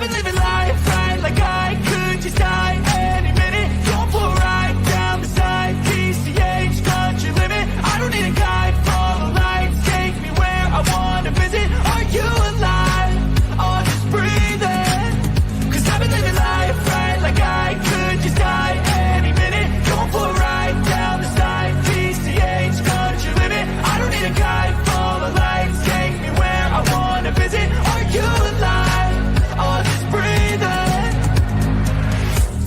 been living life right like I could just die any minute. Going for a ride down the side, PCH, country limit. I don't need a guide, follow lights, take me where I wanna visit. Are you alive? Or just breathing? Cause I've been living life right like I could just die any minute. Going for a ride down the side, PCH, country limit. I don't need a guide, follow lights, take me where I wanna visit. Are you alive? Or just breathing?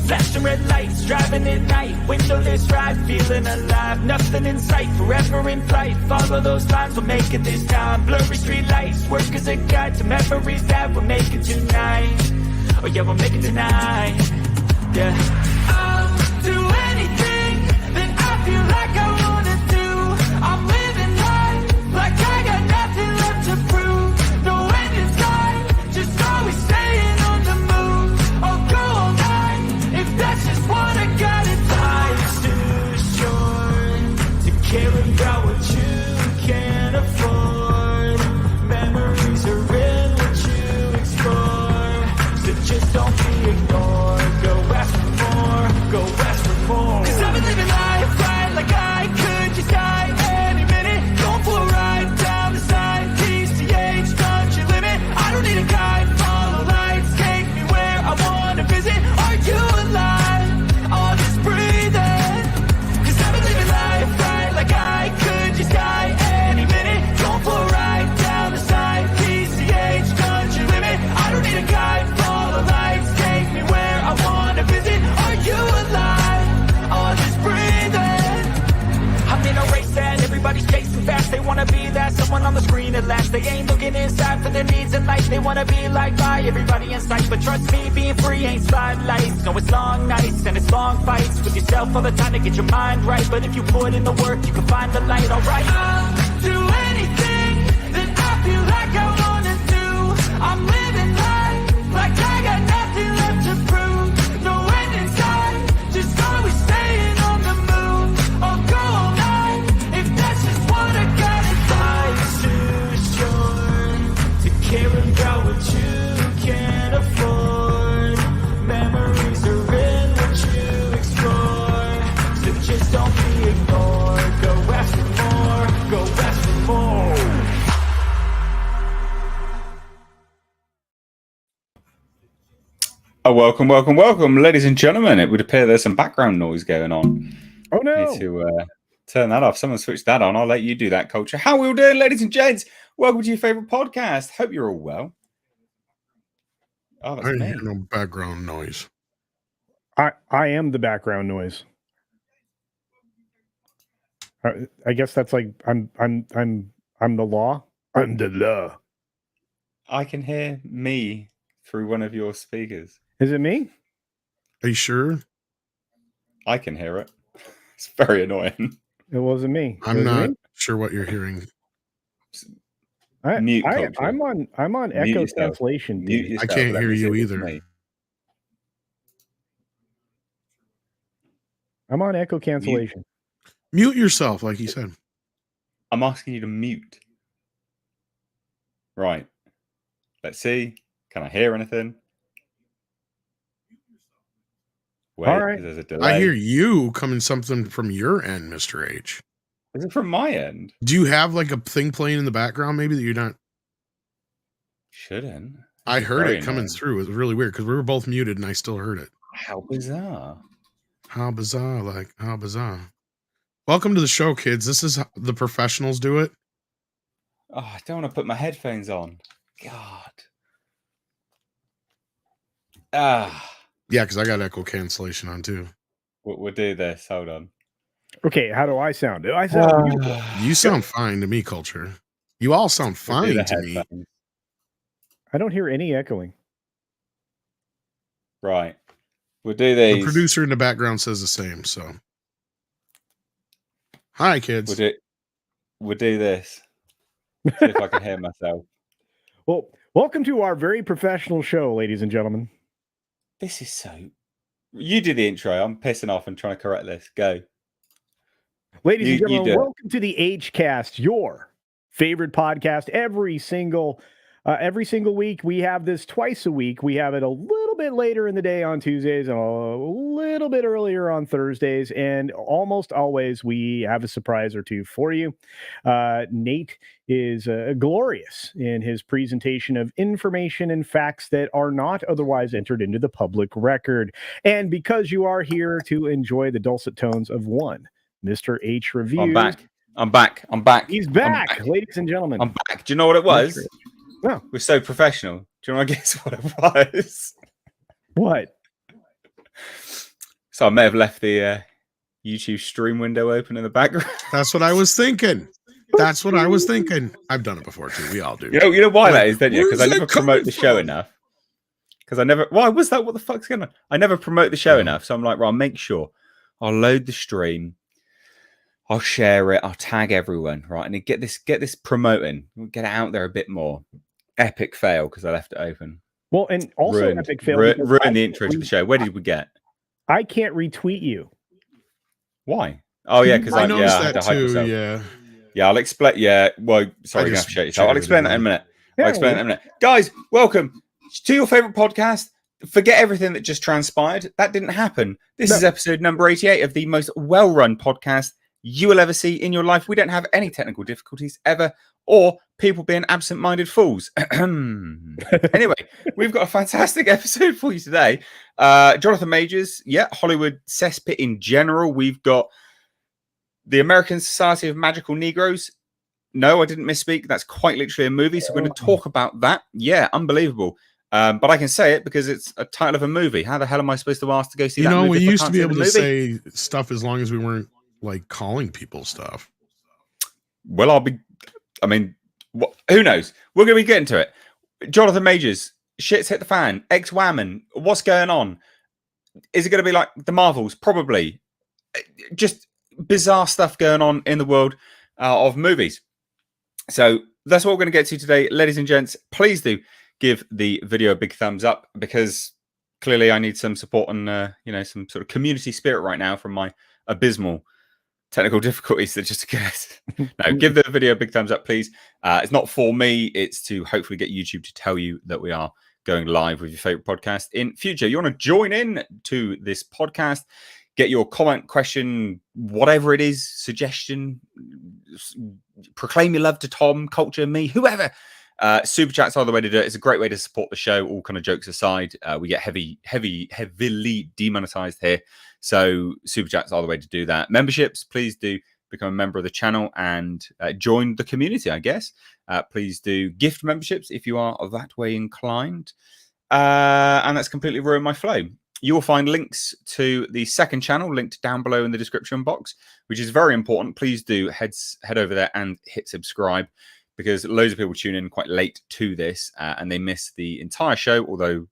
Flashing red lights, driving at night, windowless ride, feeling alive. Nothing in sight, forever in flight. Follow those lines, we'll make it this time. Blurry street lights, work as a guide to memories that we're making tonight. Oh yeah, we'll make it tonight. Yeah. I'll do anything that I feel like I wanna do. I'm living life like I got nothing left to prove. No end in sight, just always staying on the move. I'll go all night if that's just what I got. It's life's too short to care about what you can't afford. Memories are in what you explore, so just don't be ignored. Go ask for more, go ask for more. Cause I've been living life right like I could just die any minute. Going for a ride down the side, PCH, country limit. I don't need a guide, follow lights, take me where I wanna visit. Are you alive? Or just breathing? Cause I've been living life right like I could just die any minute. Going for a ride down the side, PCH, country limit. I don't need a guide, follow lights, take me where I wanna visit. Are you alive? Or just breathing? I'm in a race that everybody's chasing fast. They wanna be that someone on the screen at last. They ain't looking inside for their needs in life. They wanna be liked by everybody in sight. But trust me, being free ain't spotlights. No, it's long nights and it's long fights with yourself all the time to get your mind right. But if you put in the work, you can find the light, alright? I'll do anything that I feel like I wanna do. I'm living life like I got nothing left to prove. No end in sight, just always staying on the move. I'll go all night if that's just what I got. It's life's too short to care about what you can't afford. Memories are in what you explore, so just don't be ignored. Go ask for more, go ask for more. Oh, welcome, ladies and gentlemen. It would appear there's some background noise going on. Oh no! Need to turn that off. Someone switch that on. I'll let you do that, Culture. How are we all doing, ladies and gents? Welcome to your favorite podcast. Hope you're all well. Oh, I that's didn't me. hear no background noise. I am the background noise. I guess that's like I'm the law. I'm the law. I can hear me through one of your speakers. Is it me? Are you sure? I can hear it. It's very annoying. It wasn't me. I'm Was it not me? sure what you're hearing. Mute Culture. I'm on Mute echo yourself. cancellation. Mute dude. yourself. I can't Let hear me see you if it's either. me. I'm on echo cancellation. Mute yourself, like he said. I'm asking you to mute. Right. Let's see. Can I hear anything? Wait, All right. there's a delay. I hear you coming something from your end, Mr. H. Is it from my end? Do you have like a thing playing in the background maybe that you're not? Shouldn't. I This is heard very it coming annoying. through. It was really weird because we were both muted and I still heard it. How bizarre. How bizarre, like how bizarre. Welcome to the show, kids. This is how the professionals do it. Oh, I don't want to put my headphones on. God. Yeah, because I got echo cancellation on too. We'll do this. Hold on. Okay, how do I sound? Do I sound beautiful? You sound fine to me, Culture. You all sound We'll do fine the to me. headphones. I don't hear any echoing. Right. We'll do The these. producer in the background says the same. So, hi, kids. We'll do this. See if I can hear myself. Well, welcome to our very professional show, ladies and gentlemen. This is so... You do the intro. I'm pissing off and trying to correct this. Go. Ladies and You do gentlemen, it. welcome to the H-Cast, your favorite podcast every single Every single week, we have this twice a week. We have it a little bit later in the day on Tuesdays and a little bit earlier on Thursdays. And almost always, we have a surprise or two for you. Nate is glorious in his presentation of information and facts that are not otherwise entered into the public record. And because you are here to enjoy the dulcet tones of one, Mr. H Reviews. I'm back. He's back, ladies and gentlemen. I'm back. Do you know what it was? No. We're so professional. Do you want to guess what it was? What? So I may have left the YouTube stream window open in the background. That's what I was thinking. I've done it before too. We all do. You know why that is, don't you? Because I Where's never it promote coming the show from? enough. Because I never. Why was that? What the fuck's going on? I never promote the show enough. So I'm like, well, I'll make sure. I'll load the stream. I'll share it. I'll tag everyone, right? And get this promoting. We'll get it out there a bit more. Epic fail because I left it open. Well, and also epic fail. Ruined the intro to the show. Where did we get? I can't retweet you. Why? Oh yeah, because I noticed had that to hype too. myself. Yeah, I'll explain. Yeah, well, sorry, you have to shake yourself. I'll explain that in a minute. Guys, welcome to your favorite podcast. Forget everything that just transpired. That didn't happen. This is episode number 88 of the most well-run podcast you will ever see in your life. We don't have any technical difficulties ever, or people being absent-minded fools. Anyway, we've got a fantastic episode for you today. Jonathan Majors, Hollywood Cesspit in general. We've got the American Society of Magical Negroes. No, I didn't misspeak. That's quite literally a movie. So we're going to talk about that. Yeah, unbelievable. But I can say it because it's a title of a movie. How the hell am I supposed to ask to go see that movie? We used to be able to say stuff as long as we weren't like calling people stuff. Well, who knows? We're going to be getting to it. Jonathan Majors, shit's hit the fan. Ex-Whammon, what's going on? Is it going to be like the Marvels? Probably. Just bizarre stuff going on in the world of movies. So that's what we're going to get to today. Ladies and gents, please do give the video a big thumbs up because clearly I need some support and, some sort of community spirit right now from my abysmal technical difficulties that just occurred. No, give the video a big thumbs up, please. It's not for me. It's to hopefully get YouTube to tell you that we are going live with your favorite podcast in future. You want to join in to this podcast, get your comment, question, whatever it is, suggestion, proclaim your love to Tom, culture, me, whoever. Super chats are the way to do it. It's a great way to support the show. All kind of jokes aside, we get heavily demonetized here. So super chats are the way to do that. Memberships, please do become a member of the channel and join the community, I guess. Please do gift memberships if you are that way inclined. And that's completely ruined my flow. You will find links to the second channel linked down below in the description box, which is very important. Please do head over there and hit subscribe because loads of people tune in quite late to this and they miss the entire show, although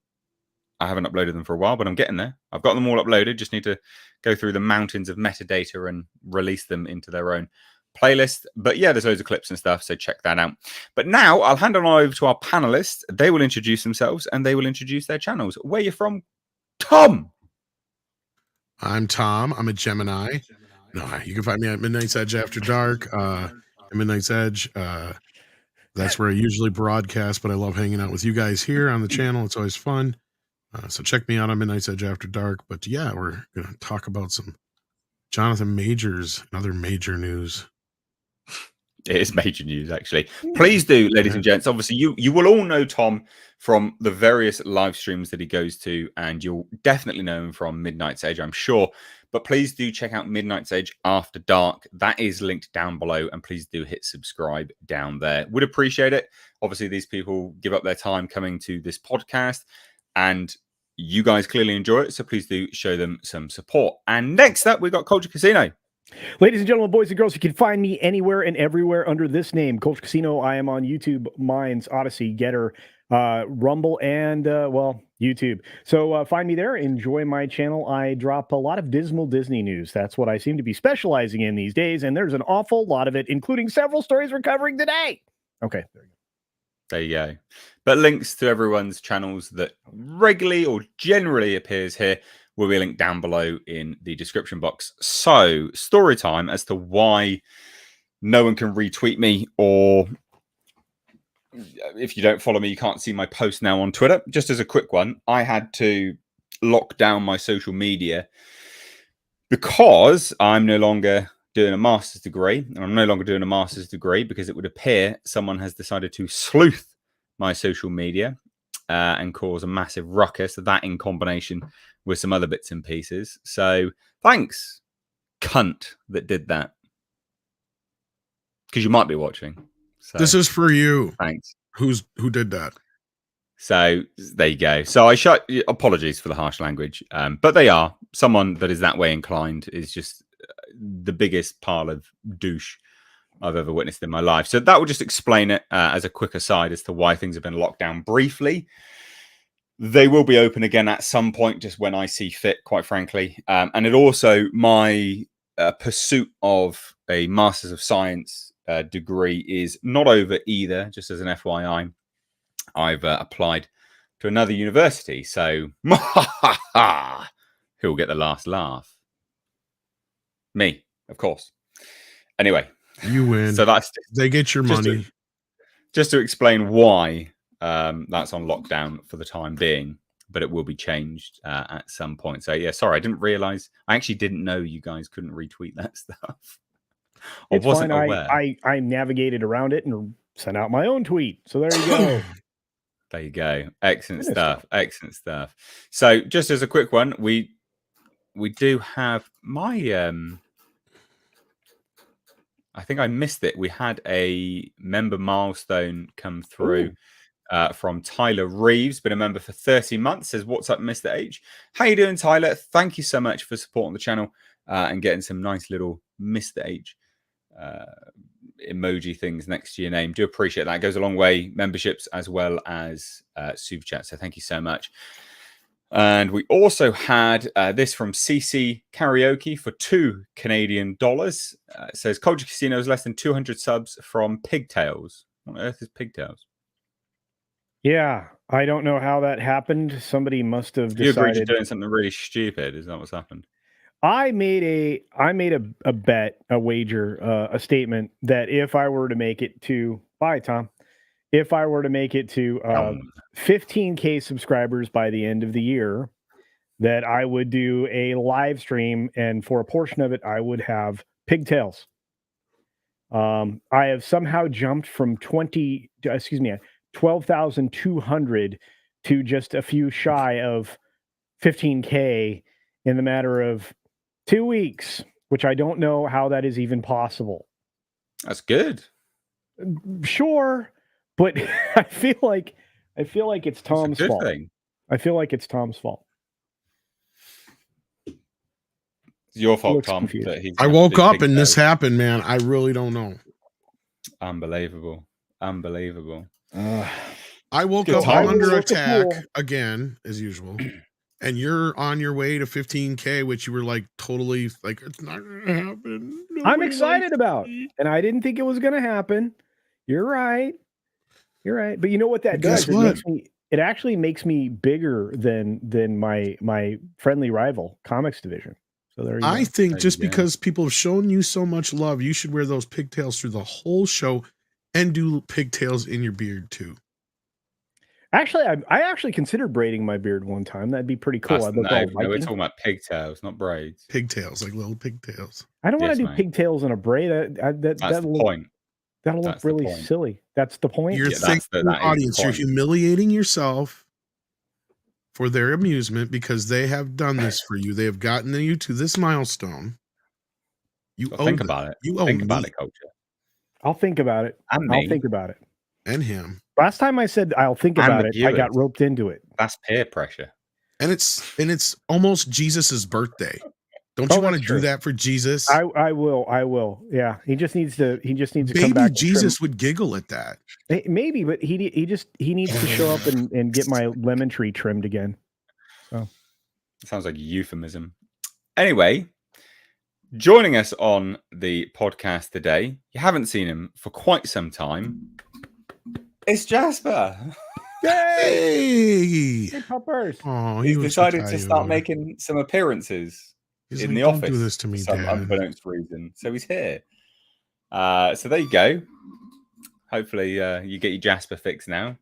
I haven't uploaded them for a while, but I'm getting there. I've got them all uploaded. Just need to go through the mountains of metadata and release them into their own playlist. But yeah, there's loads of clips and stuff, so check that out. But now I'll hand on over to our panelists. They will introduce themselves and they will introduce their channels. Where are you from, Tom? I'm Tom. I'm a Gemini. No, you can find me at Midnight's Edge After Dark. At Midnight's Edge. That's where I usually broadcast, but I love hanging out with you guys here on the channel. It's always fun. So check me out on Midnight's Edge After Dark. But yeah, we're going to talk about some Jonathan Majors and other major news. It is major news, actually. Please do, ladies and gents. Obviously, you will all know Tom from the various live streams that he goes to, and you'll definitely know him from Midnight's Edge, I'm sure. But please do check out Midnight's Edge After Dark. That is linked down below, and please do hit subscribe down there. Would appreciate it. Obviously, these people give up their time coming to this podcast, and you guys clearly enjoy it, so please do show them some support. And next up, we've got Culture Casino. Ladies and gentlemen, boys and girls, you can find me anywhere and everywhere under this name, Culture Casino. I am on YouTube, Minds, Odyssey, Getter, Rumble, and, YouTube. So find me there. Enjoy my channel. I drop a lot of dismal Disney news. That's what I seem to be specializing in these days, and there's an awful lot of it, including several stories we're covering today. Okay, there you go. There you go. But links to everyone's channels that regularly or generally appears here will be linked down below in the description box. So, story time as to why no one can retweet me or if you don't follow me, you can't see my post now on Twitter. Just as a quick one, I had to lock down my social media because I'm no longer doing a master's degree. And I'm no longer doing a master's degree because it would appear someone has decided to sleuth my social media and cause a massive ruckus. That in combination with some other bits and pieces. So thanks, cunt, that did that. Because you might be watching. So, This is for you. thanks. Who did that? So there you go. So apologies for the harsh language, but they are. Someone that is that way inclined is just the biggest pile of douche I've ever witnessed in my life. So that will just explain it as a quick aside as to why things have been locked down briefly. They will be open again at some point, just when I see fit, quite frankly. And it also, my pursuit of a Masters of Science degree is not over either, just as an FYI. I've applied to another university, so who'll get the last laugh? Me, of course. Anyway, You win. so They get your money. Just to explain why that's on lockdown for the time being, but it will be changed at some point. So yeah, sorry, I didn't realize. I actually didn't know you guys couldn't retweet that stuff. I wasn't aware. I navigated around it and sent out my own tweet. So there you go. There you go. Excellent stuff. Excellent stuff. So just as a quick one, we do have my I think I missed it. We had a member milestone come through from Tyler Reeves, been a member for 30 months. Says, "What's up, Mr. H? How you doing, Tyler? Thank you so much for supporting the channel and getting some nice little Mr. H emoji things next to your name. Do appreciate that. It goes a long way. Memberships as well as super chat. So thank you so much." And we also had this from CC Karaoke for $2 Canadian. It says, "Culture Casino is less than 200 subs from Pigtails." What on earth is Pigtails? Yeah, I don't know how that happened. Somebody must have You agreed decided. to doing something really stupid. Is that what's happened? I made a bet, a wager, a statement that if I were to make it to if I were to make it to 15K subscribers by the end of the year, that I would do a live stream, and for a portion of it, I would have Pigtails. I have somehow jumped from 12,200 to just a few shy of 15K in the matter of 2 weeks, which I don't know how that is even possible. That's good. Sure, but I feel like it's Tom's fault. Thing. I feel like it's Tom's fault. It's your fault, Tom. I woke up and this happened, man. I really don't know. Unbelievable. Unbelievable. I woke up under attack again, as usual. And you're on your way to 15K, which you were like totally like, it's not going to happen. I'm excited about, and I didn't think it was going to happen. You're right. You're right. But you know what that does? It actually makes me bigger than my friendly rival, Comics Division. So there you go. I think just because people have shown you so much love, you should wear those pigtails through the whole show and do pigtails in your beard too. Actually, I actually considered braiding my beard one time. That'd be pretty cool. No, we're talking about pigtails, not braids. Pigtails, like little pigtails. I don't want to do pigtails in a braid. That's the point. That'll look really silly. That's the point. You're thinking the audience. You're humiliating yourself for their amusement because they have done this for you. They have gotten you to this milestone. Think about it. You think about it, Culture. I'll think about it. I'll think about it. And him. Last time I said I'll think about it, I got roped into it. That's peer pressure. And it's almost Jesus's birthday. Don't you want to do that for Jesus? I will. Yeah. He just needs to Maybe come back. Jesus would giggle at that. Maybe, but he needs to show up and get my lemon tree trimmed again. So sounds like a euphemism. Anyway, joining us on the podcast today, you haven't seen him for quite some time. It's Jasper. Hey, puppers. Oh, he's decided to start making some appearances in the office. Don't do this to me, for some Dad. unbeknownst reason. So he's here. So there you go. Hopefully, you get your Jasper fix now.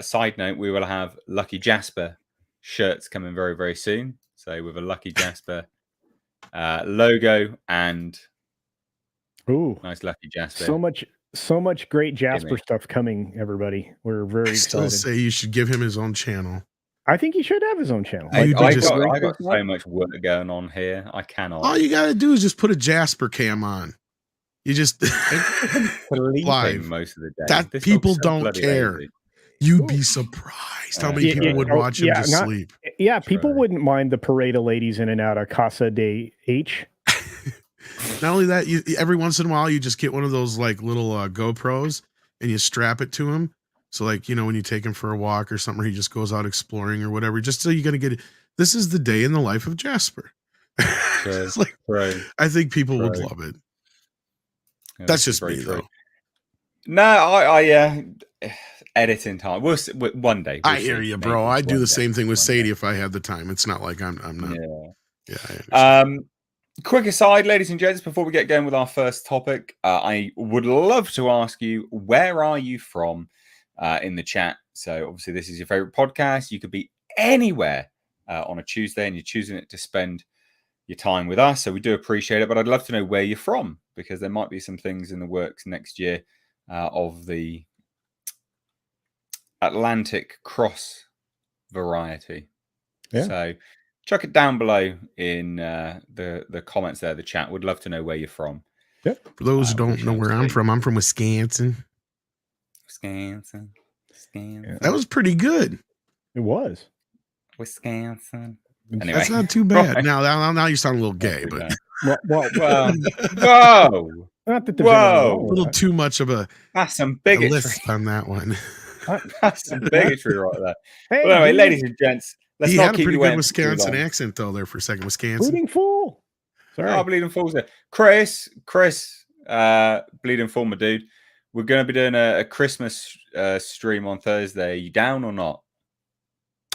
Side note: we will have Lucky Jasper shirts coming very, very soon. So with a Lucky Jasper logo and Ooh, nice Lucky Jasper. so much great Jasper Gimme. stuff coming, everybody. We're very I still excited. say you should give him his own channel. I think he should have his own channel. You'd be I just- got so much work going on here. I cannot. All you gotta do is just put a Jasper cam on. You just Sleeping live. most of the day. That This people dog's so don't bloody care. lazy. You'd be surprised how many people would watch him just sleep. Yeah, people True. wouldn't mind the parade of ladies in and out of Casa de H. Not only that, you every once in a while you just get one of those like little GoPros and you strap it to him. So like, you know, when you take him for a walk or something, or he just goes out exploring or whatever, just so you got to get it. This is the day in the life of Jasper. It's like, I think people would love it. Yeah, That's this is just me very true. though. No, I editing time. We'll one day. I we'll hear see. you, Maybe bro. I'd do one the day. same thing with One Sadie day. if I had the time. It's not like I'm not. Yeah. I understand. Quick aside, ladies and gents, before we get going with our first topic, I would love to ask you, where are you from in the chat? So obviously this is your favorite podcast. You could be anywhere on a Tuesday and you're choosing it to spend your time with us. So we do appreciate it, but I'd love to know where you're from, because there might be some things in the works next year of the Atlantic cross variety. Yeah. So chuck it down below in the comments there, the chat. Would love to know where you're from. For those who don't know where I'm from Wisconsin. Wisconsin. That was pretty good. It was. Wisconsin. Anyway. That's not too bad. Now you sound a little gay, but Well, whoa. not that there's anything wrong a with little that. too much of a That's some bigotry. lisp on that one. That's some bigotry right there. Hey, Well, anyway, dude, ladies and gents, let's He not had a keep pretty you good waiting for too Wisconsin long. accent though there for a second. Wisconsin. bleeding fool. Sorry. Oh, Bleeding Fool's there. Chris, Bleeding Fool, my dude. We're going to be doing a Christmas stream on Thursday. Are you down or not?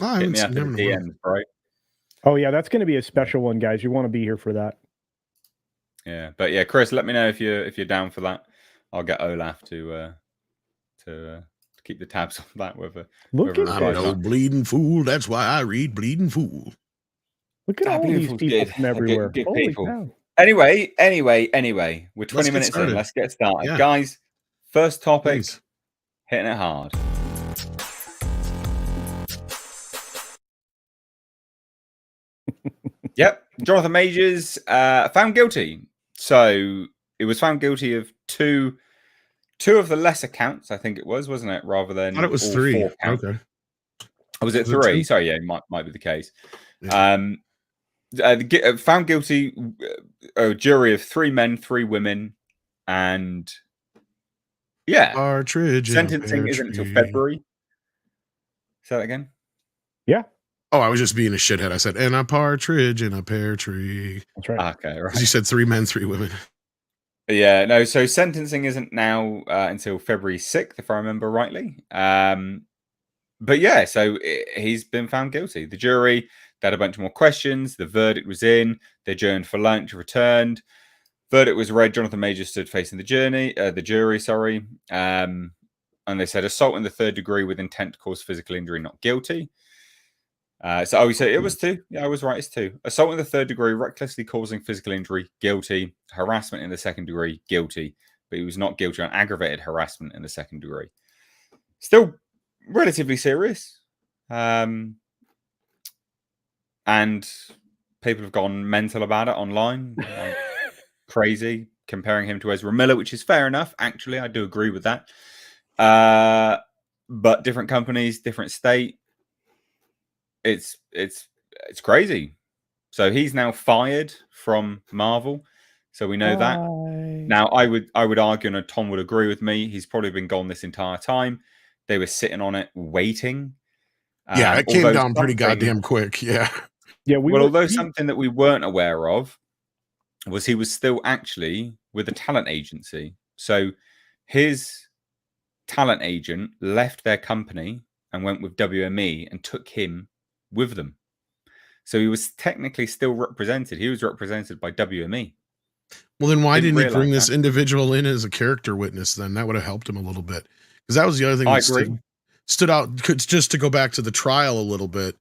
Oh, I Hit haven't me up seen in him the in a while. DMs, bro. Oh yeah, that's going to be a special one, guys. You want to be here for that. Yeah, but yeah, Chris, let me know if you're down for that. I'll get Olaf to keep the tabs on that. Whether Look at I'm this. no bleeding fool. That's why I read Bleeding Fool. Look at all Bleeding these Fool's people good. from They're everywhere. good Holy people. cow. Anyway, we're 20 Let's get minutes started. in. Let's get started, Yeah. guys. First topic, Please. hitting it hard. Yep, Jonathan Majors found guilty. So it was found guilty of two of the lesser counts. I think it was, wasn't it? Rather than I thought it was all 3. 4 counts. Okay. Oh, was it Was it 3? 2? Sorry, yeah, might be the case. Yeah. Found guilty, a jury of 3 men, 3 women, and yeah, Partridge. in a sentencing pear isn't until tree. February. Say that again. Yeah, Oh, I was just being a shithead. I said, and a partridge in a pear tree. that's right. Okay, right. Because you said 3 men, 3 women. Yeah, no. So sentencing isn't now until February 6th, if I remember rightly. But yeah, so he's been found guilty. The jury, they had a bunch more questions. The verdict was in. They adjourned for lunch, returned. Verdict was read. Jonathan Majors stood facing the jury. Sorry, and they said assault in the 3rd degree with intent to cause physical injury, not guilty. So we say it was 2. Yeah, I was right. It's 2. Assault in the 3rd degree, recklessly causing physical injury, guilty. Harassment in the 2nd degree, guilty. But he was not guilty on aggravated harassment in the 2nd degree. Still relatively serious. And people have gone mental about it online. Like crazy, comparing him to Ezra Miller, which is fair enough. Actually, I do agree with that. But different companies, different state. It's crazy. So he's now fired from Marvel. So we know that. Now I would argue, and Tom would agree with me, he's probably been gone this entire time. They were sitting on it waiting. Yeah, it came down pretty goddamn quick. Yeah. Yeah, something that we weren't aware of was he was still actually with a talent agency. So his talent agent left their company and went with WME and took him with them. So he was technically still represented. He was represented by WME. Well, then why didn't he bring realise this individual in as a character witness then? That would have helped him a little bit. Because that was the other thing I that agree. stood out. Just to go back to the trial a little bit.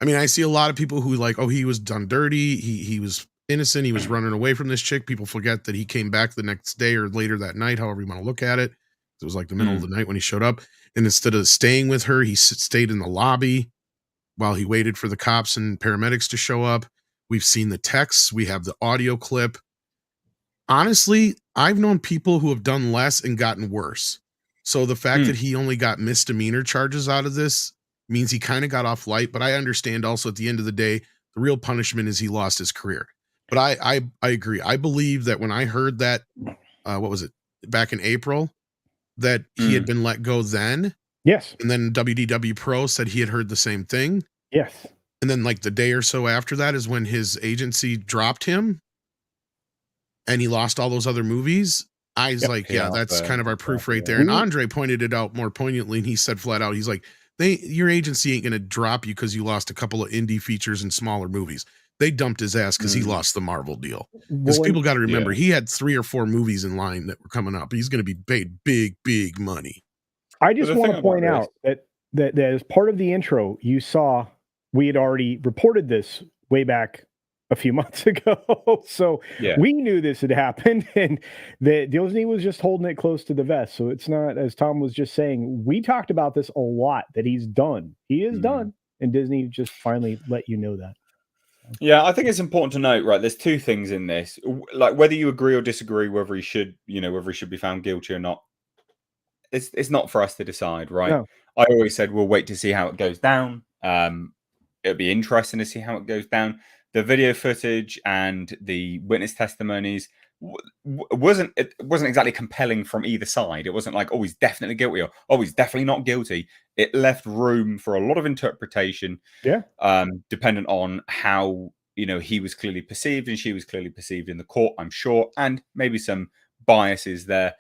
I mean, I see a lot of people who like, oh, he was done dirty. He was innocent. He was running away from this chick. People forget that he came back the next day or later that night, however you want to look at it. It was like the middle of the night when he showed up. And instead of staying with her, he stayed in the lobby while he waited for the cops and paramedics to show up. We've seen the texts. We have the audio clip. Honestly, I've known people who have done less and gotten worse. So the fact that he only got misdemeanor charges out of this means he kind of got off light. But I understand also at the end of the day, the real punishment is he lost his career. But I agree. I believe that when I heard that, what was it, back in April, that he had been let go then. Yes. And then WDW Pro said he had heard the same thing. Yes. And then like the day or so after that is when his agency dropped him and he lost all those other movies. I was like, yeah, that's kind of our proof right there. And Andre pointed it out more poignantly. And he said flat out, he's like, your agency ain't going to drop you because you lost a couple of indie features and smaller movies. They dumped his ass because he lost the Marvel deal. Because people got to remember, he had 3 or 4 movies in line that were coming up. He's going to be paid big, big money. I just want to point out that as part of the intro, you saw we had already reported this way back a few months ago. So we knew this had happened, and that Disney was just holding it close to the vest. So it's not, as Tom was just saying, we talked about this a lot, that he's done. He is done. And Disney just finally let you know that. Yeah, I think it's important to note, right? There's 2 things in this, like whether you agree or disagree, whether he should be found guilty or not. It's not for us to decide, right? No. I always said we'll wait to see how it goes down. It'll be interesting to see how it goes down. The video footage and the witness testimonies wasn't exactly compelling from either side. It wasn't like, oh, he's definitely guilty, or oh, he's definitely not guilty. It left room for a lot of interpretation, dependent on how he was clearly perceived and she was clearly perceived in the court, I'm sure, and maybe some biases there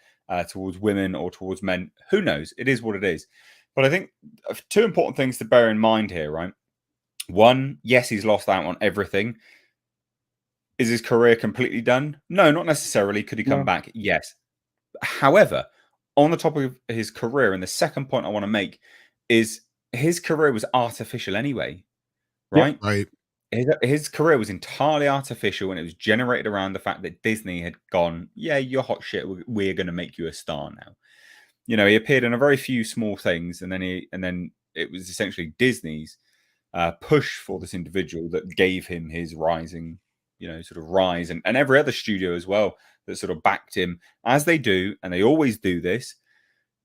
towards women or towards men. Who knows? It is what it is. But I think 2 important things to bear in mind here, right? One, yes, he's lost out on everything. Is his career completely done? No, not necessarily. Could he come back? Yes. However, on the topic of his career, and the second point I want to make is his career was artificial anyway, right? Yeah, right. His career was entirely artificial, and it was generated around the fact that Disney had gone, yeah, you're hot shit. We're going to make you a star now. He appeared in a very few small things, and then it was essentially Disney's push for this individual that gave him his rising, sort of rise, and every other studio as well that sort of backed him, as they do, and they always do this.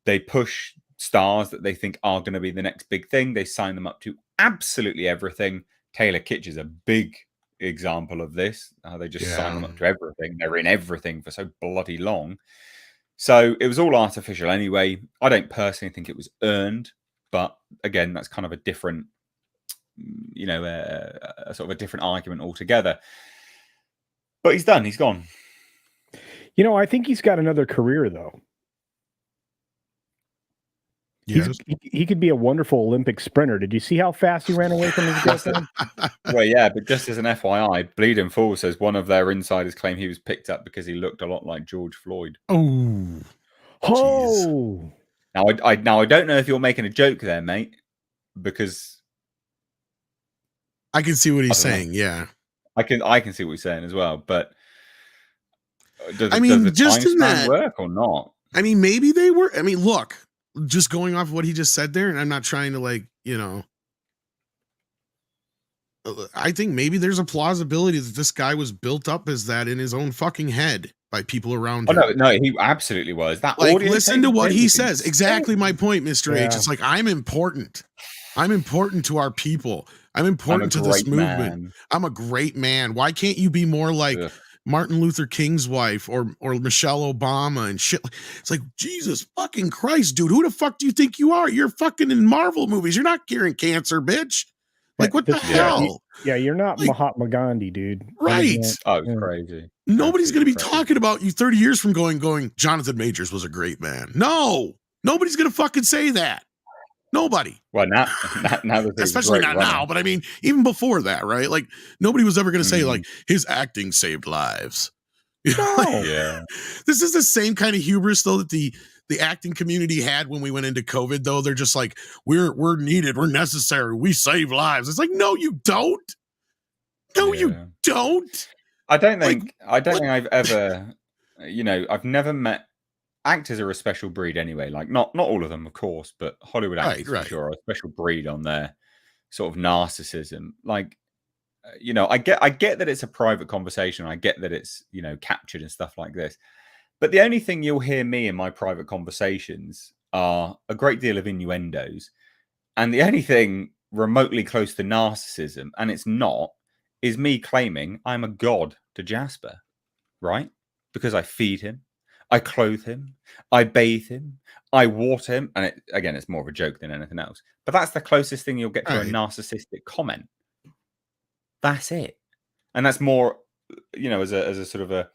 They push stars that they think are going to be the next big thing. They sign them up to absolutely everything. Taylor Kitsch is a big example of this. They just sign them up to everything. They're in everything for so bloody long. So it was all artificial anyway. I don't personally think it was earned, but again, that's kind of a different, a sort of a different argument altogether. But he's done. He's gone. I think he's got another career, though. Yes. He could be a wonderful Olympic sprinter. Did you see how fast he ran away from his girlfriend? Well, yeah, but just as an FYI, Bleeding Full says one of their insiders claim he was picked up because he looked a lot like George Floyd. Oh. Now I don't know if you're making a joke there, mate, because I can see what he's saying. Yeah, I can see what he's saying as well. But does the just time in span that work or not? I mean, maybe they were. I mean, look, just going off of what he just said there, and I'm not trying to I think maybe there's a plausibility that this guy was built up as that in his own fucking head by people around him. No, he absolutely was. That listen to what he says. Exactly my point, Mr. H. It's like, I'm important. I'm important to our people. I'm important to this movement. Man. I'm a great man. Why can't you be more like Martin Luther King's wife or Michelle Obama and shit? It's like, Jesus fucking Christ, dude. Who the fuck do you think you are? You're fucking in Marvel movies. You're not curing cancer, bitch. Like, what the hell? You're not Mahatma Gandhi, dude. Right. Oh, it's crazy. Nobody's going to be talking about you 30 years from going, Jonathan Majors was a great man. No. Nobody's going to fucking say that. Nobody. Well, now especially not now, but I mean, even before that, right? Like, nobody was ever going to say, like, his acting saved lives. No. Yeah. This is the same kind of hubris though that the acting community had when we went into COVID. Though they're just like, we're needed, we're necessary, we save lives. It's like, no, you don't. No, you Yeah. don't. I don't Like, think I've ever, I've never met actors are a special breed anyway. Like not all of them, of course, but Hollywood actors Right. for sure are a special breed on their sort of narcissism. Like, I get that it's a private conversation. I get that it's captured and stuff like this. But the only thing you'll hear me in my private conversations are a great deal of innuendos, and the only thing remotely close to narcissism, and it's not, is me claiming I'm a god to Jasper, right? Because I feed him, I clothe him, I bathe him, I water him, and it's more of a joke than anything else. But that's the closest thing you'll get to a narcissistic comment. That's it, and that's more, as a sort of a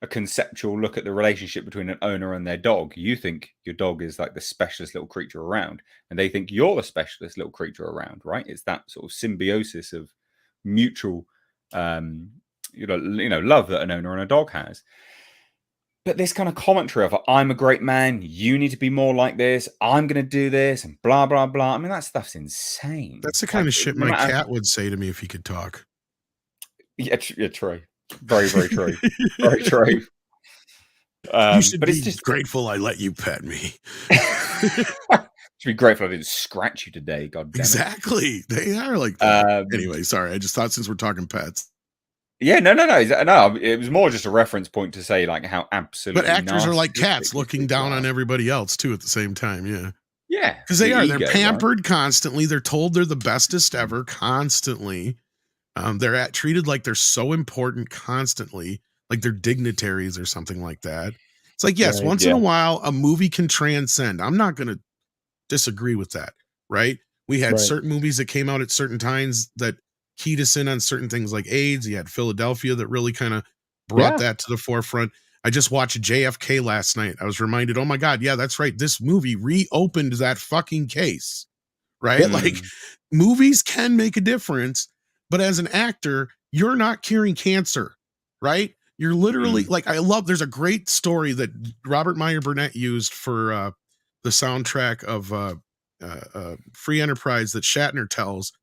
conceptual look at the relationship between an owner and their dog. You think your dog is like the specialist little creature around, and they think you're the specialist little creature around, right? It's that sort of symbiosis of mutual, love that an owner and a dog has. But this kind of commentary of I'm a great man, you need to be more like this, I'm going to do this, and blah, blah, blah. I mean, that stuff's insane. That's the kind of shit my cat would say to me if he could talk. Yeah, true. Very, very true. Very true. You should but be it's just grateful I let you pet me. Should be grateful I didn't scratch you today. God damn it. Exactly. They are like that. Anyway, sorry. I just thought since we're talking pets. Yeah, no. It was more just a reference point to say like how absolutely. But actors are like cats, looking down on everybody else too at the same time. Yeah. Yeah, because they're pampered constantly. They're told they're the bestest ever constantly. They're treated like they're so important constantly, like they're dignitaries or something like that. It's like, yes, once in a while, a movie can transcend. I'm not going to disagree with that, right? We had certain movies that came out at certain times that keyed us in on certain things like AIDS. You had Philadelphia that really kind of brought that to the forefront. I just watched JFK last night. I was reminded, oh my God, yeah, that's right. This movie reopened that fucking case, right? Like movies can make a difference. But as an actor, you're not curing cancer, right? You're literally like, there's a great story that Robert Meyer Burnett used for the soundtrack of Free Enterprise that Shatner tells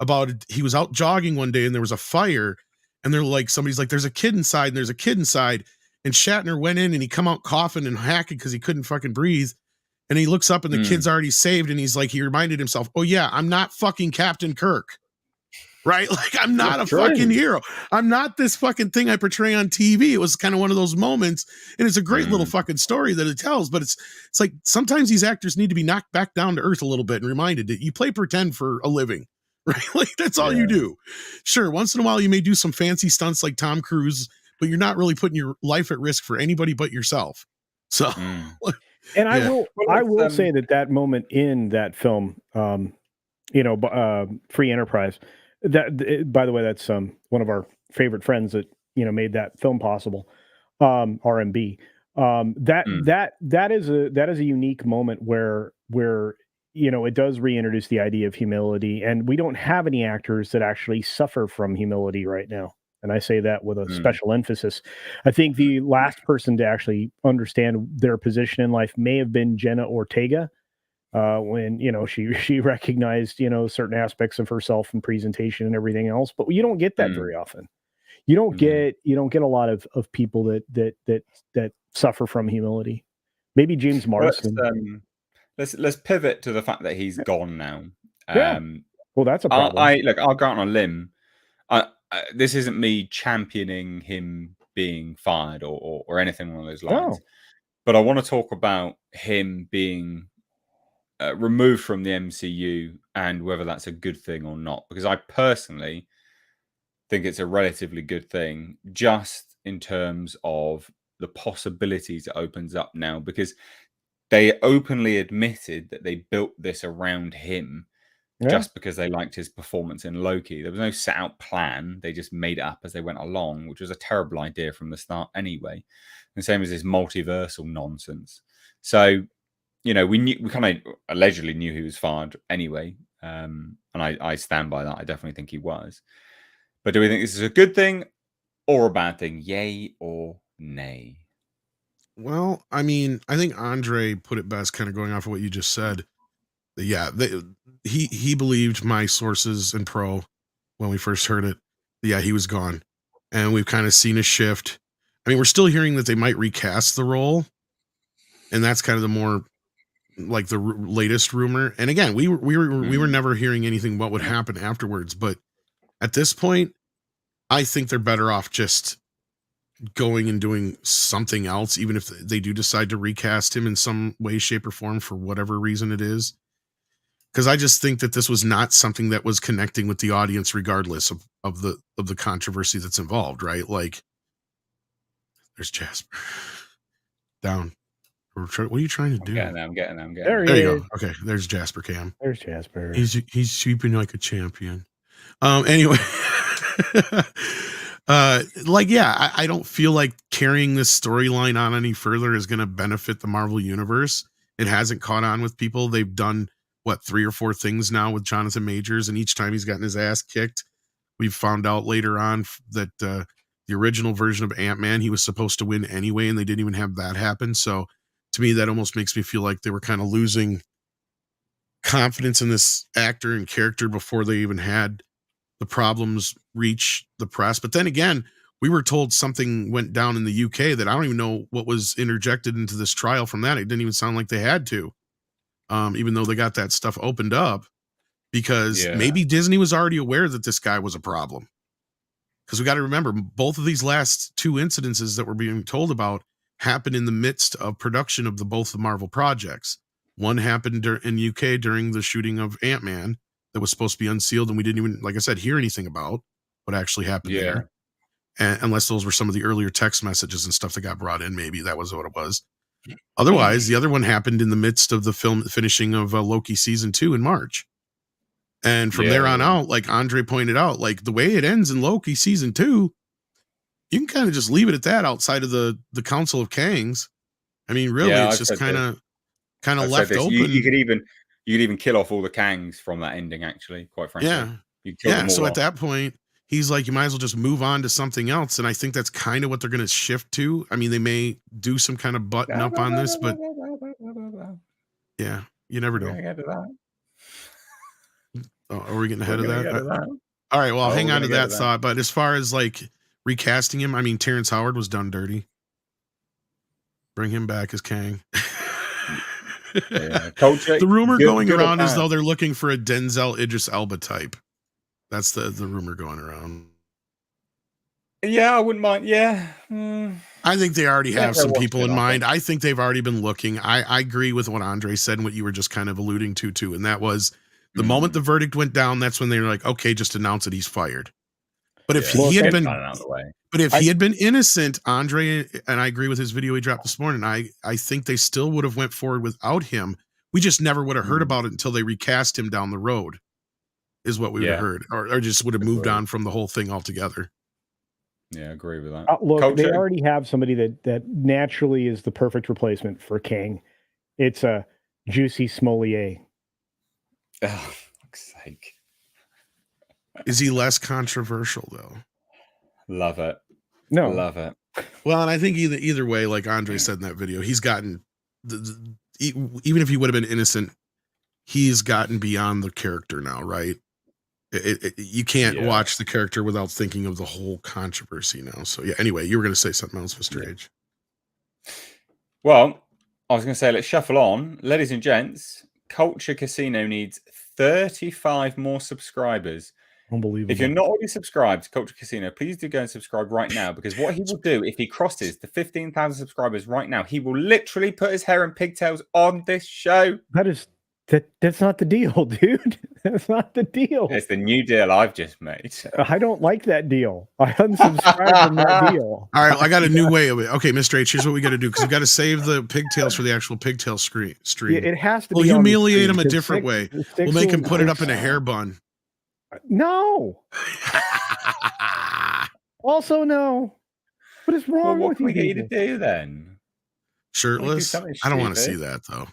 about. He was out jogging one day and there was a fire, and they're like, somebody's like, there's a kid inside, and there's a kid inside. And Shatner went in and he come out coughing and hacking because he couldn't fucking breathe. And he looks up and the kid's already saved. And he's like, he reminded himself, oh yeah, I'm not fucking Captain Kirk. Right? Like, I'm not a fucking hero. I'm not this fucking thing I portray on TV. It was kind of one of those moments. And it's a great little fucking story that it tells. But it's like sometimes these actors need to be knocked back down to earth a little bit and reminded that you play pretend for a living. Right? Like, that's all you do. Sure, once in a while you may do some fancy stunts like Tom Cruise, but you're not really putting your life at risk for anybody but yourself. So and I will say that moment in that film, Free Enterprise, that, by the way, that's one of our favorite friends that made that film possible, RMB. That is a unique moment where it does reintroduce the idea of humility, and we don't have any actors that actually suffer from humility right now. And I say that with a special emphasis. I think the last person to actually understand their position in life may have been Jenna Ortega. When she recognized certain aspects of herself and presentation and everything else, but you don't get that very often. You don't get a lot of people that suffer from humility. Maybe James Marsden. Let's pivot to the fact that he's gone now. Well, that's a problem. I'll go out on a limb. This isn't me championing him being fired or anything along those lines. But I want to talk about him being removed from the MCU and whether that's a good thing or not, because I personally think it's a relatively good thing, just in terms of the possibilities it opens up now, because they openly admitted that they built this around him just because they liked his performance in Loki. There was no set out plan. They just made it up as they went along, which was a terrible idea from the start anyway. The same as this multiversal nonsense. So we kind of allegedly knew he was fired anyway, and I stand by that. I definitely think he was. But do we think this is a good thing or a bad thing? Yay or Nay. Well, I mean, I think Andre put it best, kind of going off of what you just said. Yeah, he believed my sources and pro when we first heard it. Yeah, he was gone, and we've kind of seen a shift. I mean, we're still hearing that they might recast the role, and that's kind of the more like the latest rumor. And again, we were never hearing anything what would happen afterwards. But at this point, I think they're better off just going and doing something else, even if they do decide to recast him in some way, shape, or form for whatever reason it is. Because I just think that this was not something that was connecting with the audience, regardless of the controversy that's involved, right? Like, there's Jasper down. What are you trying to do? I'm getting them. There There he you is. go. Okay, there's Jasper Cam. There's Jasper. He's sweeping like a champion. Anyway, like, yeah, I don't feel like carrying this storyline on any further is going to benefit the Marvel Universe. It hasn't caught on with people. They've done, 3 or 4 things now with Jonathan Majors, and each time he's gotten his ass kicked. We've found out later on that the original version of Ant-Man, he was supposed to win anyway, and they didn't even have that happen. So to me, that almost makes me feel like they were kind of losing confidence in this actor and character before they even had the problems reach the press. But then again, we were told something went down in the UK that I don't even know what was interjected into this trial from that. It didn't even sound like they had to, even though they got that stuff opened up, because maybe Disney was already aware that this guy was a problem. Because we got to remember, both of these last 2 incidences that we're being told about happened in the midst of production of both the Marvel projects. One happened in UK during the shooting of Ant-Man that was supposed to be unsealed, and we didn't even, like I said, hear anything about what actually happened there. And unless those were some of the earlier text messages and stuff that got brought in, maybe that was what it was. Otherwise, the other one happened in the midst of the finishing of Loki season 2 in March. And from there on out, like Andre pointed out, like the way it ends in Loki season 2, you can kind of just leave it at that outside of the Council of Kangs. I mean, really, it's just kind of left open. You could even kill off all the Kangs from that ending, actually, quite frankly. Yeah. So at that point, he's like, you might as well just move on to something else. And I think that's kind of what they're going to shift to. I mean, they may do some kind of button up on this, but yeah, you never know. Oh, are we getting ahead of that? All right, well, I'll hang on to that thought. But as far as like recasting him, I mean, Terrence Howard was done dirty. Bring him back as Kang. The rumor going around is though they're looking for a Denzel Idris Elba type. That's the rumor going around. Yeah, I wouldn't mind. Yeah. I think they already have some people in mind. I think they've already been looking. I agree with what Andre said and what you were just kind of alluding to too. And that was the moment the verdict went down, that's when they were like, okay, just announce that he's fired. But if he had been innocent, Andre, and I agree with his video he dropped this morning, I think they still would have went forward without him. We just never would have heard about it until they recast him down the road, is what we would have heard, or just would have moved on from the whole thing altogether. Yeah, I agree with that. Look, they already have somebody that naturally is the perfect replacement for Kang. It's a Juicy Smollier. Oh, for fuck's sake. Is he less controversial though? Love it. No, love it. Well, and I think either way, like Andre said in that video, he's gotten even if he would have been innocent, he's gotten beyond the character now, right? You can't watch the character without thinking of the whole controversy now. So yeah. Anyway, you were going to say something else, Mr. H. Well, I was going to say, let's shuffle on, ladies and gents. Culture Casino needs 35 more subscribers. Unbelievable. If you're not already subscribed to Culture Casino, please do go and subscribe right now, because what he will do if he crosses the 15,000 subscribers right now, he will literally put his hair in pigtails on this show. That's not the deal, dude. That's not the deal. It's the new deal I've just made. I don't like that deal. I unsubscribed from that deal. All right, I got a new way of it. Okay, Mr. H, here's what we got to do, because we got to save the pigtails for the actual pigtail stream. Yeah, it has to. We'll humiliate him a different way. We'll make him put it up in a hair bun. No. Also, no. What is wrong with you? What can we get you to do then? Shirtless? I don't want to see that though.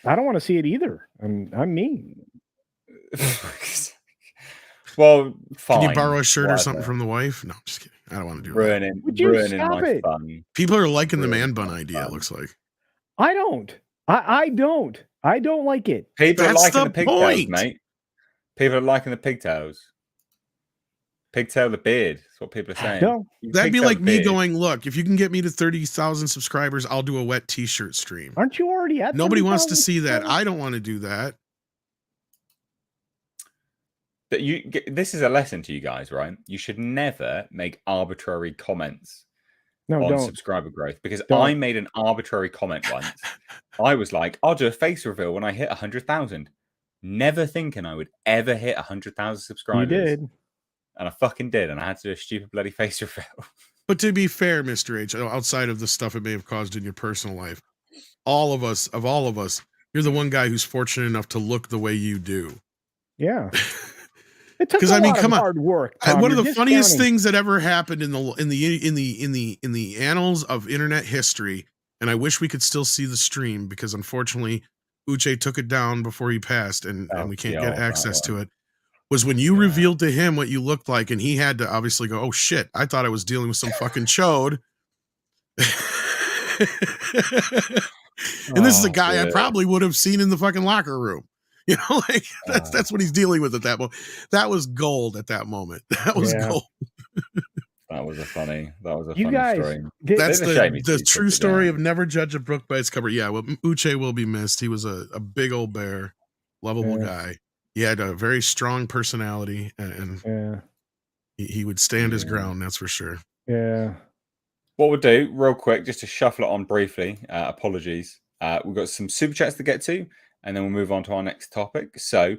I don't want to see it either. I'm mean. Well, fine. Can you borrow a shirt or something from the wife? No, I'm just kidding. I don't want to do that. ruining my fun. People are liking the man bun idea. It looks like. I don't. I don't. I don't like it. People are That's liking the the pigtails, point. mate. People are liking the pigtails. Pigtail the beard. That's what people are saying. No, That'd be Pigtail like the me beard. going, look, if you can get me to 30,000 subscribers, I'll do a wet t-shirt stream. aren't you already at? Nobody wants to 30,000 see that. subscribers? I don't want to do that. That this is a lesson to you guys, right? You should never make arbitrary comments No, on don't. subscriber growth, because Don't. I made an arbitrary comment once. I was like, I'll do a face reveal when I hit 100,000. Never thinking I would ever hit 100,000 subscribers. You did. And I fucking did. And I had to do a stupid bloody face reveal. But to be fair, Mr. H, outside of the stuff it may have caused in your personal life, all of us, you're the one guy who's fortunate enough to look the way you do. Yeah. It took 'Cause, a I mean, lot come of on. hard work. Tom. One of You're the funniest discounting. things that ever happened in the annals of internet history, and I wish we could still see the stream because unfortunately Uche took it down before he passed and we can't get access to it, was when you revealed to him what you looked like, and he had to obviously go, oh shit, I thought I was dealing with some fucking chode. And this is a guy I probably would have seen in the fucking locker room. You know, like that's what he's dealing with at that moment. That was gold at that moment. That was gold. That was a funny You guys, story. That's It's a shame the he true took it story down. of never judge a book by its cover. Yeah, well, Uche will be missed. He was a big old bear, lovable guy. He had a very strong personality, and he would stand his ground. That's for sure. Yeah. What we'll do, real quick, just to shuffle it on briefly, apologies. We've got some super chats to get to, and then we'll move on to our next topic. So,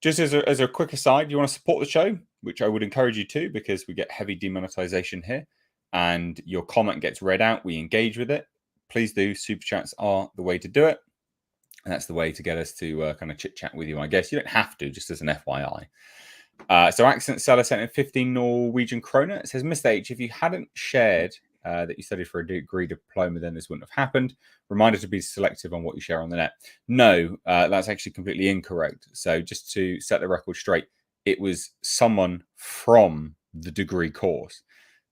just as a quick aside, you want to support the show, which I would encourage you to, because we get heavy demonetization here, and your comment gets read out. We engage with it. Please do. Super chats are the way to do it. And that's the way to get us to kind of chit chat with you, I guess. You don't have to, just as an FYI. So Accent Seller sent in 15 Norwegian kroner. It says, Mr. H, if you hadn't shared that you studied for a degree diploma, then this wouldn't have happened. Reminder to be selective on what you share on the net. No, that's actually completely incorrect. So just to set the record straight, it was someone from the degree course.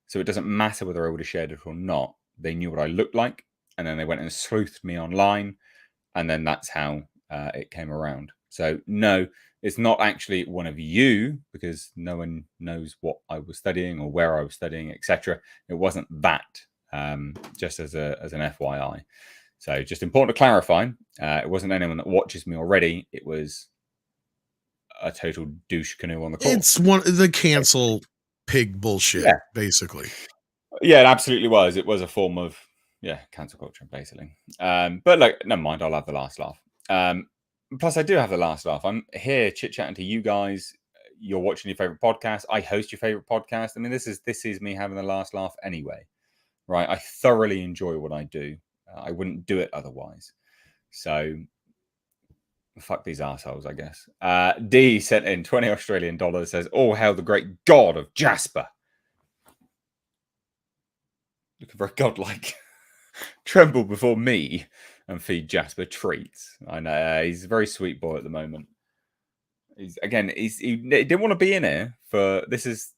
So it doesn't matter whether I would have shared it or not. They knew what I looked like, and then they went and sleuthed me online, and then that's how it came around. So no, it's not actually one of you, because no one knows what I was studying or where I was studying, etc. It wasn't that, just as an FYI. So just important to clarify, it wasn't anyone that watches me already. It was a total douche canoe on the course. It's the cancel pig bullshit, basically. Yeah, it absolutely was. It was a form of cancel culture, basically. But like, never mind. I'll have the last laugh. Plus, I do have the last laugh. I'm here chit-chatting to you guys. You're watching your favorite podcast. I host your favorite podcast. I mean, this is me having the last laugh anyway, right? I thoroughly enjoy what I do. I wouldn't do it otherwise. So, fuck these assholes, I guess. D sent in 20 Australian dollars, says, "Oh, hail the great god of Jasper." Looking very godlike. Tremble before me and feed Jasper treats. I know he's a very sweet boy at the moment. He didn't want to be in here for this.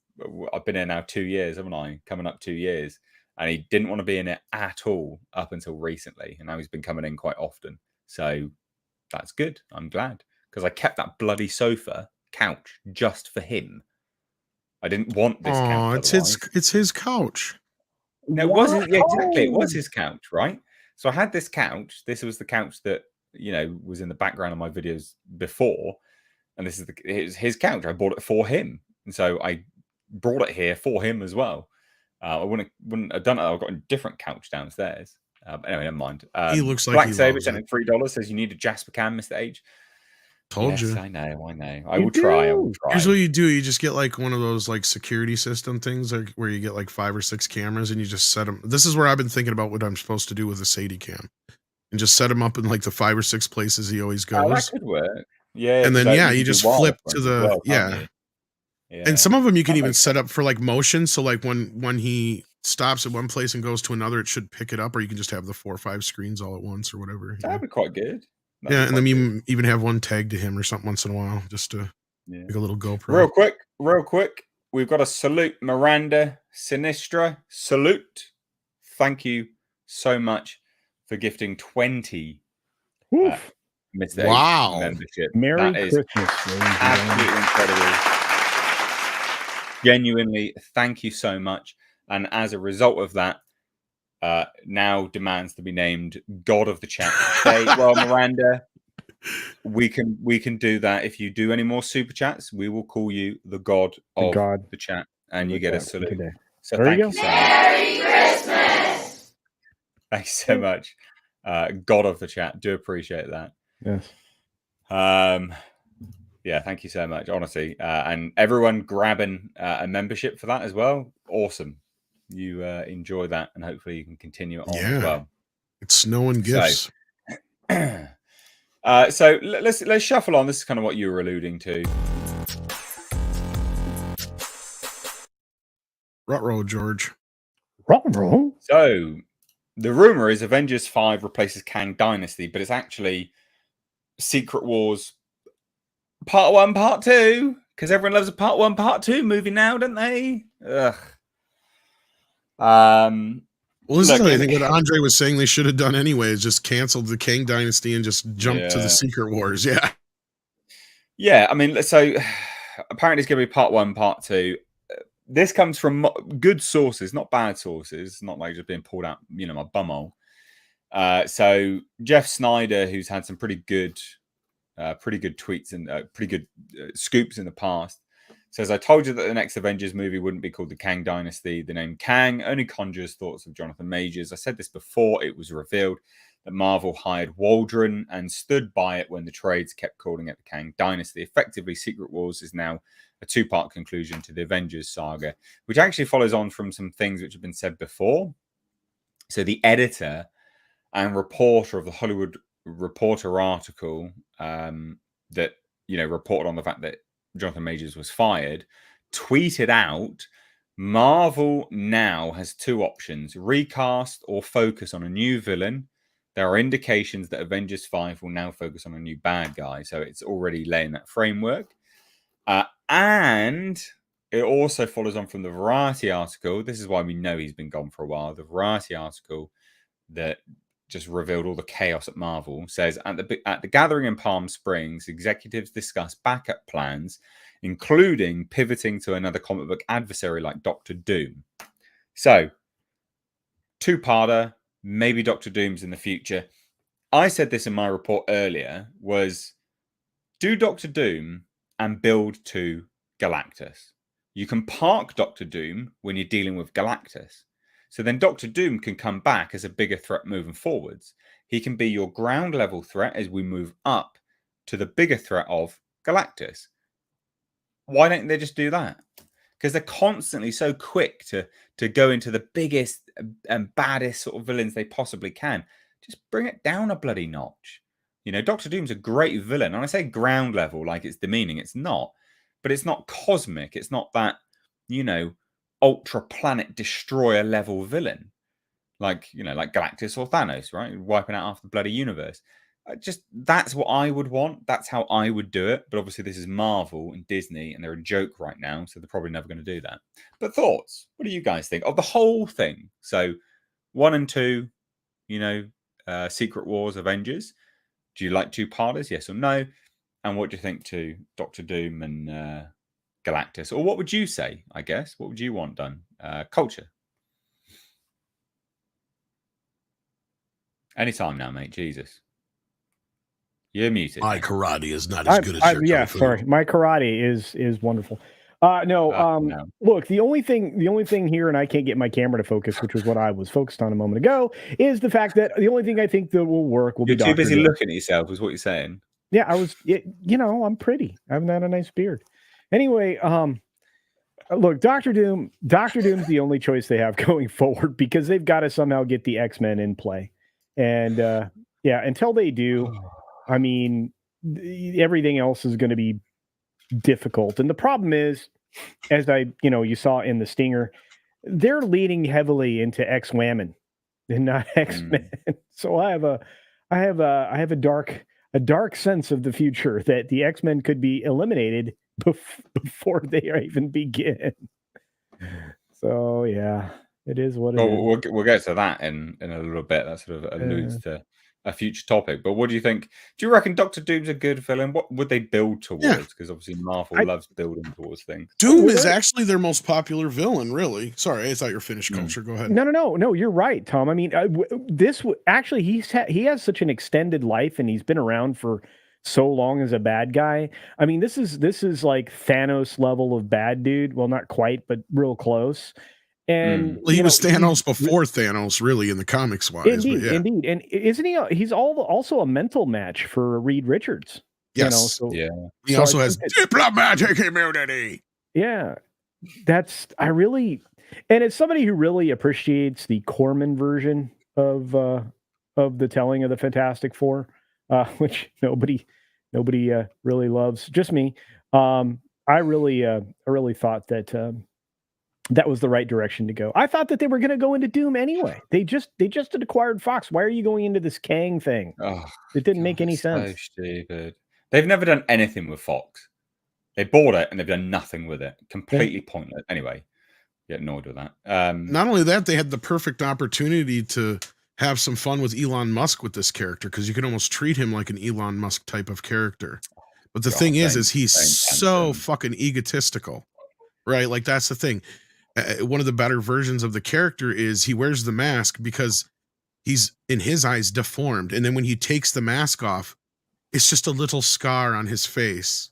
I've been here now 2 years, haven't I? Coming up 2 years, and he didn't want to be in it at all up until recently, and now he's been coming in quite often. So that's good. I'm glad, because I kept that bloody sofa couch just for him. I didn't want this couch. It's his couch. No, it wasn't. Yeah, exactly. It was his couch, right? So I had this couch. This was the couch that, was in the background of my videos before. And this is his couch. I bought it for him. And so I brought it here for him as well. I wouldn't have done it. I've got a different couch downstairs. Anyway, never mind. He looks like Black he Saber loves sent in $3, says you need a Jasper cam, Mr. H. Told you. I know. I will try. Here's what you do. You just get like one of those like security system things, like where you get like 5 or 6 cameras and you just set them. This is where I've been thinking about what I'm supposed to do with a Sadie cam, and just set him up in like the 5 or 6 places he always goes. That could work. Yeah. And then you just flip to the Yeah. And some of them you can even set up for like motion. So like when he stops at one place and goes to another, it should pick it up, or you can just have the 4 or 5 screens all at once or whatever. That'd be quite good. And then you even have one tagged to him or something once in a while, just to make a little GoPro. Real quick. we've got to salute Miranda Sinistra. Salute. Thank you so much for gifting 20 Oof. Mr. Wow. H membership. Merry That is Christmas, ladies and gentlemen. absolutely incredible. Genuinely, thank you so much. And as a result of that, now demands to be named God of the Chat today. Well, Miranda, we can do that. If you do any more super chats, we will call you the God of the Chat, and you get a salute. Today. So There you thank you go. so much. Merry Christmas! Thanks so much, God of the Chat. Do appreciate that. Yes. Yeah, thank you so much, honestly, and everyone grabbing a membership for that as well. Awesome. You enjoy that, and hopefully you can continue it on as well. It's snowing gifts. So let's shuffle on. This is kind of what you were alluding to. Ruh-roh, George. Ruh-roh? So the rumor is Avengers 5 replaces Kang Dynasty, but it's actually Secret Wars Part 1, Part 2, because everyone loves a Part 1, Part 2 movie now, don't they? Ugh. Well, this is I think what Andre was saying they should have done anyway is just canceled the Kang Dynasty and just jumped to the Secret Wars. Yeah. Yeah, I mean, so apparently it's going to be Part 1, Part 2. This comes from good sources, not bad sources, not like just being pulled out, my bumhole. So Jeff Snyder, who's had some pretty good tweets and pretty good scoops in the past, says, I told you that the next Avengers movie wouldn't be called the Kang Dynasty. The name Kang only conjures thoughts of Jonathan Majors. I said this before it was revealed that Marvel hired Waldron and stood by it when the trades kept calling it the Kang Dynasty. Effectively, Secret Wars is now a two-part conclusion to the Avengers saga, which actually follows on from some things which have been said before. So the editor and reporter of the Hollywood Reporter article that reported on the fact that Jonathan Majors was fired tweeted out, Marvel now has two options: recast or focus on a new villain. There are indications that Avengers 5 will now focus on a new bad guy, so it's already laying that framework. And it also follows on from the Variety article. This is why we know he's been gone for a while. The Variety article that just revealed all the chaos at Marvel says, at the gathering in Palm Springs, executives discuss backup plans, including pivoting to another comic book adversary like Doctor Doom. So, two-parter, maybe Doctor Doom's in the future. I said this in my report earlier, was do Doctor Doom and build to Galactus. You can park Doctor Doom when you're dealing with Galactus. So then Doctor Doom can come back as a bigger threat moving forwards. He can be your ground level threat as we move up to the bigger threat of Galactus. Why don't they just do that? Because they're constantly so quick to go into the biggest and baddest sort of villains they possibly can. Just bring it down a bloody notch. Doctor Doom's a great villain. And I say ground level like it's demeaning. It's not. But it's not cosmic. It's not that, ultra planet destroyer level villain like Galactus or Thanos, right? Wiping out half the bloody universe. That's what I would want. That's how I would do it. But obviously this is Marvel and Disney and they're a joke right now, so they're probably never going to do that. But thoughts, what do you guys think of the whole thing? So 1 and 2, Secret Wars, Avengers, do you like two-parters, yes or no? And what do you think to Doctor Doom and Galactus? Or what would you say, I guess? What would you want done? Culture. Anytime now, mate. Jesus. You're muted. My karate is not as good as your yeah, kung fu. sorry. My karate is wonderful. No. Look, the only thing here, and I can't get my camera to focus, which was what I was focused on a moment ago, is the fact that the only thing I think that will work will be You're too busy looking at yourself, is what you're saying. Yeah, I'm pretty. I haven't had a nice beard. Anyway, look, Doctor Doom's the only choice they have going forward because they've got to somehow get the X-Men in play. And until they do, I mean, everything else is going to be difficult. And the problem is, as you saw in the Stinger, they're leaning heavily into X-Women and not X-Men. So I have a dark sense of the future that the X-Men could be eliminated before they even begin. So yeah, it is what it Well, is. we'll get to that in a little bit. That sort of alludes to a future topic. But what do you think? Do you reckon Doctor Doom's a good villain? What would they build towards? Because obviously Marvel I- loves building towards things. Doom Well, is there- actually their most popular villain, really. Sorry, I thought you were finished, Culture. Go ahead. No. You're right, Tom. I mean, actually he has such an extended life, and he's been around for so long as a bad guy. I mean, this is like Thanos level of bad dude. Well, not quite, but real close. And Well, he was he's- Thanos before Thanos, really, in the comics wise. Indeed, but yeah. indeed, and isn't he? He's also a mental match for Reed Richards. Yes. So, Yeah. He so also I has think that- diplomatic immunity. Yeah, and as somebody who really appreciates the Corman version of the telling of the Fantastic Four, which nobody really loves, just me. I really thought that that was the right direction to go. I thought that they were going to go into Doom anyway. They just had acquired Fox. Why are you going into this Kang thing? Oh, It didn't make any it's so sense. stupid. They've never done anything with Fox. They bought it and they've done nothing with it. Completely pointless. Anyway, get annoyed with that. Not only that, they had the perfect opportunity to have some fun with Elon Musk with this character, because you can almost treat him like an Elon Musk type of character. But the thing is he's so fucking egotistical, right? Like, that's the thing. One of the better versions of the character is he wears the mask because he's, in his eyes, deformed. And then when he takes the mask off, it's just a little scar on his face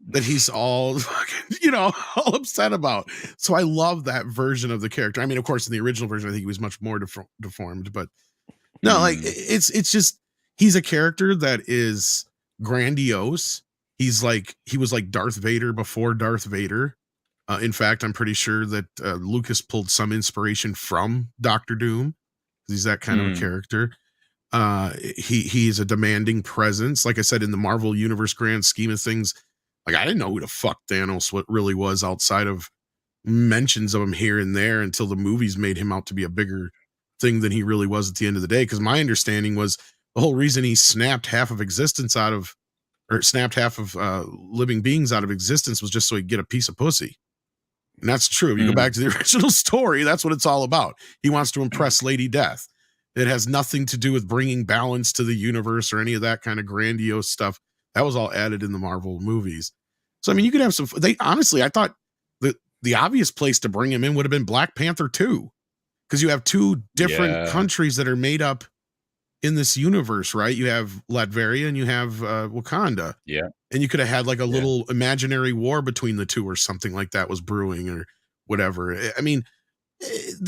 that he's all fucking, all upset about. So I love that version of the character. I mean, of course, in the original version, I think he was much more deformed, but no, like, it's just, he's a character that is grandiose. He was like Darth Vader before Darth Vader. In fact, I'm pretty sure that Lucas pulled some inspiration from Doctor Doom. He's that kind of a character. He's a demanding presence. Like I said, in the Marvel Universe grand scheme of things, like, I didn't know who the fuck Thanos what really was outside of mentions of him here and there until the movies made him out to be a bigger thing than he really was at the end of the day. Because my understanding was the whole reason he snapped half of living beings out of existence was just so he'd get a piece of pussy. And that's true. If you go back to the original story, that's what it's all about. He wants to impress Lady Death. It has nothing to do with bringing balance to the universe or any of that kind of grandiose stuff. That was all added in the Marvel movies. So, I mean, you could have some, honestly, I thought the obvious place to bring him in would have been Black Panther 2, because you have two different countries that are made up in this universe, right? You have Latveria and you have Wakanda. Yeah. And you could have had like a little imaginary war between the two or something like that was brewing or whatever. I mean,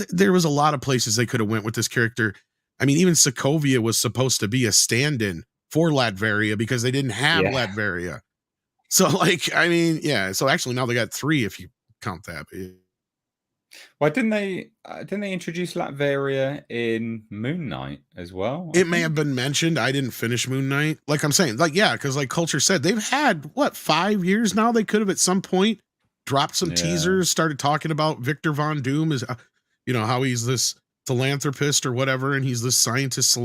there was a lot of places they could have went with this character. I mean, even Sokovia was supposed to be a stand-in for Latveria because they didn't have Latveria. So, like, I mean, yeah. So actually now they got 3 if you count that. Well, didn't they introduce Latveria in Moon Knight as well? It may have been mentioned. I didn't finish Moon Knight. Like I'm saying, like, yeah, because like Culture said, they've had, 5 years now? They could have at some point dropped some teasers, started talking about Victor Von Doom as, how he's this philanthropist or whatever, and he's this scientist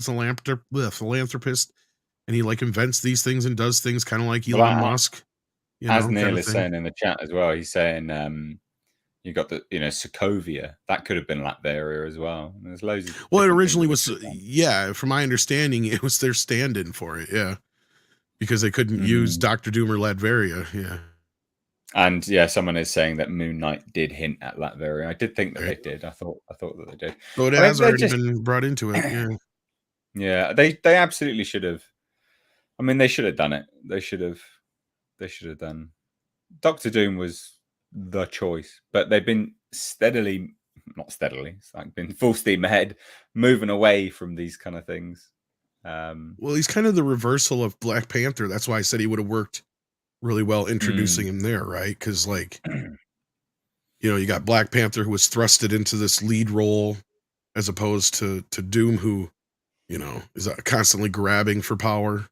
philanthropist, and he like invents these things and does things kind of like Elon Musk. As Neil is saying in the chat as well, he's saying you got the Sokovia, that could have been Latveria as well. There's loads of it originally was from my understanding it was their stand-in for it, because they couldn't use Dr. Doom or Latveria. And someone is saying that Moon Knight did hint at Latveria. I did think that they did. I thought that they did. So it has already been brought into it. Yeah, they absolutely should have. I mean, they should have done it. They should have done. Doctor Doom was the choice, but they've been not steadily. It's like been full steam ahead, moving away from these kind of things. Well, he's kind of the reversal of Black Panther. That's why I said he would have worked really well introducing him there, right? Because like, you got Black Panther who was thrusted into this lead role, as opposed to Doom, who is constantly grabbing for power,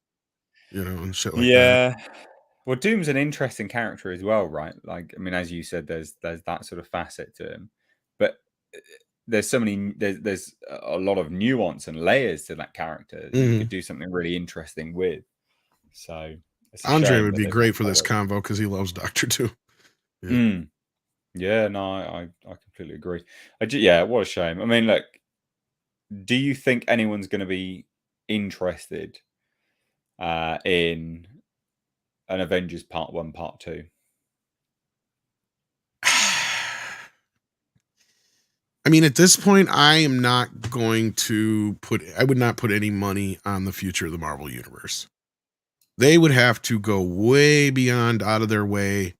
and shit like that. Well, Doom's an interesting character as well, right? Like, I mean, as you said, there's that sort of facet to him, but there's so many. There's a lot of nuance and layers to that character. You could do something really interesting with. So It's a Andre shame would that be they've great not for this followed. convo because he loves Doctor Who. Yeah. Mm. Yeah, no, I completely agree. Yeah, what a shame. I mean, look, do you think anyone's going to be interested in an Avengers Part 1, Part 2? I mean, at this point, I am not going to I would not put any money on the future of the Marvel Universe. They would have to go way beyond out of their way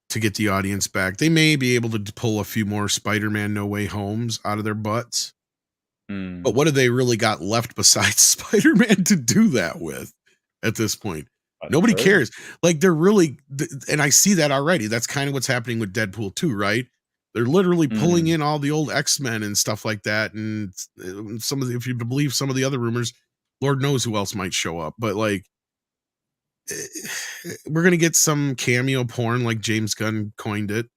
to get the audience back. They may be able to pull a few more Spider-Man No Way Homes out of their butts. But what have they really got left besides Spider-Man to do that with at this point? That's Nobody true. cares. Like they're really, and I see that already. That's kind of what's happening with Deadpool 2, right? They're literally pulling in all the old X-Men and stuff like that. And some of the, if you believe some of the other rumors, Lord knows who else might show up. But like, we're going to get some cameo porn like James Gunn coined it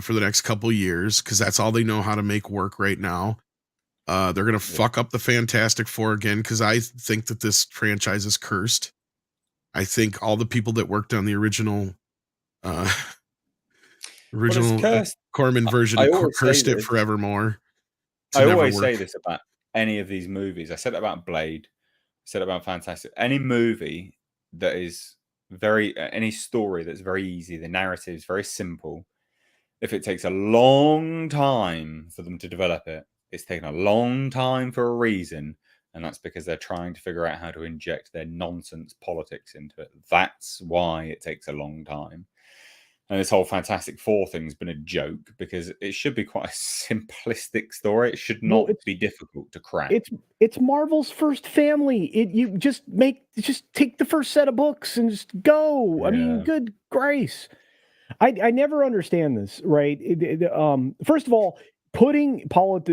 for the next couple years because that's all they know how to make work right now. They're going to fuck up the Fantastic Four again because I think that this franchise is cursed. I think all the people that worked on the original cursed. Corman version I always say cursed it this. forevermore. I always say this about any of these movies. I said it about Blade. I said it about Fantastic. Any movie that is any story that's very easy, the narrative is very simple. If it takes a long time for them to develop it, it's taken a long time for a reason, and that's because they're trying to figure out how to inject their nonsense politics into it. That's why it takes a long time. And this whole Fantastic Four thing's been a joke because it should be quite a simplistic story. It should not be difficult to crack. It's Marvel's first family. You just take the first set of books and just go. I mean, good grace. I never understand this, right? First of all, putting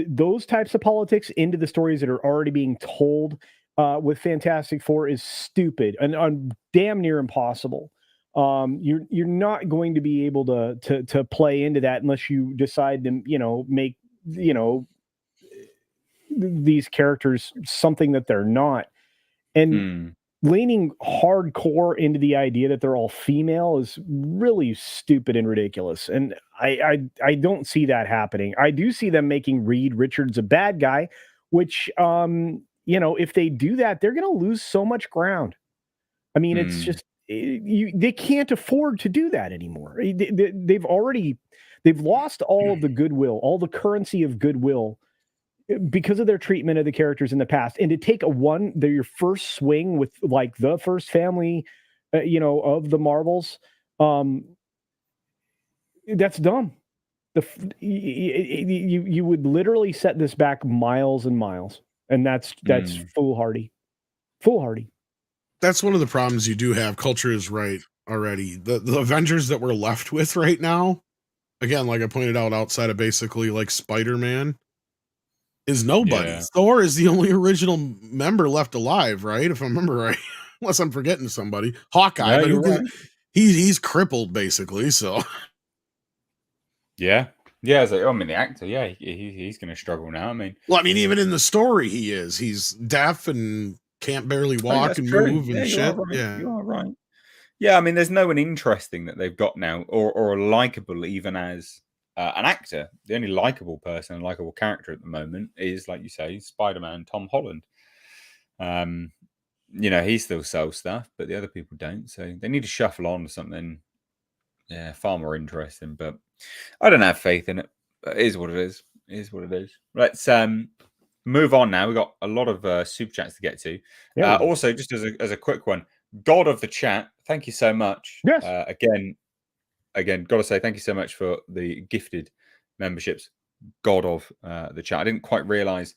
those types of politics into the stories that are already being told with Fantastic Four is stupid and damn near impossible. You're not going to be able to play into that unless you decide to make these characters something that they're not. And leaning hardcore into the idea that they're all female is really stupid and ridiculous. And I don't see that happening. I do see them making Reed Richards a bad guy, which, if they do that, they're going to lose so much ground. I mean, it's just, they can't afford to do that anymore. They've lost all of the goodwill, all the currency of goodwill because of their treatment of the characters in the past. And to take your first swing with like the first family, of the Marvels, that's dumb. You would literally set this back miles and miles, and that's foolhardy. That's one of the problems you do have. Culture is right already. The Avengers that we're left with right now, again, like I pointed out, outside of basically like Spider-Man, is nobody. Yeah. Thor is the only original member left alive, right? If I remember right, unless I'm forgetting somebody. Hawkeye, No, but right. he's crippled basically. So yeah. So, I mean, the actor, he's going to struggle now. I mean, even in the story, he's deaf and can't barely walk and move and shit. Right. You are right. Yeah, I mean, there's no one interesting that they've got now, or likable even as an actor. The only likable person, likable character at the moment is, like you say, Spider-Man, Tom Holland. He still sells stuff, but the other people don't. So they need to shuffle on to something, far more interesting. But I don't have faith in it. But it is what it is. It is what it is. Let's move on now. We've got a lot of super chats to get to. Yeah. Also, just as a quick one, God of the chat, thank you so much. Yes. Again, got to say thank you so much for the gifted memberships. God of the chat. I didn't quite realize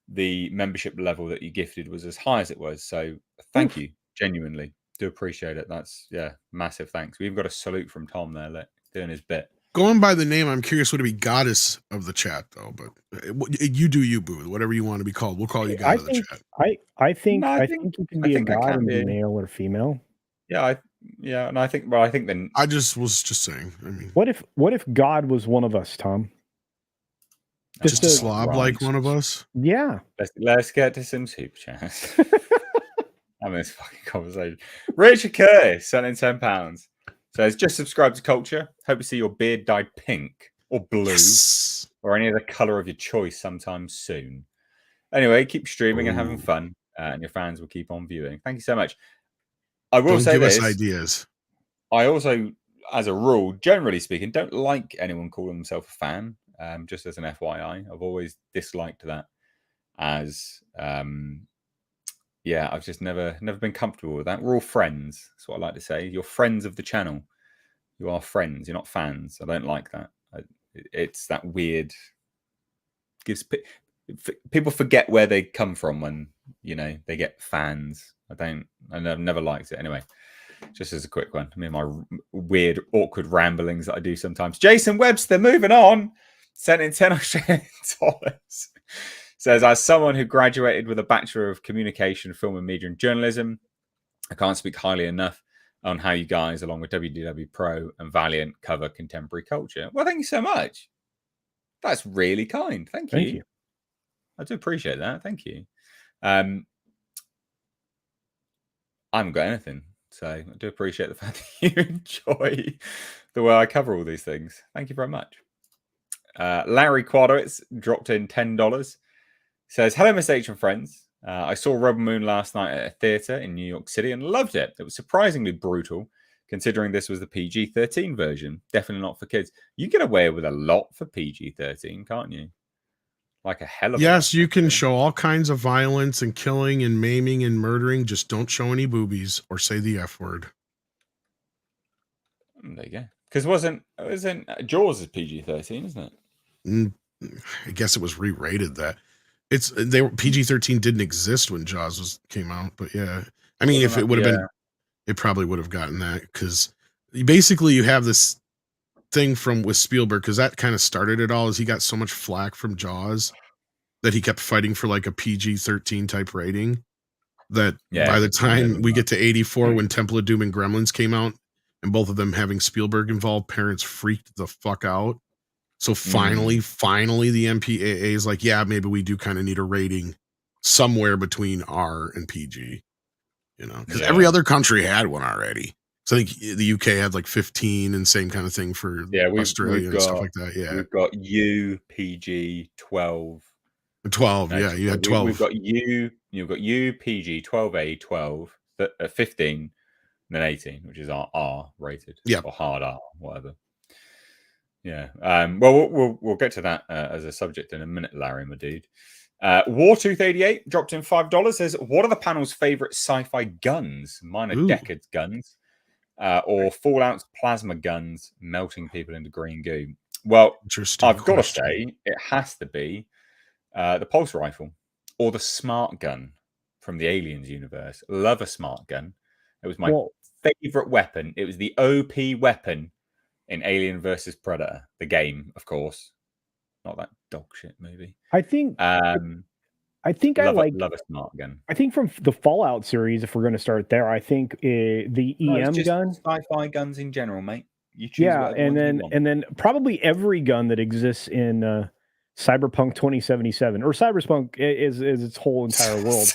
the membership level that you gifted was as high as it was. So thank you. Genuinely. Do appreciate it. That's, massive thanks. We've got a salute from Tom there, doing his bit. Going by the name, I'm curious what to be goddess of the chat, though. But you do you, boo. Whatever you want to be called, we'll call you god of the chat. I think you can be a god and be male or female. And I think then I was just saying. I mean, what if God was one of us, Tom? Just a slob like one of us? Yeah. Let's get to some super chats. having this fucking conversation. Richard Curtis sent in £10. Says, just subscribe to Culture. Hope to see your beard dyed pink or blue or any other colour of your choice sometime soon. Anyway, keep streaming and having fun, and your fans will keep on viewing. Thank you so much. I will say this. Don't give us ideas. I also, as a rule, generally speaking, don't like anyone calling themselves a fan. Just as an FYI, I've always disliked that. As I've just never been comfortable with that. We're all friends. That's what I like to say. You're friends of the channel. You are friends. You're not fans. I don't like that. It's that weird. People forget where they come from when they get fans. I've never liked it. Anyway, just as a quick one. I mean, my weird, awkward ramblings that I do sometimes. Jason Webster, moving on, sent in $10 Australian. Says, as someone who graduated with a Bachelor of Communication, Film and Media and Journalism, I can't speak highly enough on how you guys, along with WDW Pro and Valiant, cover contemporary culture. Well, thank you so much. That's really kind. Thank you. I do appreciate that. Thank you. I haven't got anything, so I do appreciate the fact that you enjoy the way I cover all these things. Thank you very much. Larry Quadowitz dropped in $10. Says, hello, Miss H and friends. I saw Rebel Moon last night at a theatre in New York City and loved it. It was surprisingly brutal, considering this was the PG-13 version. Definitely not for kids. You get away with a lot for PG-13, can't you? Like a hell of a lot. Yes, you can show all kinds of violence and killing and maiming and murdering. Just don't show any boobies or say the F word. There you go. Because wasn't Jaws is PG-13, isn't it? I guess it was re-rated that. PG-13 didn't exist when Jaws came out, but yeah. I mean, if it would have been, it probably would have gotten that, because basically you have this thing with Spielberg, because that kind of started it all, is he got so much flack from Jaws that he kept fighting for like a PG-13 type rating, that by the time we get to 84, when Temple of Doom and Gremlins came out, and both of them having Spielberg involved, parents freaked the fuck out. So finally, the MPAA is like, yeah, maybe we do kind of need a rating somewhere between R and PG, because every other country had one already. So I think the UK had like 15, and same kind of thing for Australia and stuff like that. Yeah, we've got U, PG, 12. 12, yeah, you had 12. We've got U, you've got U, PG, 12A, 12, 15, and then 18, which is our R rated, or hard R, whatever. Yeah. Well, we'll get to that as a subject in a minute, Larry, my dude. Wartooth88 dropped in $5. Says, what are the panel's favorite sci-fi guns? Mine are Deckard's guns, or Fallout's plasma guns, melting people into green goo. Well, I've got to say, it has to be the pulse rifle or the smart gun from the Aliens universe. Love a smart gun. It was my favorite weapon. It was the OP weapon in Alien versus Predator, the game, of course, not that dog shit movie. I think I love a smart gun. I think from the Fallout series, if we're going to start there, I think the EM gun, sci-fi guns in general, mate. You choose and then probably every gun that exists in Cyberpunk 2077, or Cyberpunk is its whole entire world.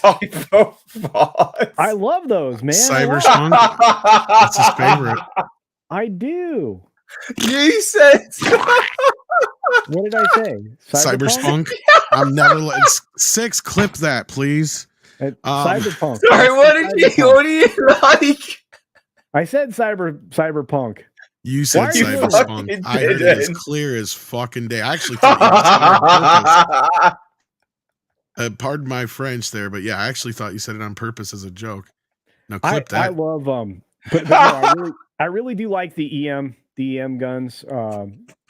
I love those, man. Cyberpunk, that's his favorite. I do. You said. What did I say? Cyberpunk. I'm never letting 6 clip that, please. Cyberpunk. Sorry, what do you like? I said cyberpunk. You said cyberpunk. I heard it as clear as fucking day. I actually thought you said it on purpose. Pardon my French there, but yeah, I actually thought you said it on purpose as a joke. Now clip that. I love but no, I really do like the EM guns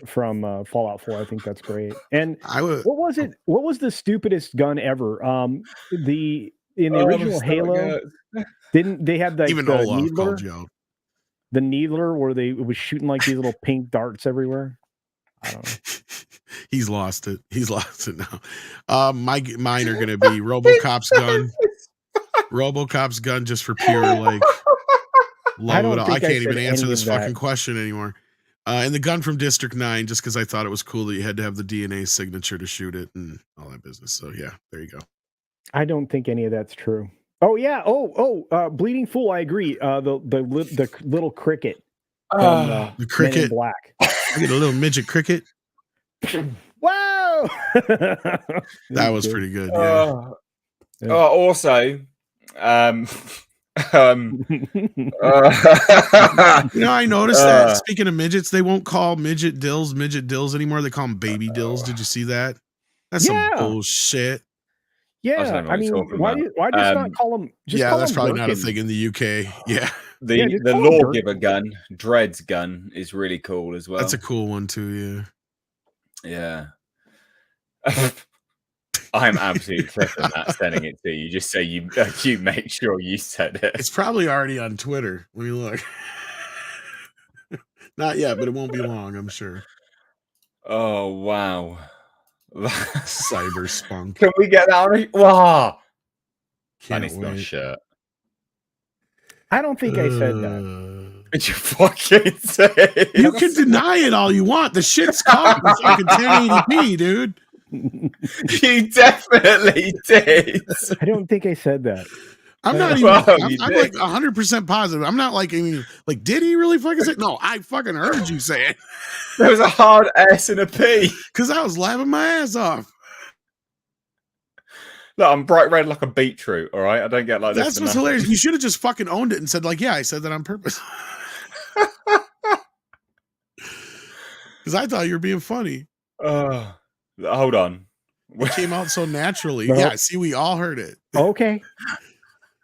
from Fallout 4. I think that's great. And what was it? What was the stupidest gun ever? In the original Halo, didn't they have even the Olaf needler? called you out. The needler, where it was shooting like these little pink darts everywhere. I don't know. He's lost it. He's lost it now. Mine are gonna be RoboCop's gun. RoboCop's gun, just for pure like. Love it all. I can't even answer this fucking question anymore. And the gun from District 9, just because I thought it was cool that you had to have the DNA signature to shoot it and all that business. So yeah, there you go. I don't think any of that's true. Oh yeah. Bleeding Fool. I agree. The little cricket from Ah, The Men in cricket. Black. I get a little midget cricket. Whoa! That was pretty good. Yeah. Yeah. Also, um, I noticed that. Speaking of midgets, they won't call midget dills anymore. They call them baby dills. Did you see that? That's some Yeah. bullshit. Yeah. I mean, why just not call them? Just Yeah, call that's them probably not a gherkin. thing in the UK. Yeah, the just the call 'em lawgiver gun, Dread's gun, is really cool as well. that's a cool one too. Yeah. I'm absolutely flipping that, sending it to you. Just so you make sure you said it. It's probably already on Twitter. Let me look. Not yet, but it won't be long, I'm sure. Oh wow. Cyber spunk. Can we get that on? Wow. Can't I need a shirt. I don't think I said that. Did you fucking say? You can deny it all you want. The shit's caught in fucking 1080p, dude. You definitely did. I don't think I said that. I'm not even. Well, I'm you like did. 100% positive. I'm not like, did he really fucking say? No, I fucking heard you say it There was a hard S and a P. because I was laughing my ass off. Look, I'm bright red like a beetroot. All right, I don't get like this. That's for what's nothing. hilarious. You should have just fucking owned it and said, like, yeah, I said that on purpose. Because I thought you were being funny. Hold on. It came out so naturally. No. Yeah, see, we all heard it. Okay.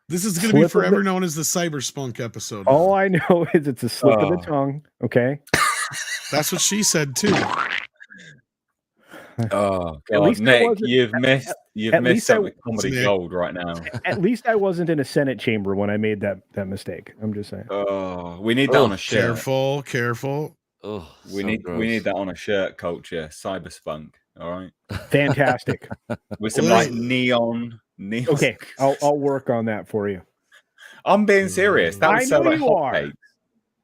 This is going to be Slip of forever the- known as the Cyber Spunk episode. All I know is it's a slip of the tongue. Okay. That's what she said too. Oh At God, least I Nick, wasn't- you've missed at least something I- comedy Nick. gold right now. At least I wasn't in a Senate chamber when I made that mistake. I'm just saying. Oh, we need that on a shirt. Careful. Oh, We need that on a shirt. Culture, cyber spunk. All right, Fantastic. with some like neon. Okay, I'll work on that for you. I'm being serious. That would I sell know like you are. hotcakes.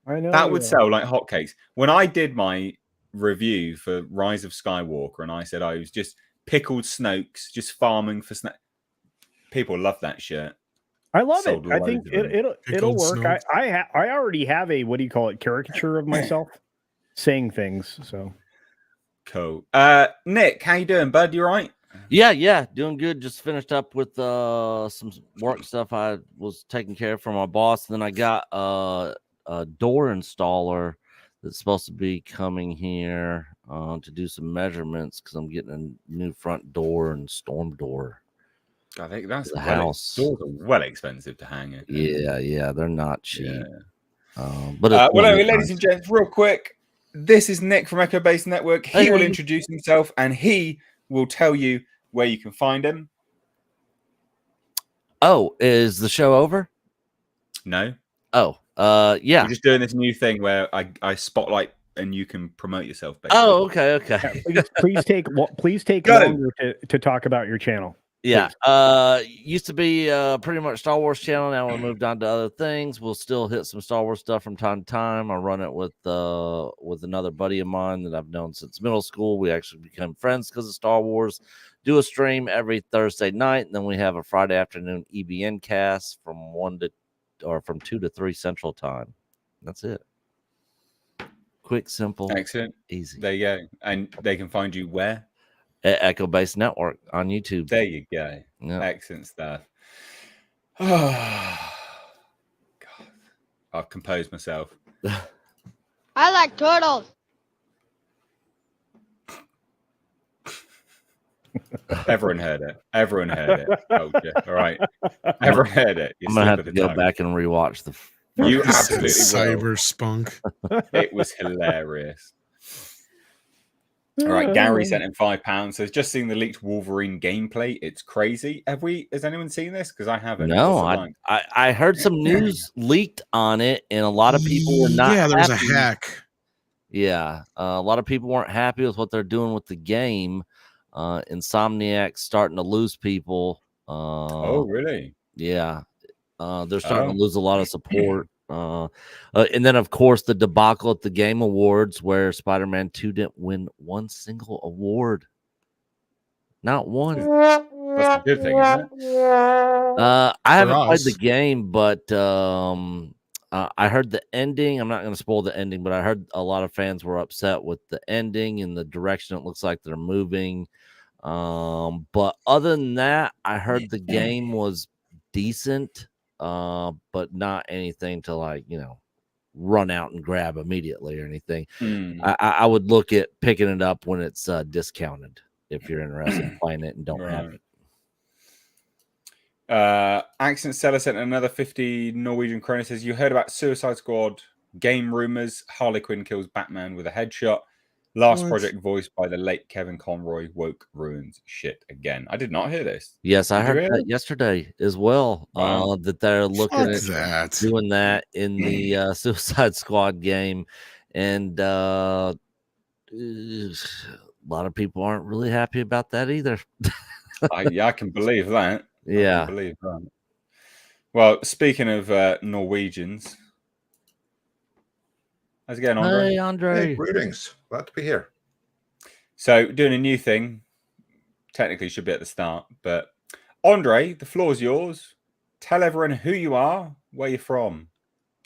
I know That you would are. sell like hotcakes. When I did my review for Rise of Skywalker, and I said I was just pickled Snokes, just farming for snake. People love that shirt. I love Sold it. I think loads of them. it'll Pickled work. snow. I already have a caricature of myself saying things. So Cool. Nick, how you doing, bud? You right? Yeah, doing good. Just finished up with some work stuff I was taking care of for my boss. And then I got a door installer that's supposed to be coming here to do some measurements because I'm getting a new front door and storm door. I think that's The house. Doors are well expensive to hang it. Yeah, they're not cheap. Yeah. But Well, anyway, ladies and gents, real quick, this is Nick from Echo Base Network. He will introduce himself and he will tell you where you can find him. Oh, is the show over? No. Oh, yeah. We're just doing this new thing where I spotlight and you can promote yourself. Basically. Oh, okay. please take Go. longer to talk about your channel. Yeah. Used to be pretty much Star Wars channel. Now we moved on to other things. We'll still hit some Star Wars stuff from time to time. I run it with another buddy of mine that I've known since middle school. We actually become friends because of Star Wars. Do a stream every Thursday night, and then we have a Friday afternoon EBN cast from 2 to 3 Central Time. That's it. Quick, simple, Excellent. easy. There you go. And they can find you where? At Echo Base Network on YouTube. There you go. Yeah. Excellent stuff. Oh, God. I've composed myself. I like turtles. Everyone heard it. Everyone heard it. Culture. All right. Everyone heard it. You I'm gonna slip have of to the go tongue. back and rewatch the. You absolutely will. Cyber Spunk. It was hilarious. All right, Gary sent in £5. Says just seeing the leaked Wolverine gameplay. It's crazy. Has anyone seen this? Because I haven't. No, What's it like? I heard some news leaked on it, and a lot of people were not. Yeah, there was a happy. hack. Yeah, a lot of people weren't happy with what they're doing with the game. Insomniac's starting to lose people. Oh, really? Yeah, they're starting to lose a lot of support. And then, of course, the debacle at the Game Awards where Spider-Man 2 didn't win one single award. Not one. That's a good thing, isn't it? I haven't played the us. game, but I heard the ending. I'm not going to spoil the ending, but I heard a lot of fans were upset with the ending and the direction it looks like they're moving. But other than that, I heard the game was decent, but not anything to like, run out and grab immediately or anything. I would look at picking it up when it's discounted if you're interested in playing it and don't have Right. it. Accent Seller sent another 50 Norwegian kroner. Says, you heard about Suicide Squad game rumors. Harley Quinn kills Batman with a headshot. Last What? project voiced by the late Kevin Conroy. Woke ruins shit again. I did not hear this. Yes, I Did you heard hear that it? yesterday as well. Wow. That they're looking Fuck at that. doing that in the Suicide Squad game, and a lot of people aren't really happy about that either. I can believe that. I Yeah. can believe that. Well, speaking of Norwegians, how's it going, Andre? Hey, Andre. Hey, greetings. Glad to be here. So, doing a new thing. Technically, should be at the start, but Andre, the floor is yours. Tell everyone who you are, where you're from,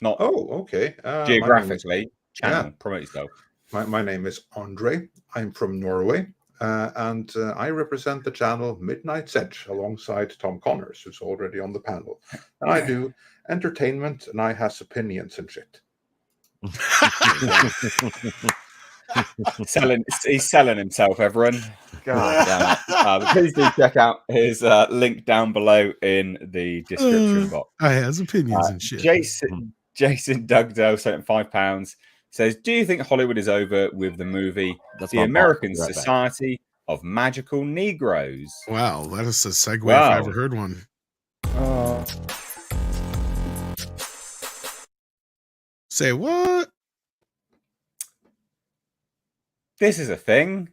not Oh, okay. geographically. Channel, yeah. promote yourself. My name is Andre. I'm from Norway, and I represent the channel Midnight Edge alongside Tom Connors, who's already on the panel. And I do entertainment, and I has opinions and shit. He's selling himself, everyone. God damn it. Please do check out his link down below in the description box. I has opinions and shit. Jason Dugdale sent £5. Says, do you think Hollywood is over with the movie That's The my American boss. Right back. Society of Magical Negroes? Wow, that is a segue if Wow. I ever heard one. Say what? This is a thing.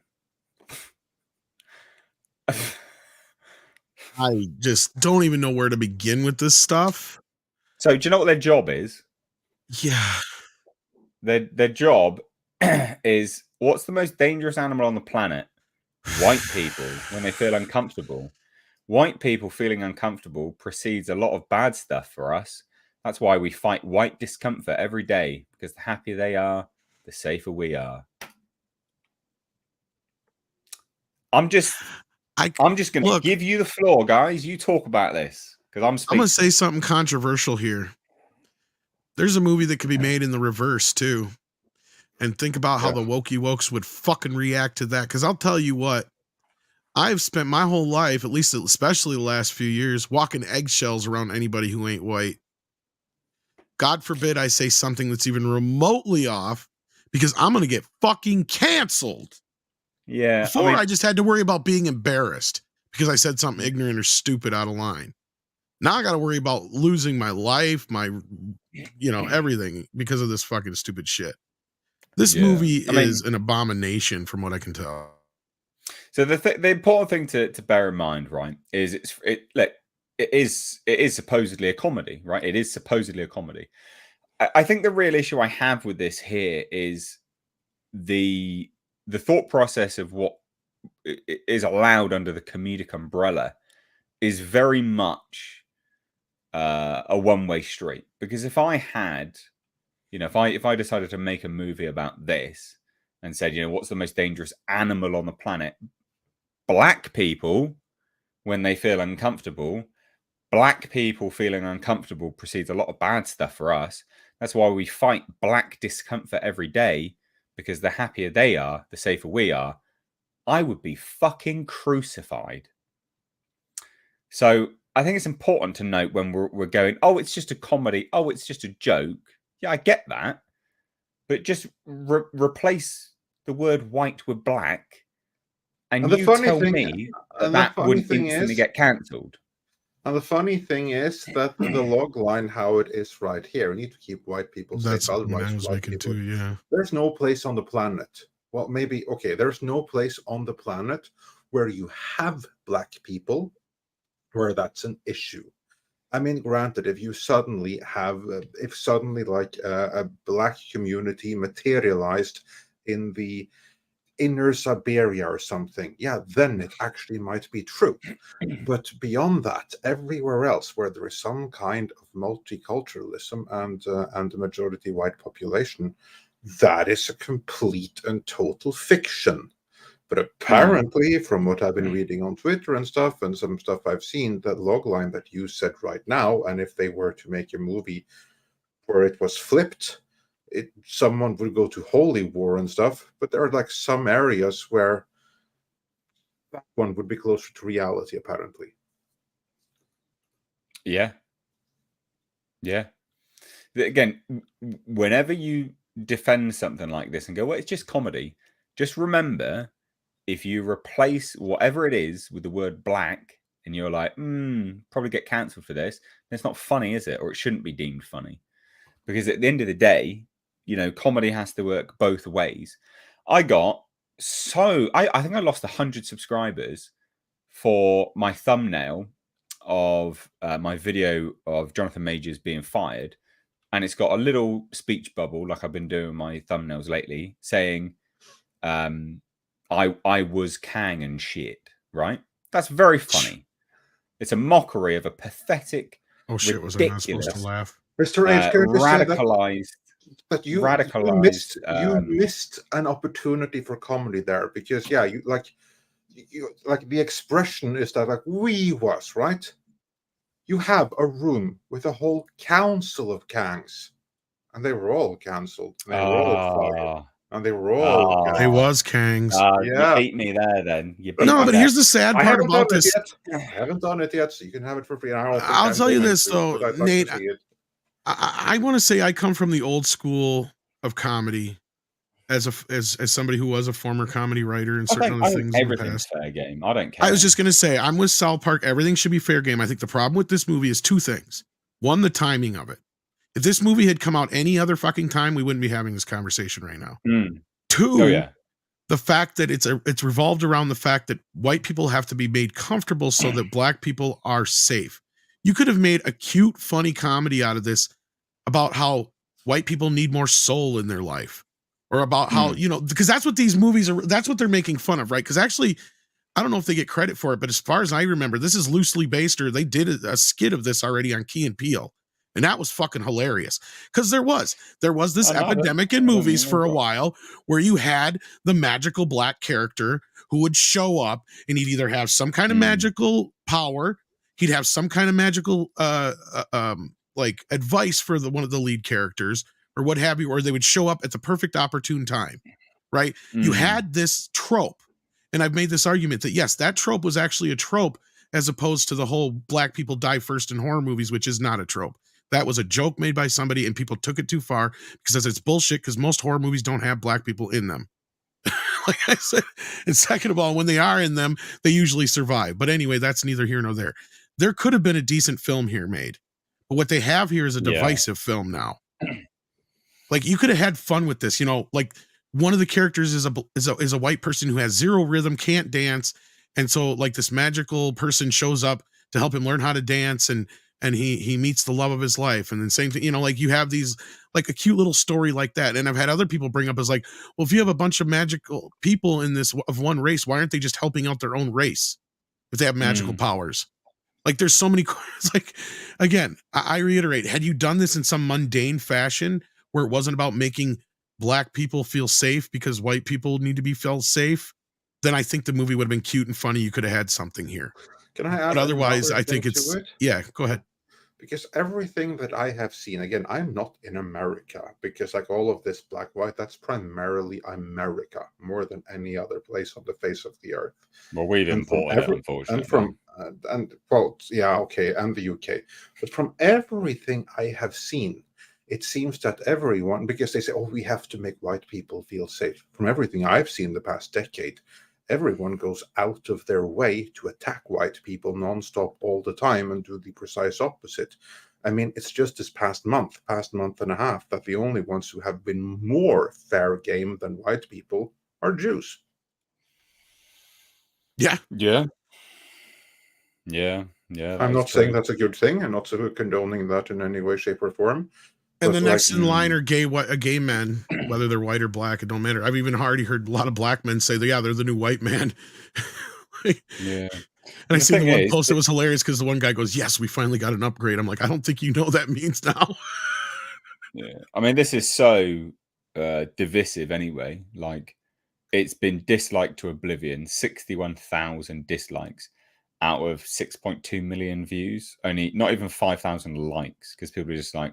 I just don't even know where to begin with this stuff. So, do you know what their job is? Yeah. Their job is, what's the most dangerous animal on the planet? White people, when they feel uncomfortable. White people feeling uncomfortable precedes a lot of bad stuff for us. That's why we fight white discomfort every day, because the happier they are, the safer we are. I'm just going to give you the floor, guys. You talk about this, because I'm going to say something controversial here. There's a movie that could be made in the reverse too. And think about how the wokey wokes would fucking react to that. Because I'll tell you what, I've spent my whole life, at least especially the last few years, walking eggshells around anybody who ain't white. God forbid I say something that's even remotely off, because I'm going to get fucking canceled. Yeah. Before I just had to worry about being embarrassed because I said something ignorant or stupid out of line. Now I got to worry about losing my life, my, everything because of this fucking stupid shit. This movie is an abomination from what I can tell. So the important thing to bear in mind, right, is it is supposedly a comedy, right? It is supposedly a comedy. I think the real issue I have with this here is the thought process of what is allowed under the comedic umbrella is very much a one-way street. Because if I had, if I decided to make a movie about this and said, what's the most dangerous animal on the planet? Black people, when they feel uncomfortable, black people feeling uncomfortable precedes a lot of bad stuff for us. That's why we fight black discomfort every day, because the happier they are, the safer we are. I would be fucking crucified. So I think it's important to note when we're going, oh, it's just a comedy. Oh, it's just a joke. Yeah, I get that. But just replace the word white with black. And you tell me that wouldn't instantly get cancelled. And the funny thing is that the log line, how it is right here, we need to keep white people safe. Otherwise, white people, there's no place on the planet. Well, maybe, okay, there's no place on the planet where you have black people where that's an issue. I mean, granted, if you suddenly have, like a black community materialized in the inner Siberia or something, yeah, then it actually might be true. But beyond that, everywhere else where there is some kind of multiculturalism and a majority white population, that is a complete and total fiction. But apparently, from what I've been reading on Twitter and stuff, and some stuff I've seen, that logline that you said right now, and if they were to make a movie where it was flipped, someone would go to holy war and stuff. But there are like some areas where that one would be closer to reality, apparently. Yeah. Again, whenever you defend something like this and go, well, it's just comedy, just remember, if you replace whatever it is with the word black and you're like, probably get cancelled for this, it's not funny, is it? Or it shouldn't be deemed funny. Because at the end of the day, comedy has to work both ways. I think I lost 100 subscribers for my thumbnail of my video of Jonathan Majors being fired. And it's got a little speech bubble, like I've been doing my thumbnails lately, saying, I was Kang and shit, right? That's very funny. It's a mockery of a pathetic, oh shit, was I not supposed to laugh? Mr. H, radicalized. But you missed an opportunity for comedy there, because you like the expression is that like we was, right? You have a room with a whole council of Kangs, and they were all cancelled. They were all fired. And they were all. They was Kangs. You beat me there. Then but here's the sad part about this. I haven't done it yet, so you can have it for free. I'll tell you this though, Nate. I want to say I come from the old school of comedy, as somebody who was a former comedy writer and certain other things in the past. Fair game. I don't care. I was just gonna say I'm with South Park. Everything should be fair game. I think the problem with this movie is two things. One, the timing of it. If this movie had come out any other fucking time, we wouldn't be having this conversation right now. Two, the fact that it's revolved around the fact that white people have to be made comfortable so that black people are safe. You could have made a cute, funny comedy out of this about how white people need more soul in their life, or about how, because that's what these movies are, that's what they're making fun of, right? Because actually, I don't know if they get credit for it, but as far as I remember, this is loosely based, or they did a skit of this already on Key and Peele. And that was fucking hilarious, because there was this epidemic in movies for a while where you had the magical black character who would show up and he'd either have some kind of magical power, he'd have some kind of magical like advice for one of the lead characters or what have you, or they would show up at the perfect opportune time, right? You had this trope, and I've made this argument that yes, that trope was actually a trope as opposed to the whole black people die first in horror movies, which is not a trope. That was a joke made by somebody, and people took it too far because it's bullshit, because most horror movies don't have black people in them. Like I said, and second of all, when they are in them, they usually survive. But anyway, that's neither here nor there. There could have been a decent film here made, but what they have here is a divisive film now. Like, you could have had fun with this, like one of the characters is a white person who has zero rhythm, can't dance, and so like this magical person shows up to help him learn how to dance, and he meets the love of his life, and then same thing, like you have these like a cute little story like that. And I've had other people bring up as like, well, if you have a bunch of magical people in this of one race, why aren't they just helping out their own race if they have magical powers? Like, there's so many. It's like, again, I reiterate, had you done this in some mundane fashion where it wasn't about making black people feel safe because white people need to be felt safe, then I think the movie would have been cute and funny. You could have had something here. Can I add? But otherwise, I think it's go ahead. Because everything that I have seen, again, I'm not in America, because like all of this black white, that's primarily America more than any other place on the face of the earth. Well, we didn't import it, unfortunately. And the UK. But from everything I have seen, it seems that everyone, because they say, oh, we have to make white people feel safe. From everything I've seen the past decade, everyone goes out of their way to attack white people nonstop all the time and do the precise opposite. I mean, it's just this past month and a half, that the only ones who have been more fair game than white people are Jews. Yeah. I'm not saying that's a good thing. I'm not condoning that in any way, shape, or form. And the next in line are gay men, whether they're white or black, it don't matter. I've even already heard a lot of black men say that, yeah, they're the new white man. Yeah. And I seen the one post that was hilarious because the one guy goes, yes, we finally got an upgrade. I'm like, I don't think you know what that means now. Yeah. I mean, this is so divisive anyway. Like, it's been disliked to oblivion, 61,000 dislikes out of 6.2 million views. Only not even 5,000 likes, because people are just like,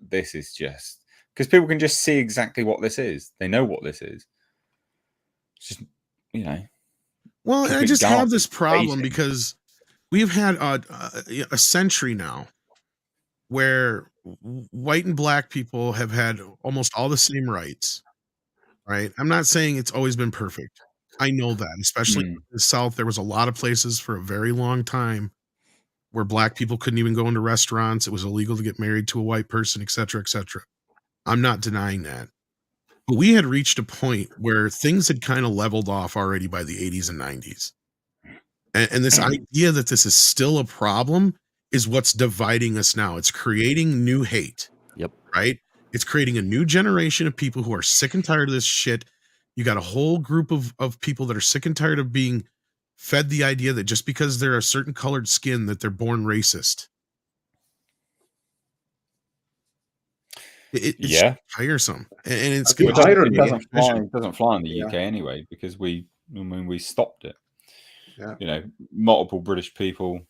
this is just, because people can just see exactly what this is. They know what this is. It's just, you know. Well, I just have this problem because we've had a century now where white and black people have had almost all the same rights, right? I'm not saying it's always been perfect. I know that, especially in the South, there was a lot of places for a very long time where black people couldn't even go into restaurants. It was illegal to get married to a white person, et cetera, et cetera. I'm not denying that. But we had reached a point where things had kind of leveled off already by the 80s and 90s. And this idea that this is still a problem is what's dividing us now. It's creating new hate. Yep. Right? It's creating a new generation of people who are sick and tired of this shit. You got a whole group of people that are sick and tired of being fed the idea that just because they're a certain colored skin that they're born racist. It's tiresome. And it's good. It doesn't fly in the UK anyway, because we stopped it. Yeah. You know, multiple British people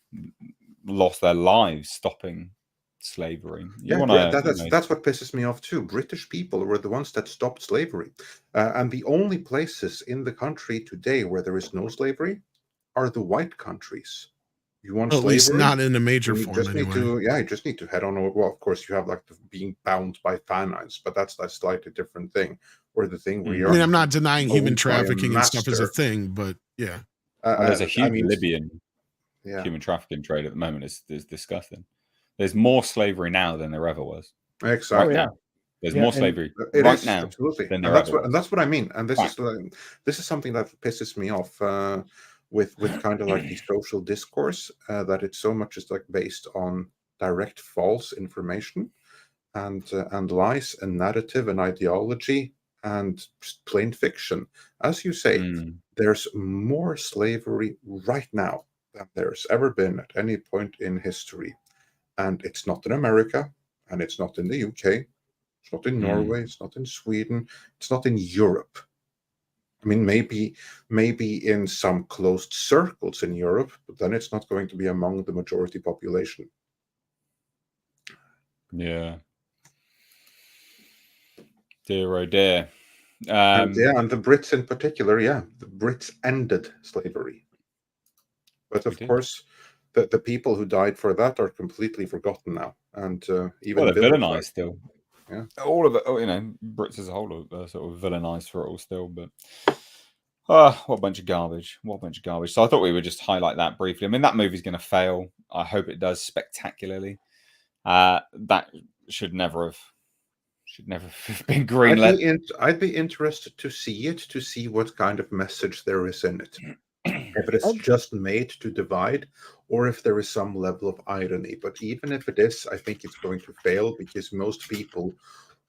lost their lives stopping slavery. That's what pisses me off too. British people were the ones that stopped slavery, and the only places in the country today where there is no slavery are the white countries. You want slavery? At least not in a major form. You just need to head on over. Well, of course, you have like being bound by finance, but that's a slightly different thing. Or the thing where I'm not denying human trafficking and stuff is a thing, but yeah. There's a huge Libyan human trafficking trade at the moment. It's disgusting. There's more slavery now than there ever was. Exactly. Right now. There's more slavery right now. Absolutely. Than there ever was. And that's what I mean. And this is something that pisses me off with kind of like the social discourse, that it's so much is like based on direct false information and lies and narrative and ideology and plain fiction. As you say, there's more slavery right now than there's ever been at any point in history. And it's not in America, and it's not in the UK, it's not in Norway, it's not in Sweden, it's not in Europe. I mean, maybe in some closed circles in Europe, but then it's not going to be among the majority population. Yeah. Dear, oh dear. And the Brits in particular, the Brits ended slavery. But of course, the people who died for that are completely forgotten now, and even they're villainized still. Yeah, all of it. Brits as a whole are sort of villainized for it all still. But what a bunch of garbage! What a bunch of garbage! So I thought we would just highlight that briefly. I mean, that movie's going to fail. I hope it does spectacularly. That should never have been greenlit. I'd be interested to see it, to see what kind of message there is in it. If it is just made to divide, or if there is some level of irony. But even if it is, I think it's going to fail because most people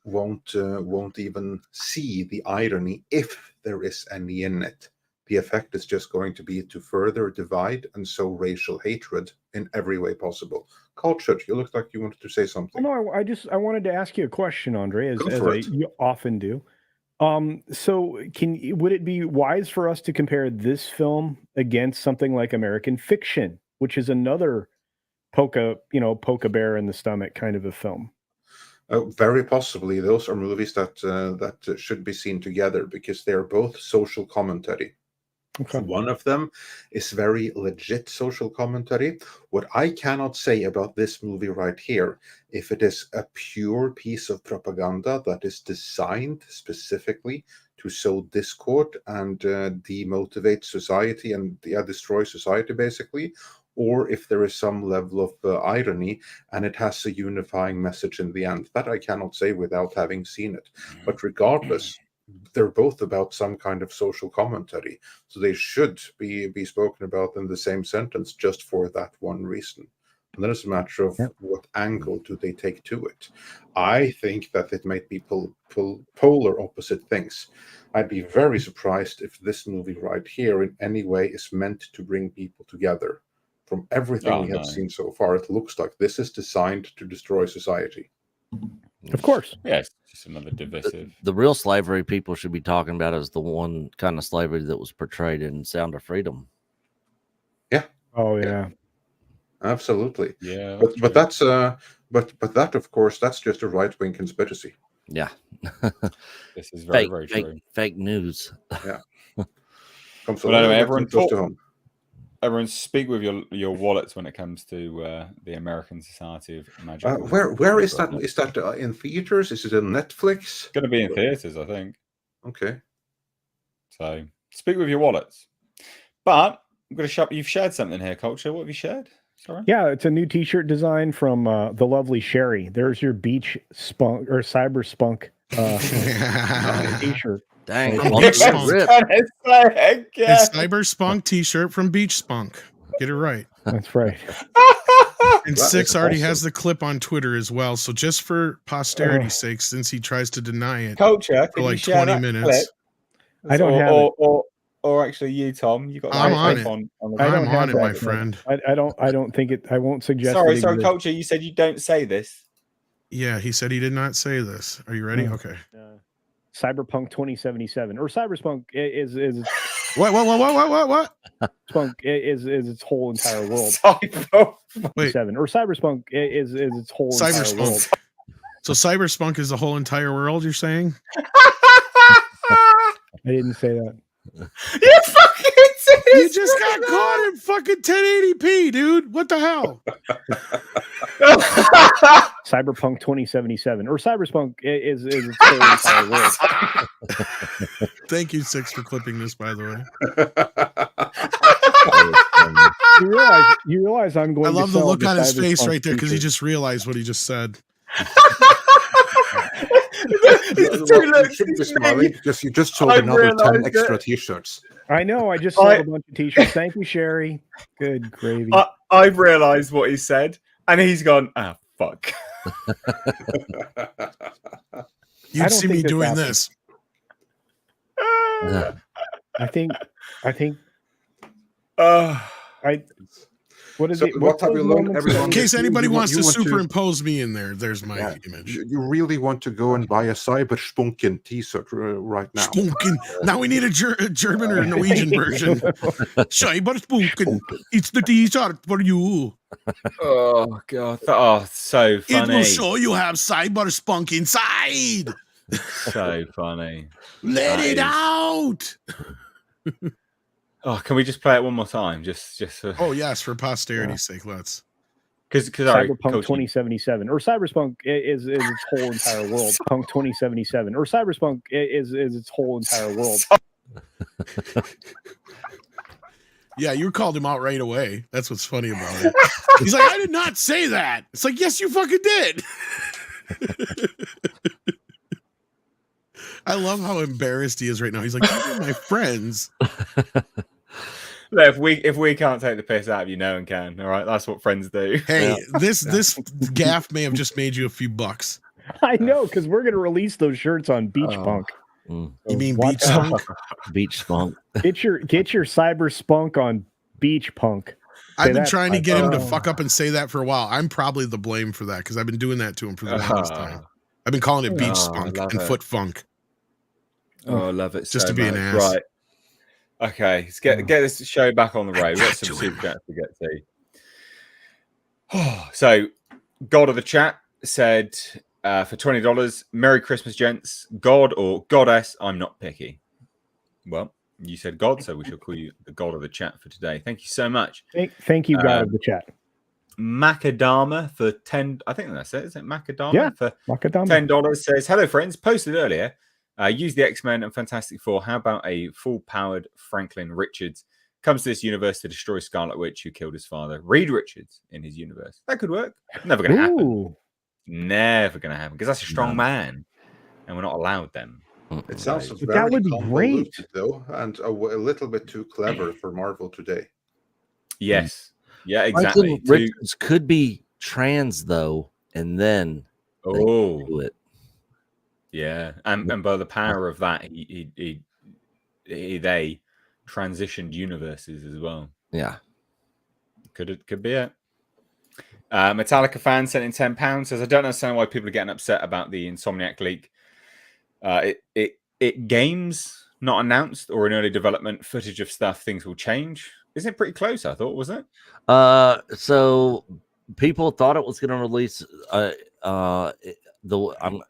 won't even see the irony if there is any in it. The effect is just going to be to further divide and sow racial hatred in every way possible. Culture, you look like you wanted to say something. Well, no, I wanted to ask you a question, Andre, as you often do. So would it be wise for us to compare this film against something like American Fiction, which is another poke a bear in the stomach kind of a film? Very possibly. Those are movies that should be seen together because they are both social commentary. Okay. One of them is very legit social commentary. What I cannot say about this movie right here, if it is a pure piece of propaganda that is designed specifically to sow discord and demotivate society and destroy society basically, or if there is some level of irony and it has a unifying message in the end. That I cannot say without having seen it. But regardless, they're both about some kind of social commentary, so they should be spoken about in the same sentence just for that one reason. And then it's a matter of what angle do they take to it. I think that it might be polar opposite things. I'd be very surprised if this movie right here in any way is meant to bring people together. From everything we have seen so far, it looks like this is designed to destroy society. Of course. Yeah, it's just another divisive. The real slavery people should be talking about is the one kind of slavery that was portrayed in Sound of Freedom. Yeah. Oh yeah. Absolutely. Yeah. But that's but that of course that's just a right-wing conspiracy. Yeah. This is very true. Fake news. Yeah. But anyway, everyone speak with your wallets when it comes to the American Society of Magic. Where is that? Is that in theaters? Is it on Netflix? It's going to be in theaters, I think. Okay. So speak with your wallets. But I'm going to you've shared something here, Culture. What have you shared? Sorry. Yeah, it's a new T-shirt design from the lovely Sherry. There's your beach spunk or cyber spunk T-shirt. Dang, Beach Spunk. It's Cyber Spunk T-shirt from Beach Spunk. Get it right. That's right. And Six already has the clip on Twitter as well. So just for posterity's sake, since he tries to deny it, Culture for like 20 minutes. Clip? I don't have it. Or actually, you, Tom, you got. I'm on it. I'm on it, my that, friend. I don't think it. I won't suggest. Sorry, Culture. You said you don't say this. Yeah, he said he did not say this. Are you ready? Okay. Cyberpunk 2077 or Cyberspunk is What? Spunk is its whole entire world. Wait. Or Cyberspunk is its whole entire world. So Cyberspunk is the whole entire world, you're saying? I didn't say that. You fucking You just got caught in fucking 1080p, dude. What the hell? Cyberpunk 2077 or Cyberspunk is its whole entire world. Thank you, Six, for clipping this, by the way. You realize I'm going. I love to the look on his face Cyberpunk right there because he t-shirt. just realized what he just said. You just sold another 10 extra T-shirts. I know. I just sold a bunch of T-shirts. Thank you, Sherry. Good gravy. I've realized what he said, and he's gone. Ah, fuck. You'd see me doing this. I think. What is it? What have you learned, everyone? In case anybody wants to superimpose me in there, there's my image. You really want to go and buy a Cyberspunken T-shirt right now? Spunken. Now we need a German or Norwegian version. Cyberspunken. It's the T-shirt for you. Oh god! Oh, so funny. It will show you have Cyberspunk inside. So funny. Let it out. Oh, can we just play it one more time? Just. Oh yes, for posterity's sake, let's. Because Cyberpunk 2077 or Cyberspunk is its whole entire world. Punk 2077 or Cyberspunk is its whole entire world. Yeah, you called him out right away. That's what's funny about it. He's like, I did not say that. It's like, yes, you fucking did. I love how embarrassed he is right now. He's like, these are my friends. Look, if we can't take the piss out of you, no one can. All right, that's what friends do. Hey, this gaff may have just made you a few bucks. I know, because we're gonna release those shirts on Beach Punk. You mean Beach Spunk? Beach Spunk. Get your Cyber Spunk on Beach Punk. I've been trying to get him to fuck up and say that for a while. I'm probably the blame for that because I've been doing that to him for the longest time. I've been calling it Beach Spunk and Foot Funk. Oh, I love it. Just so to be much. an ass. Right. Okay, let's get this show back on the road. We've got some super chats to get to. So, God of the Chat said for $20, Merry Christmas, gents. God or Goddess, I'm not picky. Well, you said God, so we shall call you the God of the Chat for today. Thank you so much. Thank you, God of the Chat. Macadama for 10. I think that's it. Is it Macadama? Yeah, for Macadama. $10 says, hello, friends. Posted earlier. Use the X-Men and Fantastic Four. How about a full-powered Franklin Richards comes to this universe to destroy Scarlet Witch, who killed his father, Reed Richards, in his universe? That could work. Never going to happen. Never going to happen because that's a strong man, and we're not allowed them. It sounds But very that would be convoluted, great. though, and a little bit too clever for Marvel today. Yes. Yeah, exactly. Richards could be trans though, and then they do it. Yeah, and by the power of that, they transitioned universes as well. Yeah, could be it. Metallica fan sent in £10 says, I don't understand why people are getting upset about the Insomniac leak. It games not announced or in early development footage of stuff. Things will change. Isn't it pretty close? I thought, was it? So people thought it was going to release. I'm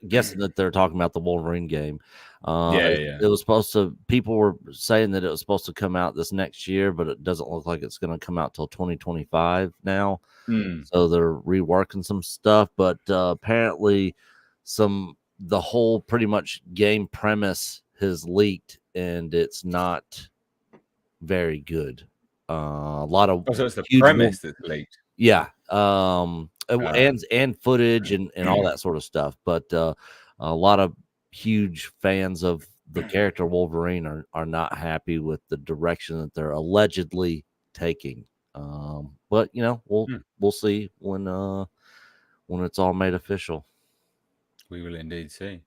guessing that they're talking about the Wolverine game. It was supposed to. People were saying that it was supposed to come out this next year, but it doesn't look like it's going to come out till 2025 now. So they're reworking some stuff, but apparently, the whole pretty much game premise has leaked, and it's not very good. A lot of so it's the premise that's leaked. Yeah, and footage and all that sort of stuff. But a lot of huge fans of the character Wolverine are not happy with the direction that they're allegedly taking. But we'll see when it's all made official. We will indeed see.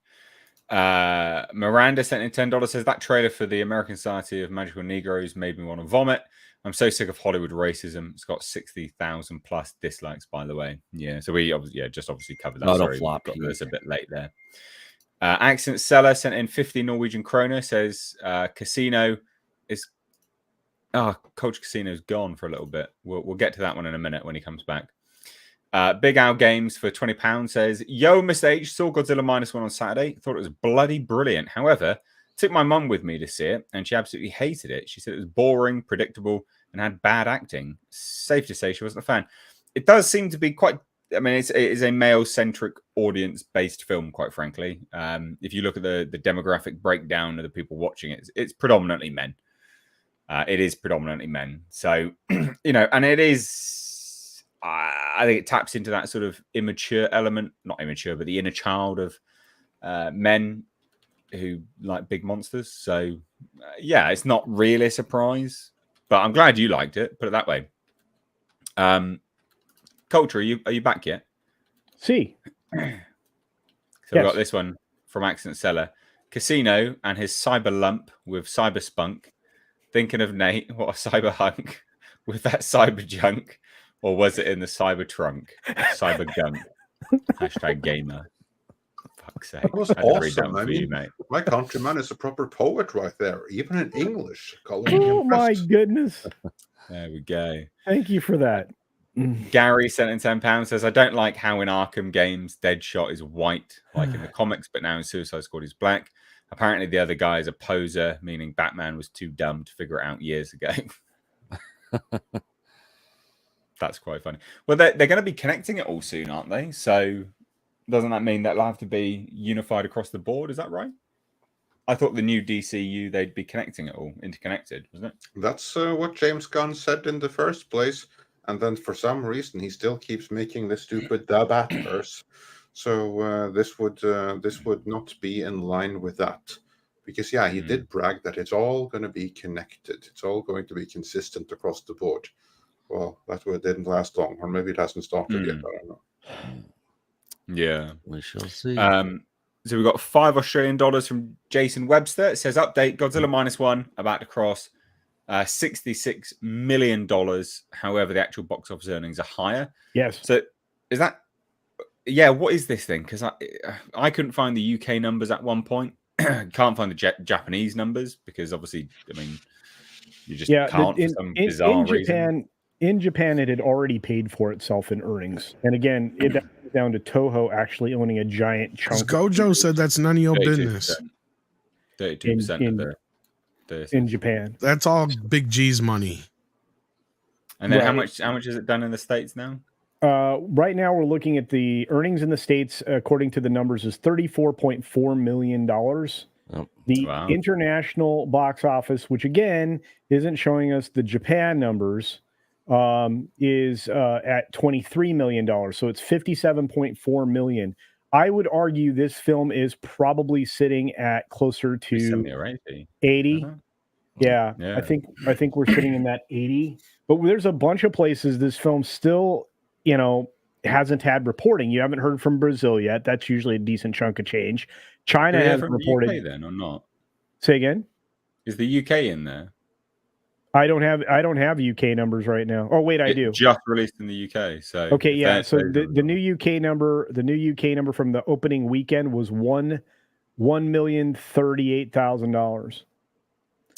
Miranda sent in $10, says that trailer for the American Society of Magical Negroes made me want to vomit. I'm so sick of Hollywood racism. It's got 60,000 plus dislikes, by the way. Yeah, so we obviously covered that. Sorry, got this a bit late there. Accent Seller sent in 50 Norwegian kroner, says Casino is Coach Casino's gone for a little bit. We'll get to that one in a minute when he comes back. Big Al Games for £20 says, yo, Mr. H, saw Godzilla -1 on Saturday. Thought it was bloody brilliant. However, took my mum with me to see it, and she absolutely hated it. She said it was boring, predictable, and had bad acting. Safe to say she wasn't a fan. It does seem to be quite... I mean, it is a male-centric, audience-based film, quite frankly. If you look at the demographic breakdown of the people watching it, it's predominantly men. It is predominantly men. So, and it is... I think it taps into that sort of immature element, not immature, but the inner child of men who like big monsters. So, it's not really a surprise, but I'm glad you liked it. Put it that way. Culture, are you back yet? See. We've got this one from Accent Seller. Casino and his cyber lump with cyber spunk. Thinking of Nate, what a cyber hunk with that cyber junk. Or was it in the cyber trunk? Cyber gun. # gamer. Fuck's sake. That was awesome. I mean, mate. My countryman is a proper poet right there, even in English. Oh my goodness. There we go. Thank you for that. Gary sent in £10, says, I don't like how in Arkham games Deadshot is white, like in the comics, but now in Suicide Squad he's black. Apparently the other guy is a poser, meaning Batman was too dumb to figure it out years ago. That's quite funny. Well, they're going to be connecting it all soon, aren't they? So doesn't that mean that they'll have to be unified across the board? Is that right? I thought the new DCU, they'd be connecting it all, interconnected, wasn't it? That's what James Gunn said in the first place. And then for some reason, he still keeps making this stupid Batverse. So this would not be in line with that. Because, he did brag that it's all going to be connected. It's all going to be consistent across the board. Well, that didn't last long, or maybe it hasn't started yet. I don't know. Yeah, we shall see. So we've got $5 Australian from Jason Webster. It says, update, Godzilla -1 about to cross $66 million. However, the actual box office earnings are higher. Yes. So is that... Yeah, what is this thing? Because I couldn't find the UK numbers at one point. Can't find the Japanese numbers because obviously, I mean, you just can't for some bizarre reason. In Japan, it had already paid for itself in earnings. And again, it comes down to Toho actually owning a giant chunk. Gojo said that's none of your business. 32% in Japan. That's all Big G's money. And then how much is it done in the States now? Right now, we're looking at the earnings in the States, according to the numbers, is $34.4 million. The international box office, which again isn't showing us the Japan numbers, is at $23 million. So it's $57.4 million. I would argue this film is probably sitting at closer to 70 or 80. 80. Yeah, Yeah. I think we're sitting in that 80. But there's a bunch of places this film still, hasn't had reporting. You haven't heard from Brazil yet. That's usually a decent chunk of change. China has from reported. the UK then or not? Say again? Is the UK in there? I don't have UK numbers right now. Oh wait, I do. Just released in the UK. So okay, yeah. So the new UK number from the opening weekend was $1,038,000.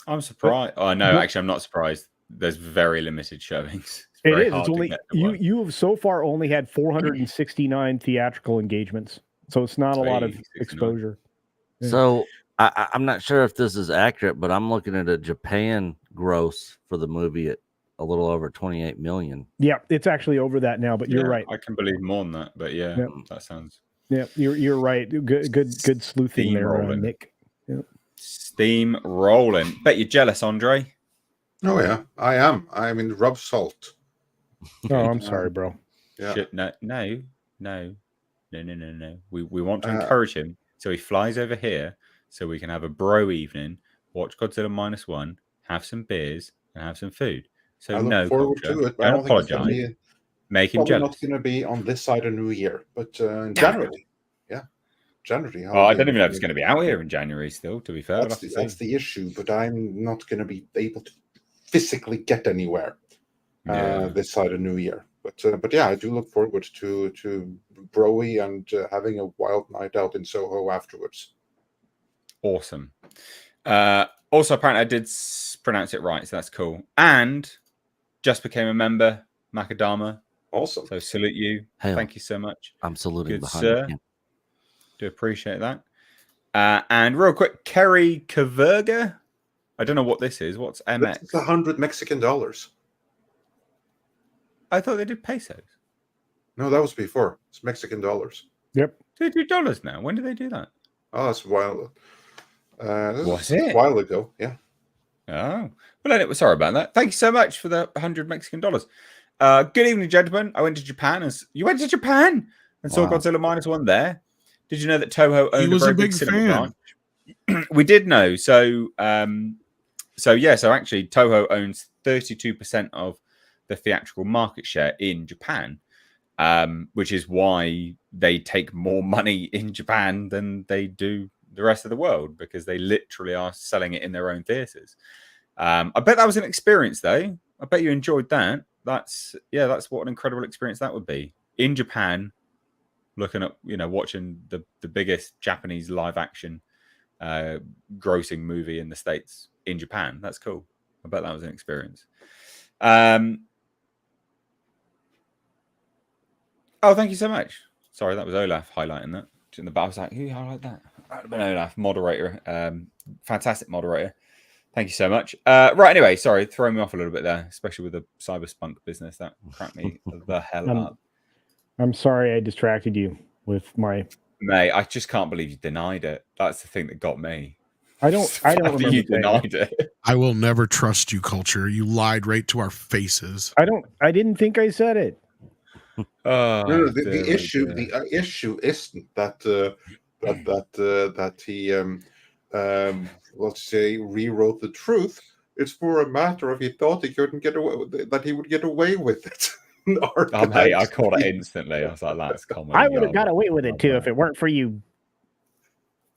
I'm surprised. Actually, I'm not surprised. There's very limited showings. It's only you have so far only had 469 theatrical engagements, so it's not a lot of exposure. Yeah. So I'm not sure if this is accurate, but I'm looking at a Japan gross for the movie at a little over 28 million. Yeah, it's actually over that now, but you're right. I can believe more than that, but yeah, that sounds. Yeah, you're right. Good sleuthing there, Nick. Yep. Steam rolling. Bet you're jealous, Andre. Oh yeah, I am. I mean, rub salt. Oh, I'm sorry, bro. Yeah. No. We want to encourage him, so he flies over here, so we can have a bro evening, watch Godzilla -1, have some beers, and have some food. So I look forward to it. Don't apologize. Make him jealous. Not going to be on this side of New Year, but in January. Yeah, January. I don't even know if it's going to be out here in January. Still, to be fair, that's the issue. But I'm not going to be able to physically get anywhere this side of New Year. But yeah, I do look forward to Broy and having a wild night out in Soho afterwards. Awesome. Also, apparently, I did pronounce it right, so that's cool. And just became a member, Macadama. Awesome. So salute you. Hell, thank you so much. I'm saluting good behind sir. You. Do appreciate that. And real quick, Kerry Kaverga. I don't know what this is. What's MX? It's $100 Mexican. I thought they did pesos. No, that was before. It's Mexican dollars. Yep. They do dollars now. When did they do that? Oh, that's a while. Was it? A while ago, yeah. Oh. Well, anyway, sorry about that. Thank you so much for the $100 Mexican. Good evening, gentlemen. I went to Japan. You went to Japan and saw Godzilla -1 there. Did you know that Toho owned a very big cinema branch? We did know. So actually, Toho owns 32% of the theatrical market share in Japan, which is why they take more money in Japan than they do the rest of the world, because they literally are selling it in their own theaters. I bet that was an experience, though. I bet you enjoyed that. That's what an incredible experience that would be in Japan, looking at watching the biggest Japanese live action grossing movie in the States in Japan. That's cool. I bet that was an experience. Oh, thank you so much. Sorry, that was Olaf highlighting that. In the back, I was like, who highlighted that? That would have been Olaf, moderator. Fantastic moderator. Thank you so much. Right, anyway, sorry, throwing me off a little bit there, especially with the cyberspunk business. That cracked me the hell up. I'm sorry I distracted you with my... Mate, I just can't believe you denied it. That's the thing that got me. I don't remember you denied it. I will never trust you, Culture. You lied right to our faces. I didn't think I said it. No, the issue isn't that he let's say rewrote the truth. It's more a matter of he thought he couldn't get away that he would get away with it. Mate, I caught it instantly. I was like, that's common. I would have got away with it too if it weren't for you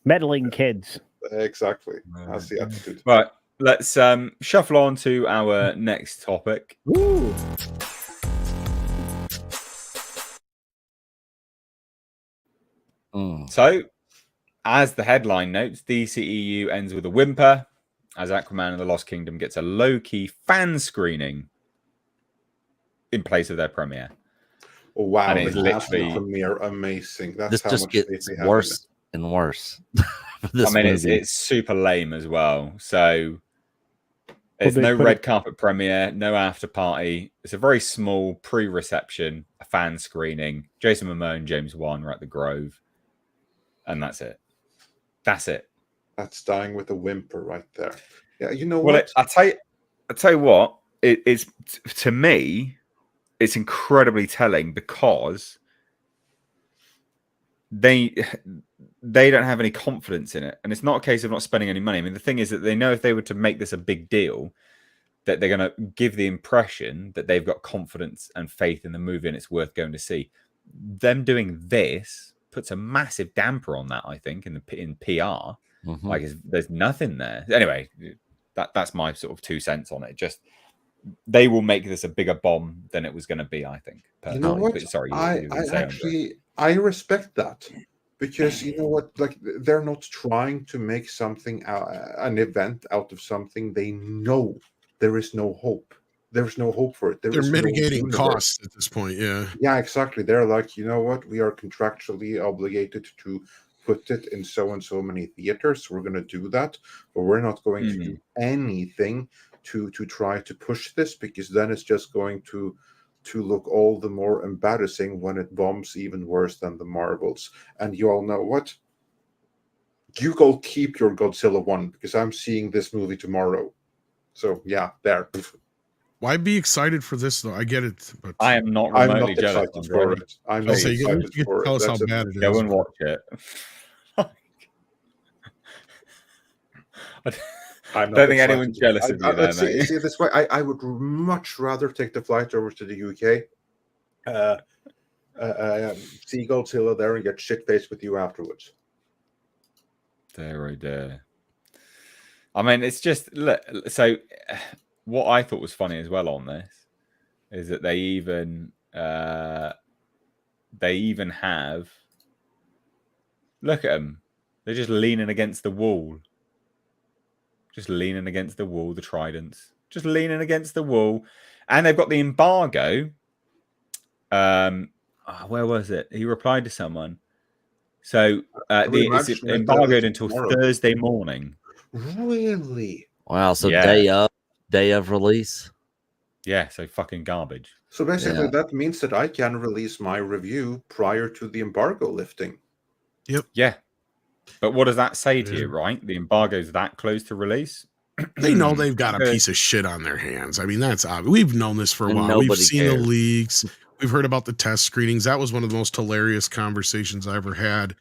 meddling kids. Exactly. That's the attitude. Right, let's shuffle on to our next topic. Ooh. So, as the headline notes, DCEU ends with a whimper as Aquaman and the Lost Kingdom gets a low-key fan screening in place of their premiere. Oh, wow. And it's literally premiere amazing. That's this how just much gets worse and worse. It's super lame as well. So there's no red carpet premiere, no after party. It's a very small pre-reception, a fan screening. Jason Momoa and James Wan are at the Grove. And that's it. That's it. That's dying with a whimper right there. Yeah, you know what? I tell you what. It's to me, it's incredibly telling because they don't have any confidence in it. And it's not a case of not spending any money. I mean, the thing is that they know if they were to make this a big deal, that they're going to give the impression that they've got confidence and faith in the movie and it's worth going to see. Them doing this puts a massive damper on that, I think, in PR. Mm-hmm. Like, there's nothing there. Anyway, that's my sort of 2 cents on it. Just they will make this a bigger bomb than it was going to be, I think. You know what? But, sorry, I respect that, because you know what? Like, they're not trying to make something an event out of something they know there is no hope. There's no hope for it. They're mitigating costs at this point. Yeah. Yeah, exactly. They're like, you know what? We are contractually obligated to put it in so and so many theaters. We're going to do that, but we're not going to do anything to try to push this, because then it's just going to look all the more embarrassing when it bombs even worse than the Marvels. And you all know what? You go keep your Godzilla 1, because I'm seeing this movie tomorrow. So yeah, there. Why be excited for this though? I get it, but I am not remotely jealous. Excited for it. I'm not excited for it. Tell us how bad it is. Go and watch it. I don't think anyone's jealous of you there, mate. See this way, I would much rather take the flight over to the UK, see Godzilla there and get shit-faced with you afterwards. There, oh dear. I mean, it's just, look, so what I thought was funny as well on this is that they even have, look at them, they're just leaning against the wall. Just leaning against the wall, the tridents. Just leaning against the wall. And they've got the embargo. Where was it? He replied to someone. So it's embargoed until Thursday morning. Really? Wow. So day of release? Yeah, so fucking garbage. So basically that means that I can release my review prior to the embargo lifting. Yep. Yeah. But what does that say to you, right? The embargo's that close to release? They know they've got a piece of shit on their hands. I mean, that's obvious. We've known this for a while. We've seen the leaks. We've heard about the test screenings. That was one of the most hilarious conversations I ever had,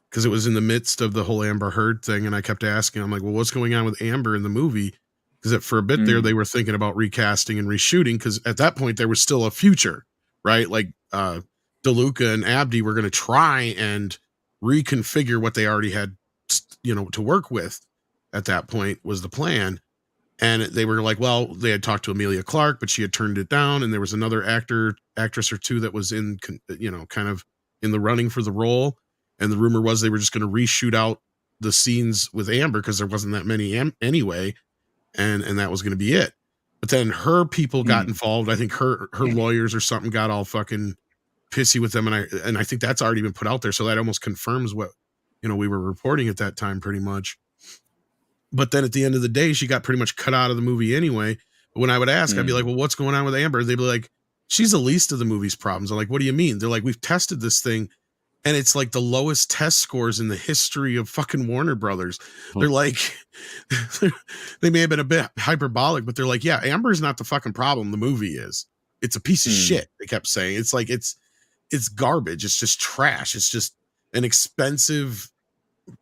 because it was in the midst of the whole Amber Heard thing. And I kept asking, I'm like, well, what's going on with Amber in the movie? Because for a bit there, they were thinking about recasting and reshooting, because at that point, there was still a future, right? Like DeLuca and Abdi were going to try and reconfigure what they already had, to work with. At that point was the plan. And they were like, well, they had talked to Emilia Clarke, but she had turned it down. And there was another actress or two that was in, kind of in the running for the role. And the rumor was they were just going to reshoot out the scenes with Amber, because there wasn't that many anyway. And that was going to be it. But then her people got involved. I think her lawyers or something got all fucking pissy with them. And I think that's already been put out there. So that almost confirms what, we were reporting at that time pretty much. But then at the end of the day, she got pretty much cut out of the movie anyway. But when I would ask, I'd be like, well, what's going on with Amber? They'd be like, she's the least of the movie's problems. I'm like, what do you mean? They're like, we've tested this thing, and it's like the lowest test scores in the history of fucking Warner Brothers. They're like, they may have been a bit hyperbolic, but they're like, yeah, Amber's not the fucking problem. The movie is. It's a piece of shit. They kept saying. It's like, it's garbage. It's just trash. It's just an expensive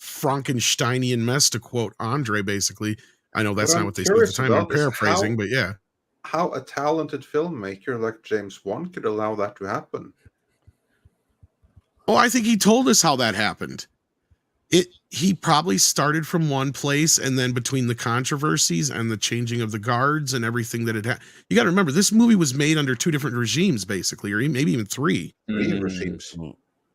Frankensteinian mess, to quote Andre. Basically, I know that's not what they said at the time. I'm paraphrasing, but yeah, how a talented filmmaker like James Wan could allow that to happen. Oh, I think he told us how that happened. He probably started from one place, and then between the controversies and the changing of the guards and everything that it had, you got to remember this movie was made under 2 different regimes, basically, or maybe even 3 regimes.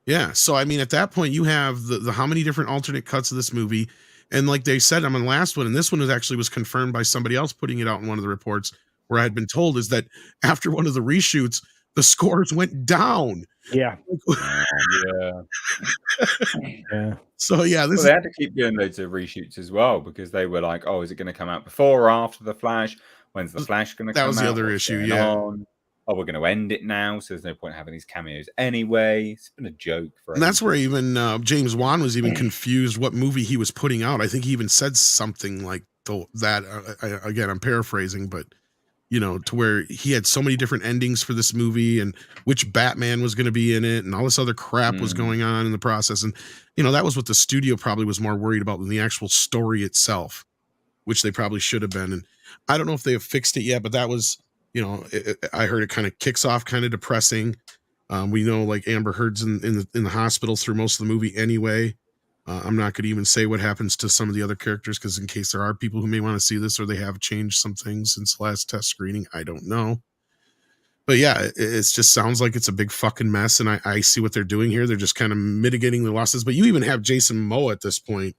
Yeah. So, I mean, at that point, you have the how many different alternate cuts of this movie. And like they said, I'm on the last one, and this one was confirmed by somebody else putting it out in one of the reports, where I had been told is that after one of the reshoots, the scores went down. Yeah. Yeah. So, yeah. They had to keep doing loads of reshoots as well, because they were like, oh, is it going to come out before or after The Flash? When's The Flash going to come out? That was the other issue, yeah. Oh, we're going to end it now, so there's no point having these cameos anyway. It's been a joke for. And that's where even James Wan was even confused what movie he was putting out. I think he even said something like that. Again, I'm paraphrasing, but to where he had so many different endings for this movie and which Batman was going to be in it and all this other crap was going on in the process. And, that was what the studio probably was more worried about than the actual story itself, which they probably should have been. And I don't know if they have fixed it yet, but that was, I heard it kind of kicks off kind of depressing. We know like Amber Heard's in the hospital through most of the movie anyway. I'm not going to even say what happens to some of the other characters because in case there are people who may want to see this or they have changed some things since the last test screening, I don't know. But yeah, it just sounds like it's a big fucking mess, and I see what they're doing here. They're just kind of mitigating the losses. But you even have Jason Momoa at this point,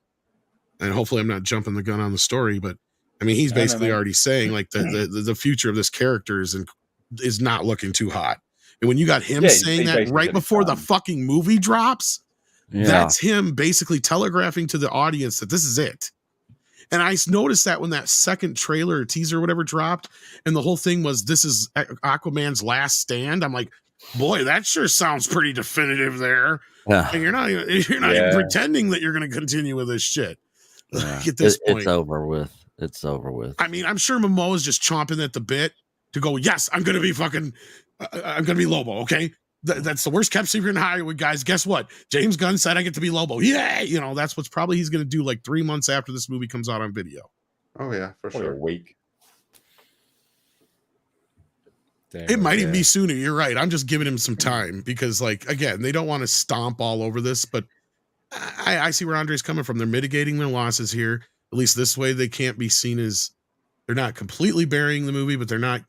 and hopefully I'm not jumping the gun on the story, but I mean he's basically already saying like the future of this character is not looking too hot. And when you got him saying that right before the fucking movie drops. Yeah. That's him basically telegraphing to the audience that this is it. And I noticed that when that second trailer or teaser or whatever dropped and the whole thing was this is Aquaman's last stand. I'm like, boy, that sure sounds pretty definitive there. Yeah. And you're not even pretending that you're going to continue with this shit. Yeah. At this point. It's over with. It's over with. I mean, I'm sure Momoa is just chomping at the bit to go, yes, I'm going to be fucking, I'm going to be Lobo. Okay. That's the worst kept secret in Hollywood, guys. Guess what? James Gunn said I get to be Lobo. Yay! That's what's probably he's going to do like 3 months after this movie comes out on video. Oh yeah, for sure. A week. It might even be sooner. You're right. I'm just giving him some time because, like, again, they don't want to stomp all over this, but I see where Andre's coming from. They're mitigating their losses here. At least this way, they can't be seen as they're not completely burying the movie, but they're not.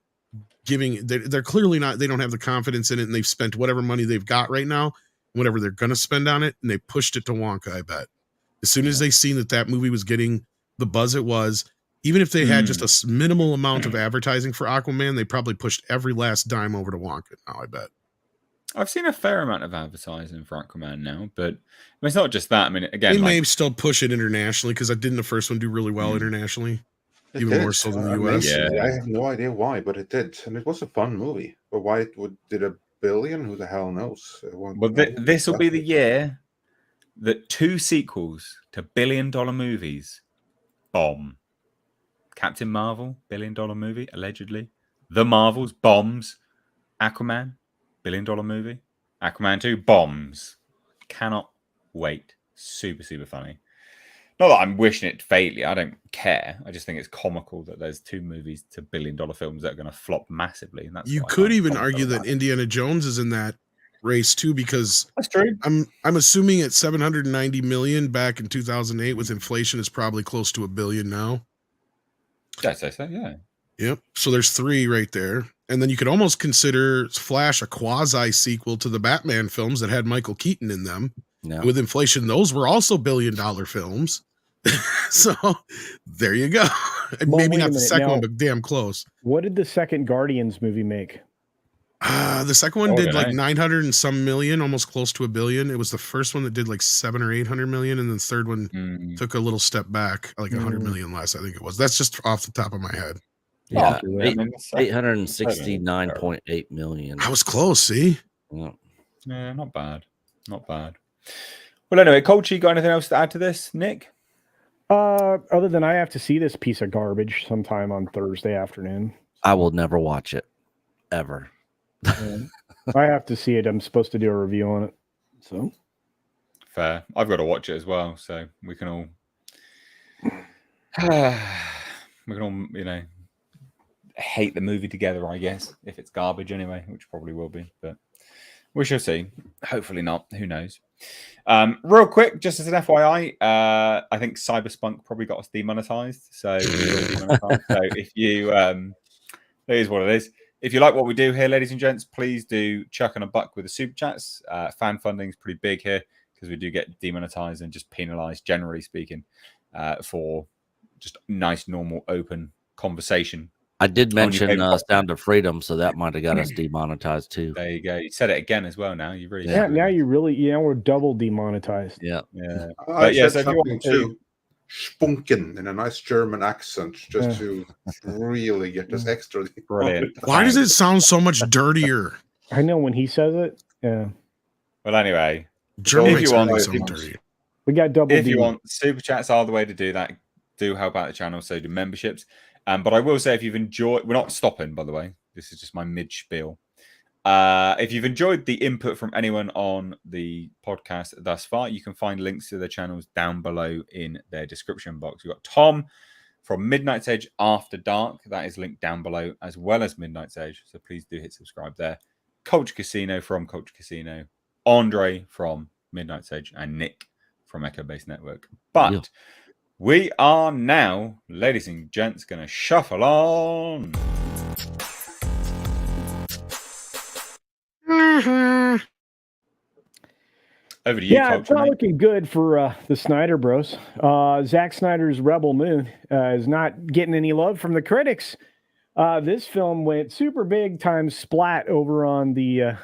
They're clearly not, they don't have the confidence in it, and they've spent whatever money they've got right now, whatever they're going to spend on it, and they pushed it to Wonka, I bet. As soon as they seen that movie was getting the buzz it was, even if they had just a minimal amount of advertising for Aquaman, they probably pushed every last dime over to Wonka now, I bet. I've seen a fair amount of advertising for Aquaman now, but I mean, it's not just that. I mean, again, they may still push it internationally because didn't the first one do really well internationally? Even more so than the US. Yeah. I have no idea why, but it did. And it was a fun movie. But why it did $1 billion? Who the hell knows? Well, this will be the year that 2 sequels to billion-dollar movies bomb. Captain Marvel, billion-dollar movie, allegedly. The Marvels, bombs. Aquaman, billion-dollar movie. Aquaman 2, bombs. Cannot wait. Super, super funny. Not that I'm wishing it fatally. I don't care. I just think it's comical that there's 2 movies to billion-dollar films that are going to flop massively. And that's you could even argue that Indiana Jones is in that race too, because that's true. I'm assuming at 790 million back in 2008 with inflation is probably close to $1 billion now. I'd say so. Yeah. Yep. So there's 3 right there, and then you could almost consider Flash a quasi sequel to the Batman films that had Michael Keaton in them. No. With inflation, those were also $1 billion films. So there you go. Maybe not the second one, but damn close. What did the second Guardians movie make? The second one did like 900 and some million, almost close to $1 billion. It was the first one that did like 700 or 800 million, and then the third one took a little step back, like 100 million less, I think it was. That's just off the top of my head. Yeah, 869.8 million. I was close. See, yeah, not bad, not bad. Well, anyway, Colchi, got anything else to add to this, Nick? Other than I have to see this piece of garbage sometime on Thursday afternoon. I will never watch it, ever. I have to see it. I'm supposed to do a review on it. So fair. I've got to watch it as well, so we can all hate the movie together, I guess, if it's garbage anyway, which probably will be, but we shall see. Hopefully not. Who knows? Real quick, just as an FYI, I think Cyberspunk probably got us demonetized. So, if you, here's what it is. If you like what we do here, ladies and gents, please do chuck on a buck with the super chats. Fan funding is pretty big here because we do get demonetized and just penalized, generally speaking, for just nice, normal, open conversation. I did mention Sound of Freedom, so that might have got us demonetized too. There you go. You said it again as well. Now you really, now you really, we're double demonetized. Yeah. But yes, if you want to spunken in a nice German accent, just to really get this extra. Brilliant. Why does it sound so much dirtier? I know when he says it. Yeah. Well, anyway, German makes it sound dirty. We got double. If you want super chats, are the way to do that. Do help out the channel. So do memberships. But I will say, if you've enjoyed, we're not stopping, by the way. This is just my mid spiel. If you've enjoyed the input from anyone on the podcast thus far, you can find links to their channels down below in their description box. We've got Tom from Midnight's Edge After Dark. That is linked down below, as well as Midnight's Edge. So please do hit subscribe there. Culture Casino from Culture Casino. Andre from Midnight's Edge. And Nick from Echo Base Network. But we are now, ladies and gents, going to shuffle on. Over to you, yeah, it's not looking good for the Snyder Bros. Zack Snyder's Rebel Moon is not getting any love from the critics. This film went super big times splat over on the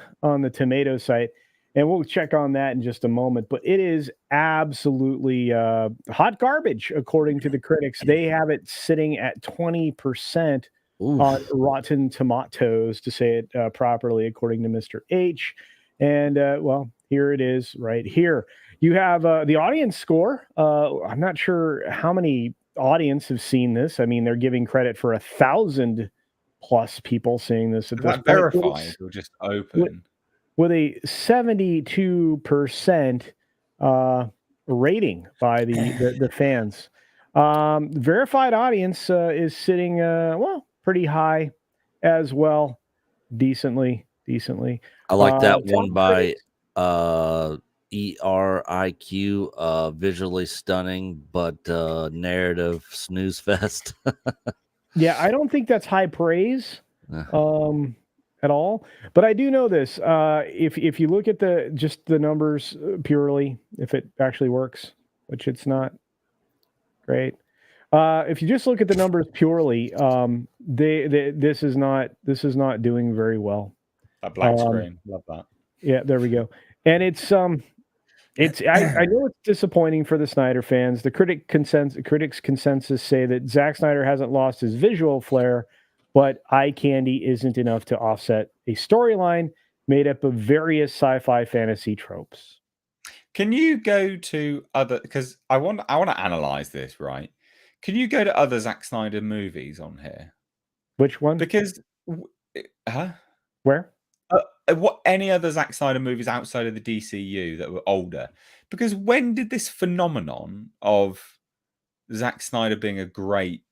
Tomato site, and we'll check on that in just a moment. But it is absolutely hot garbage according to the critics. They have it sitting at 20% on Rotten Tomatoes, to say it properly, according to Mr. H. And well, here it is right here. You have the audience score. I'm not sure how many audience have seen this. I mean, they're giving credit for 1,000 plus people seeing this. At is this that verified or just open? With a 72% rating by the fans. Verified audience is sitting well pretty high as well, decently. I like that one by ERIQ, visually stunning, but narrative snooze fest. Yeah, I don't think that's high praise at all. But I do know this. If you look at the numbers purely, if it actually works, which it's not great. If you just look at the numbers purely, this is not doing very well. That black screen, love that. Yeah, there we go. And it's I know it's disappointing for the Snyder fans. The critics' consensus say that Zack Snyder hasn't lost his visual flair, but eye candy isn't enough to offset a storyline made up of various sci-fi fantasy tropes. Can you go to other? Because I want to analyze this, right? Can you go to other Zack Snyder movies on here? Which one? Because, where? What any other Zack Snyder movies outside of the DCU that were older? Because when did this phenomenon of Zack Snyder being a great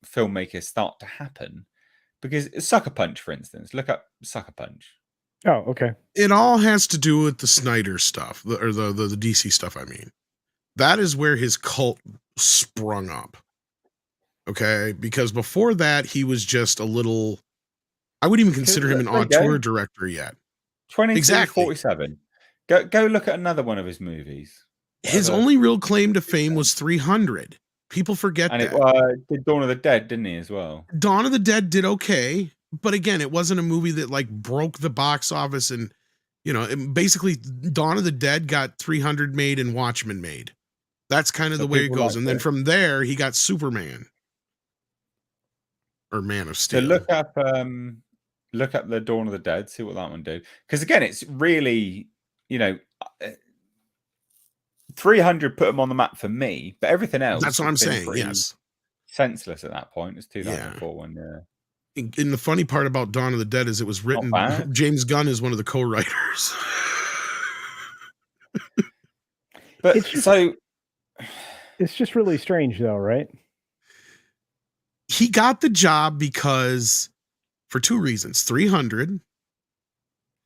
filmmaker start to happen? Because Sucker Punch, for instance, look up Sucker Punch. Oh, okay. It all has to do with the Snyder stuff, or the DC stuff. I mean, that is where his cult sprung up. Okay, because before that, he was just a little. I wouldn't even consider him an auteur director yet. 2347. Go look at another one of his movies. His only real claim to fame was 300. People forget that. And it did Dawn of the Dead, didn't he, as well? Dawn of the Dead did okay, but again, it wasn't a movie that like broke the box office, and basically Dawn of the Dead got 300 made and Watchmen made. That's kind of the way it goes. And then from there, he got Superman or Man of Steel. So look up the Dawn of the Dead, see what that one do. Because again, it's really, 300 put him on the map for me, but everything else. That's what I'm saying. Yes. Senseless at that point. It's 2004 one. Yeah. And the funny part about Dawn of the Dead is it was written. James Gunn is one of the co-writers. But it's just really strange, though, right? He got the job because, for two reasons: 300,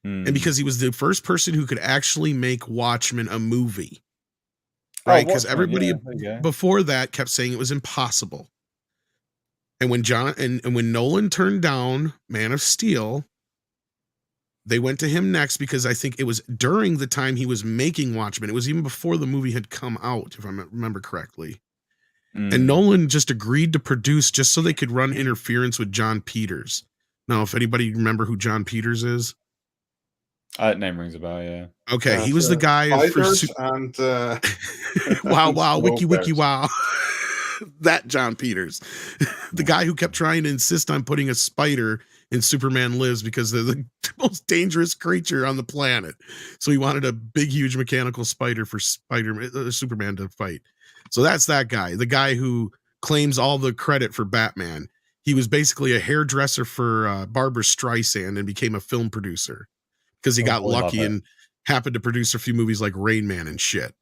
and because he was the first person who could actually make Watchmen a movie. Right? Because everybody before that kept saying it was impossible. And when when Nolan turned down Man of Steel, they went to him next because I think it was during the time he was making Watchmen. It was even before the movie had come out, if I remember correctly. And Nolan just agreed to produce just so they could run interference with John Peters. Now, if anybody remember who John Peters is, name rings a bell. Yeah. Okay, he was the guy for and wow, wiki wow. That John Peters, the guy who kept trying to insist on putting a spider in Superman Lives because they're the most dangerous creature on the planet. So he wanted a big, huge mechanical spider for Superman to fight. So that's that guy, the guy who claims all the credit for Batman. He was basically a hairdresser for Barbra Streisand and became a film producer because he got lucky and happened to produce a few movies like Rain Man and shit.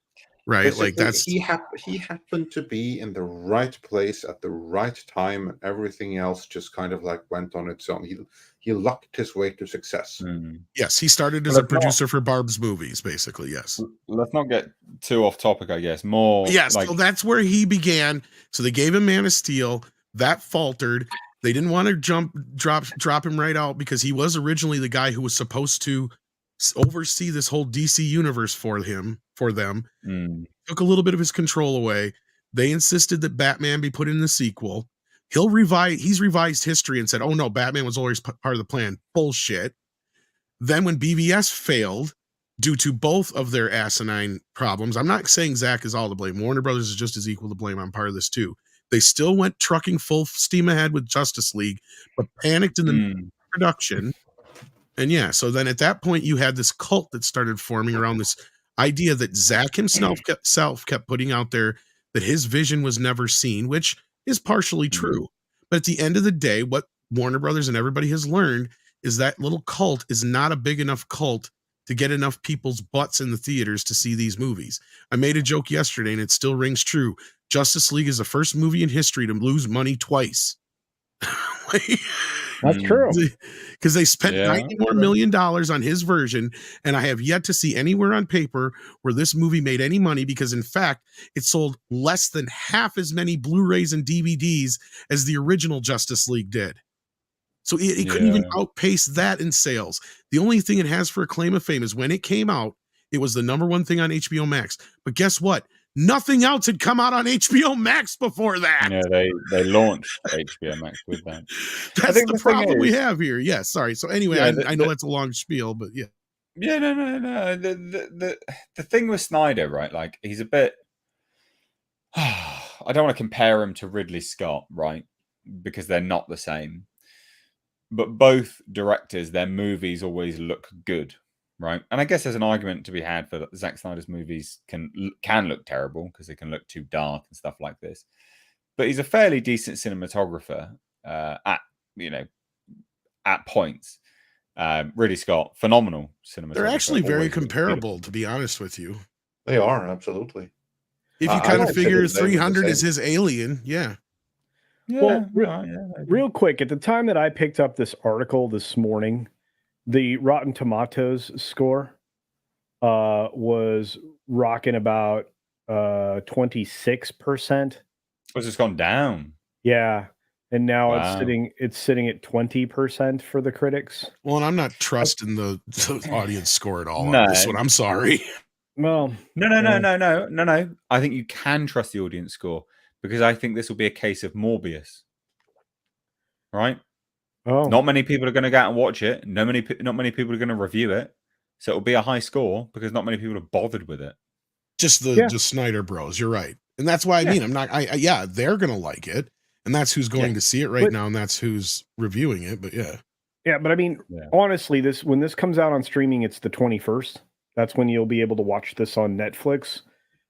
Right? Like he happened to be in the right place at the right time, and everything else just kind of like went on its own. He lucked his way to success. Yes, he started as a producer for Barb's movies, basically. Yes. Let's not get too off topic, I guess. More. Yes, so that's where he began. So they gave him Man of Steel. That faltered. They didn't want to drop him right out because he was originally the guy who was supposed to oversee this whole DC universe for them. Took a little bit of his control away. They insisted that Batman be put in the sequel. He's revised history and said, oh no, Batman was always part of the plan. Bullshit. Then when BVS failed due to both of their asinine problems, I'm not saying Zack is all to blame. Warner Brothers is just as equal to blame. I'm part of this too. They still went trucking full steam ahead with Justice League, but panicked in the production. And yeah, so then at that point, you had this cult that started forming around this idea that Zack himself kept putting out there that his vision was never seen, which is partially true. But at the end of the day, what Warner Brothers and everybody has learned is that little cult is not a big enough cult to get enough people's butts in the theaters to see these movies. I made a joke yesterday, and it still rings true. Justice League is the first movie in history to lose money twice. That's true. Because they spent $90 more million on his version, and I have yet to see anywhere on paper where this movie made any money because, in fact, it sold less than half as many Blu-rays and DVDs as the original Justice League did. So it couldn't even outpace that in sales. The only thing it has for a claim of fame is when it came out, it was the #1 thing on HBO Max. But guess what? Nothing else had come out on HBO Max before that. Yeah, they launched HBO Max with that. That's the problem we have here. Yeah, sorry. So anyway, I know that's a long spiel, but yeah. Yeah, no. The thing with Snyder, right? Like he's a bit. I don't want to compare him to Ridley Scott, right? Because they're not the same. But both directors, their movies always look good. Right, and I guess there's an argument to be had for that Zack Snyder's movies can look terrible because they can look too dark and stuff like this. But he's a fairly decent cinematographer at points. Ridley Scott, phenomenal cinematographer. They're actually very comparable, to be honest with you. They are, absolutely. If you kind of figure 300 is his Alien, yeah. Well, real quick, at the time that I picked up this article this morning, the Rotten Tomatoes score was rocking about 26%. Oh, it's gone down. Yeah. And now it's sitting at 20% for the critics. Well, and I'm not trusting the audience score at all on this one. I'm sorry. Well, no. I think you can trust the audience score because I think this will be a case of Morbius. Right? Oh. Not many people are going to go out and watch it. Not many people are going to review it. So it'll be a high score because not many people are bothered with it. Just the Snyder Bros. You're right. And that's why I mean, I'm not, they're going to like it. And that's who's going to see it right now. And that's who's reviewing it. But yeah. Yeah. But I mean, honestly, when this comes out on streaming, it's the 21st. That's when you'll be able to watch this on Netflix.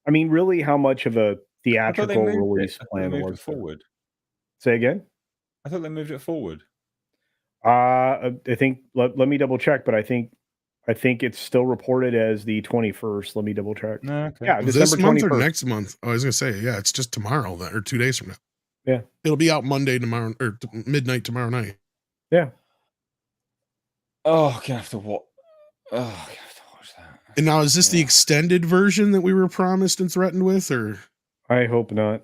I mean, really, how much of a theatrical release plan was forward? Say again? I thought they moved it forward. I think let me double check, but I think it's still reported as the 21st. Let me double check. Okay. Yeah, this month 21st. Or next month? Oh, I was gonna say, it's just tomorrow or 2 days from now. Yeah, it'll be out Monday tomorrow or midnight tomorrow night. Yeah. Oh, I'm gonna have to watch. Oh, I'm gonna have to watch that. And now, is this the extended version that we were promised and threatened with, or? I hope not.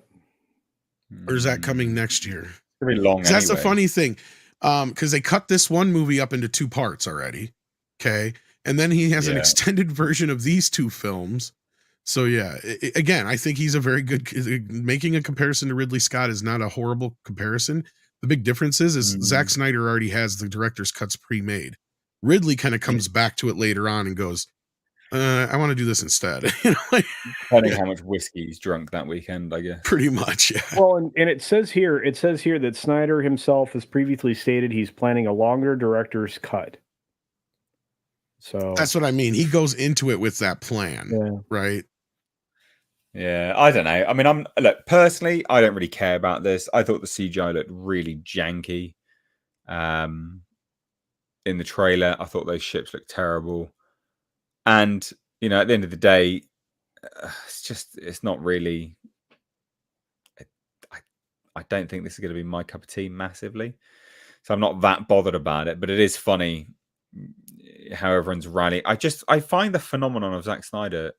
Or is that coming next year? Pretty long. That's the funny thing. Because they cut this one movie up into 2 parts already. Okay. And then he has an extended version of these 2 films. So yeah, again, I think he's a very good, making a comparison to Ridley Scott is not a horrible comparison. The big difference is Zack Snyder already has the director's cuts pre-made. Ridley kind of comes back to it later on and goes, I want to do this instead. Depending how much whiskey he's drunk that weekend, I guess. Pretty much, yeah. Well, and it says here that Snyder himself has previously stated he's planning a longer director's cut. So that's what I mean. He goes into it with that plan, right? Yeah, I don't know. I mean, look, personally, I don't really care about this. I thought the CGI looked really janky. In the trailer, I thought those ships looked terrible. And, you know, at the end of the day, it's not really. I don't think this is going to be my cup of tea massively. So I'm not that bothered about it, but it is funny how everyone's rallying. I find the phenomenon of Zack Snyder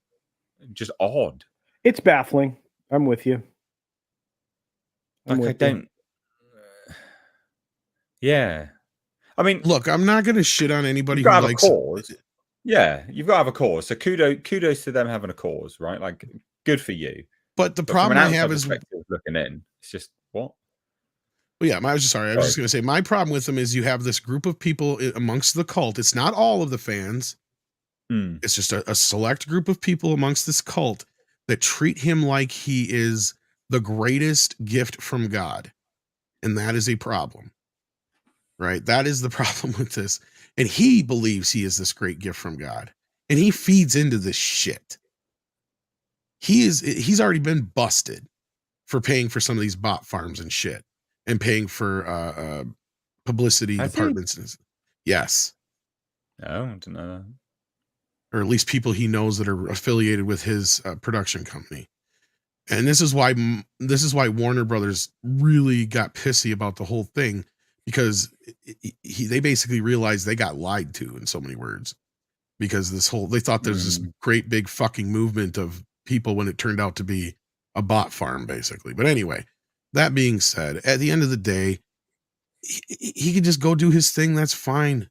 just odd. It's baffling. I'm with you. I don't. Yeah. I mean, look, I'm not going to shit on anybody who likes a cause. Yeah, you've got to have a cause. So kudos to them having a cause, right? Like, good for you. But the problem I have is looking in. It's just what? Well, yeah, I was just going to say my problem with them is you have this group of people amongst the cult. It's not all of the fans. It's just a select group of people amongst this cult that treat him like he is the greatest gift from God. And that is a problem. Right? That is the problem with this. And he believes he is this great gift from God. And he feeds into this shit. He's already been busted for paying for some of these bot farms and shit. And paying for publicity departments. Yes. I don't know that. Or at least people he knows that are affiliated with his production company. And this is why Warner Brothers really got pissy about the whole thing, because they basically realized they got lied to in so many words, because they thought there's this great big fucking movement of people when it turned out to be a bot farm, basically. But anyway, that being said, at the end of the day, he could just go do his thing. That's fine.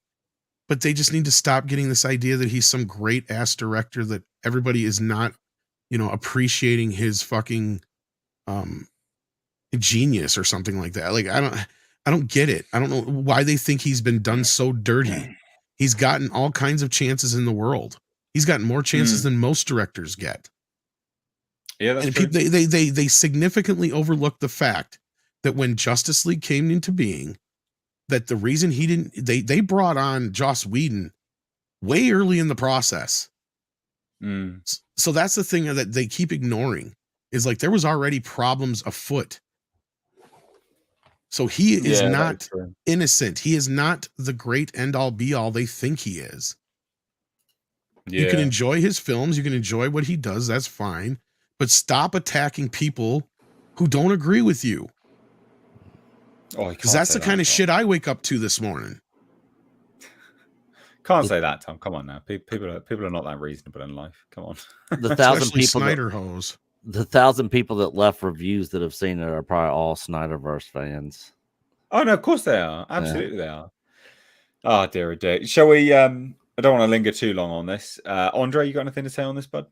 But they just need to stop getting this idea that he's some great ass director, that everybody is not, appreciating his fucking genius or something like that. Like, I don't get it. I don't know why they think he's been done so dirty. He's gotten all kinds of chances in the world. He's gotten more chances than most directors get. Yeah, that's and true. They significantly overlooked the fact that when Justice League came into being, that the reason they brought on Joss Whedon way early in the process. So that's the thing that they keep ignoring, is like there was already problems afoot. So he is not innocent. He is not the great end all be all they think he is. Yeah. You can enjoy his films. You can enjoy what he does. That's fine. But stop attacking people who don't agree with you. Because that's the kind of shit I wake up to this morning. Can't say that, Tom. Come on now. People are not that reasonable in life. Come on. The 1,000 people Snyder hose. The 1,000 people that left reviews that have seen it are probably all Snyderverse fans. Oh no, of course they are. Absolutely they are. Oh dear, oh dear. Shall we? I don't want to linger too long on this. Andre, you got anything to say on this, bud?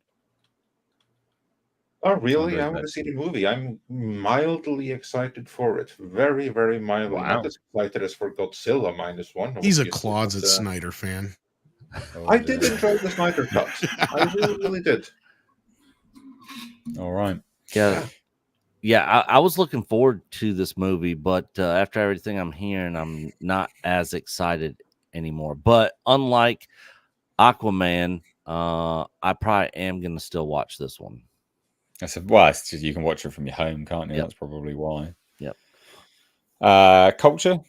Oh, really? I want to see the movie. I'm mildly excited for it. Very, very mildly. Wow. Not as excited as for Godzilla -1. He's a closet Snyder fan. I did enjoy the Snyder cut. I really, really did. All right. Yeah. I was looking forward to this movie, but after everything I'm hearing, I'm not as excited anymore. But unlike Aquaman, I probably am going to still watch this one. It's just, you can watch it from your home, can't you? Yep. That's probably why. Yep. Culture?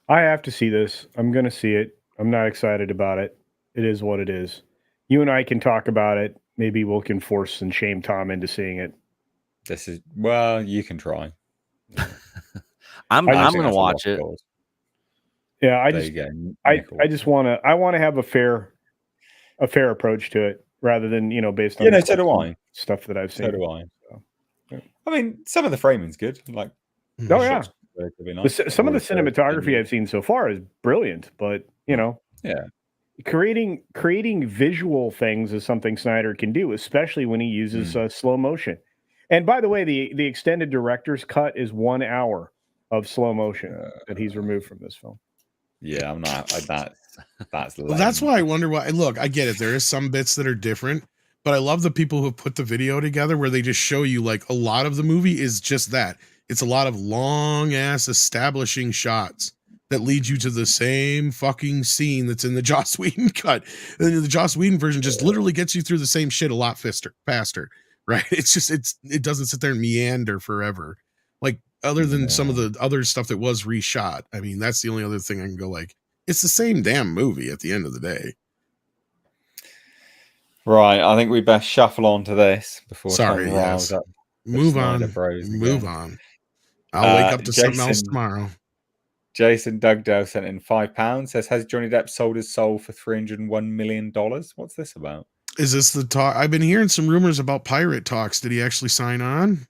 I have to see this. I'm going to see it. I'm not excited about it. It is what it is. You and I can talk about it. Maybe we can force and shame Tom into seeing it. You can try. I'm going to watch it. Yeah, I just want to have a fair approach to it, rather than, based on so do I. Stuff that I've seen. So do I. So. I mean, some of the framing's good. Like, nice. Some of the cinematography good. I've seen so far is brilliant, but creating visual things is something Snyder can do, especially when he uses slow motion. And by the way, the extended director's cut is 1 hour of slow motion that he's removed from this film. Yeah, I'm not. That's lame. Well, that's why I wonder why. Look, I get it. There is some bits that are different, but I love the people who put the video together where they just show you, like, a lot of the movie is just that. It's a lot of long ass establishing shots that leads you to the same fucking scene that's in the Joss Whedon cut. And the Joss Whedon version just literally gets you through the same shit a lot faster, right? It's just it doesn't sit there and meander forever. Like other than some of the other stuff that was reshot. I mean, that's the only other thing I can go like, it's the same damn movie at the end of the day. Right, I think we best shuffle on to this before Sorry, Tom riles up. Move Snyder on. Bros Move again. on. I'll wake up to something else tomorrow. Jason Dugdale sent in £5. Says, has Johnny Depp sold his soul for $301 million? What's this about? Is this the talk? I've been hearing some rumors about pirate talks. Did he actually sign on?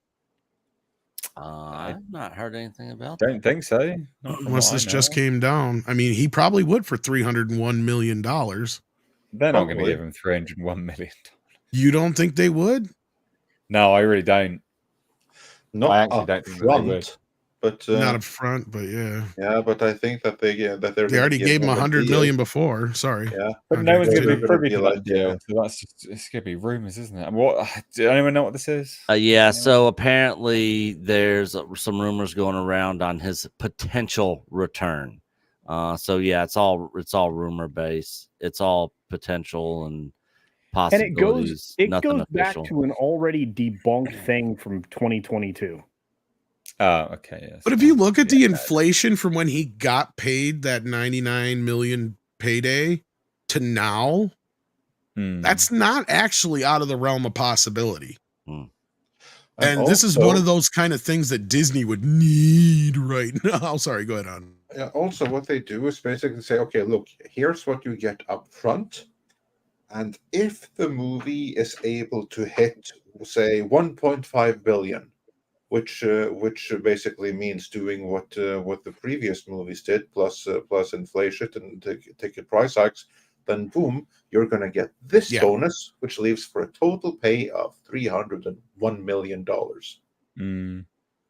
I've not heard anything about that. Don't think so. Unless this just came down. I mean, he probably would for $301 million. They're not going to give him $301 million. You don't think they would? No, I really don't. Not I actually don't think that they would. But not up front, but yeah. Yeah, but I think that they already gave him $100 million before. Sorry. Yeah, but no one's going to be privy to that deal. So that's just, it's going to be rumors, isn't it? What? Do anyone know what this is? Yeah. So apparently, there's some rumors going around on his potential return. So yeah, it's all rumor based. It's all potential and possibilities. And it goes back to an already debunked thing from 2022. Oh, okay. Yes. But if you look at the inflation from when he got paid that 99 million payday to now, that's not actually out of the realm of possibility. And this is one of those kind of things that Disney would need right now. Sorry, go ahead on. Yeah, also, what they do is basically say, okay, look, here's what you get up front. And if the movie is able to hit, say, 1.5 billion, which basically means doing what the previous movies did, plus inflation and ticket price hikes, then boom, you're going to get this bonus, which leaves for a total pay of $301 million.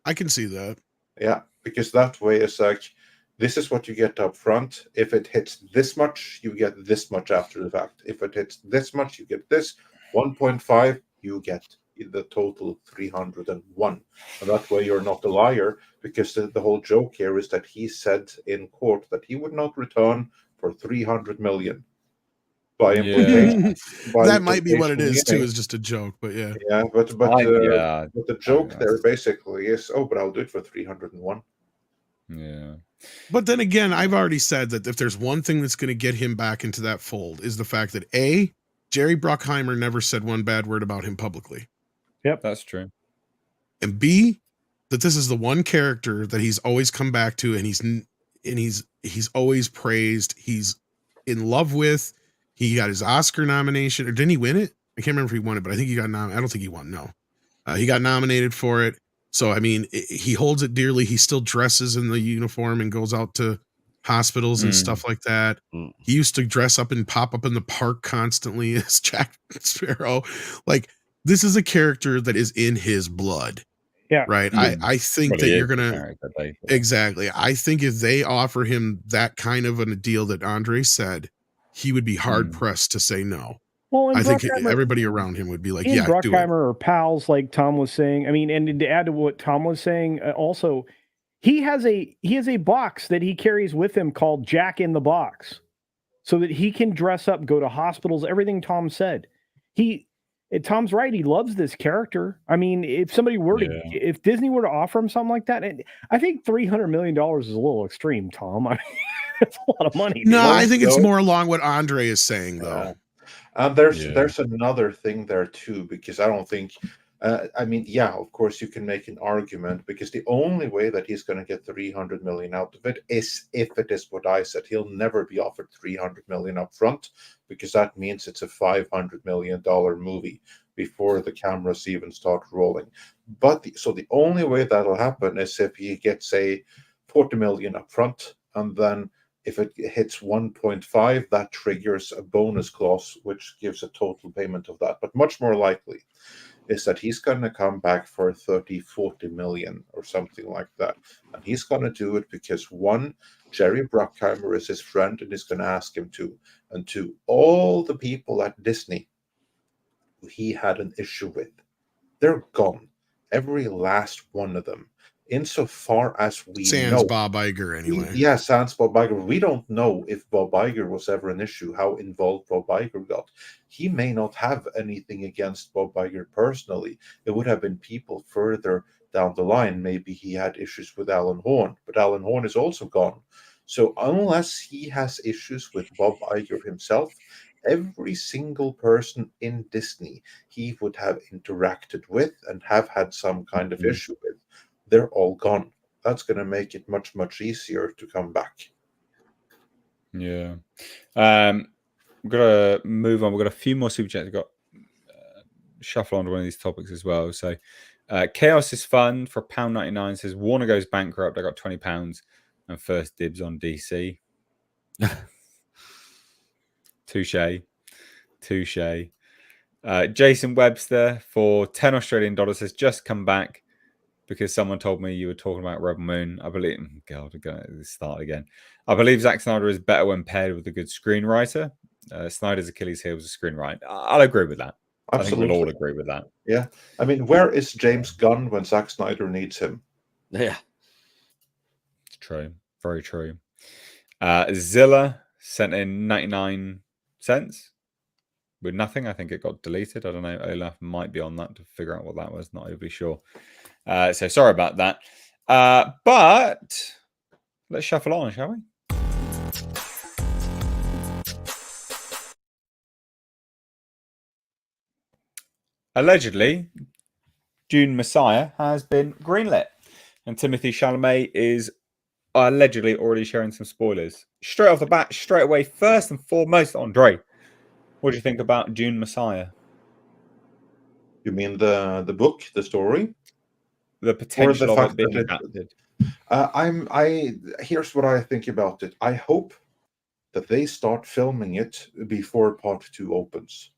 I can see that. Yeah, because that way it's like, this is what you get up front. If it hits this much, you get this much after the fact. If it hits this much, you get this. 1.5, you get the total 301. And that way you're not a liar, because the whole joke here is that he said in court that he would not return for 300 million. By implication, that might be what it is too, is just a joke, but yeah. Yeah, but the joke there basically is, but I'll do it for 301. Yeah. But then again, I've already said that if there's one thing that's going to get him back into that fold is the fact that A, Jerry Bruckheimer never said one bad word about him publicly. Yep, that's true. And B, that this is the one character that he's always come back to, and he's always praised. He's in love with. He got his Oscar nomination, or didn't he win it? I can't remember if he won it, but I think he got nominated. I don't think he won. No, he got nominated for it. So I mean, he holds it dearly. He still dresses in the uniform and goes out to hospitals and stuff like that. He used to dress up and pop up in the park constantly as Jack Sparrow. Like, this is a character that is in his blood. Yeah. Right. I think that you're gonna exactly. I think if they offer him that kind of a deal that Andre said, he would be hard pressed to say no. Well, and I think everybody around him would be like, yeah, Bruckheimer do it. or pals, like Tom was saying. I mean, and to add to what Tom was saying, also, he has a box that he carries with him called Jack in the Box, so that he can dress up, go to hospitals, everything Tom said. Tom's right. He loves this character. I mean, if somebody were if Disney were to offer him something like that, and I think $300 million is a little extreme, Tom. I mean, it's a lot of money. No, I think it's more along what Andre is saying, though. And there's another thing there too, because I don't think, I mean, yeah, of course you can make an argument, because the only way that he's going to get 300 million out of it is if it is what I said. He'll never be offered 300 million up front, because that means it's a $500 million movie before the cameras even start rolling. But so the only way that'll happen is if he gets, say, 40 million up front, and then if it hits 1.5, that triggers a bonus clause, which gives a total payment of that. But much more likely is that he's going to come back for 30, 40 million or something like that. And he's going to do it because, one, Jerry Bruckheimer is his friend and is going to ask him to. And two, all the people at Disney who he had an issue with, they're gone. Every last one of them. insofar as we Sans know, Bob Iger anyway. Sans Bob Iger. We don't know if Bob Iger was ever an issue, how involved Bob Iger got. He may not have anything against Bob Iger personally. It would have been people further down the line. Maybe he had issues with Alan Horn, but Alan Horn is also gone. So unless he has issues with Bob Iger himself, every single person in Disney he would have interacted with and have had some kind of issue with, they're all gone. That's going to make it much, much easier to come back. Yeah. We've got to move on. We've got a few more super chats. We've got shuffle on to one of these topics as well. So Chaos is Fun for £1.99 says Warner goes bankrupt. I got £20 and first dibs on DC. Touche. Jason Webster for $10 Australian says just come back because someone told me you were talking about Rebel Moon. I believe, God, I'm going to start again. I believe Zack Snyder is better when paired with a good screenwriter. Snyder's Achilles heel was a screenwwriter. I'll agree with that. Absolutely. I think we'll all agree with that. Yeah. I mean, where is James Gunn when Zack Snyder needs him? Yeah. It's true. Very true. Zilla sent in 99 cents with nothing. I think it got deleted. I don't know. Olaf might be on that to figure out what that was. Not overly sure. So sorry about that. But let's shuffle on, shall we? Allegedly, Dune Messiah has been greenlit, and Timothée Chalamet is allegedly already sharing some spoilers. Straight off the bat, straight away, first and foremost, Andre, what do you think about Dune Messiah? You mean the book, the story? The potential of it being adapted. Here's what I think about it. I hope that they start filming it before part 2 opens.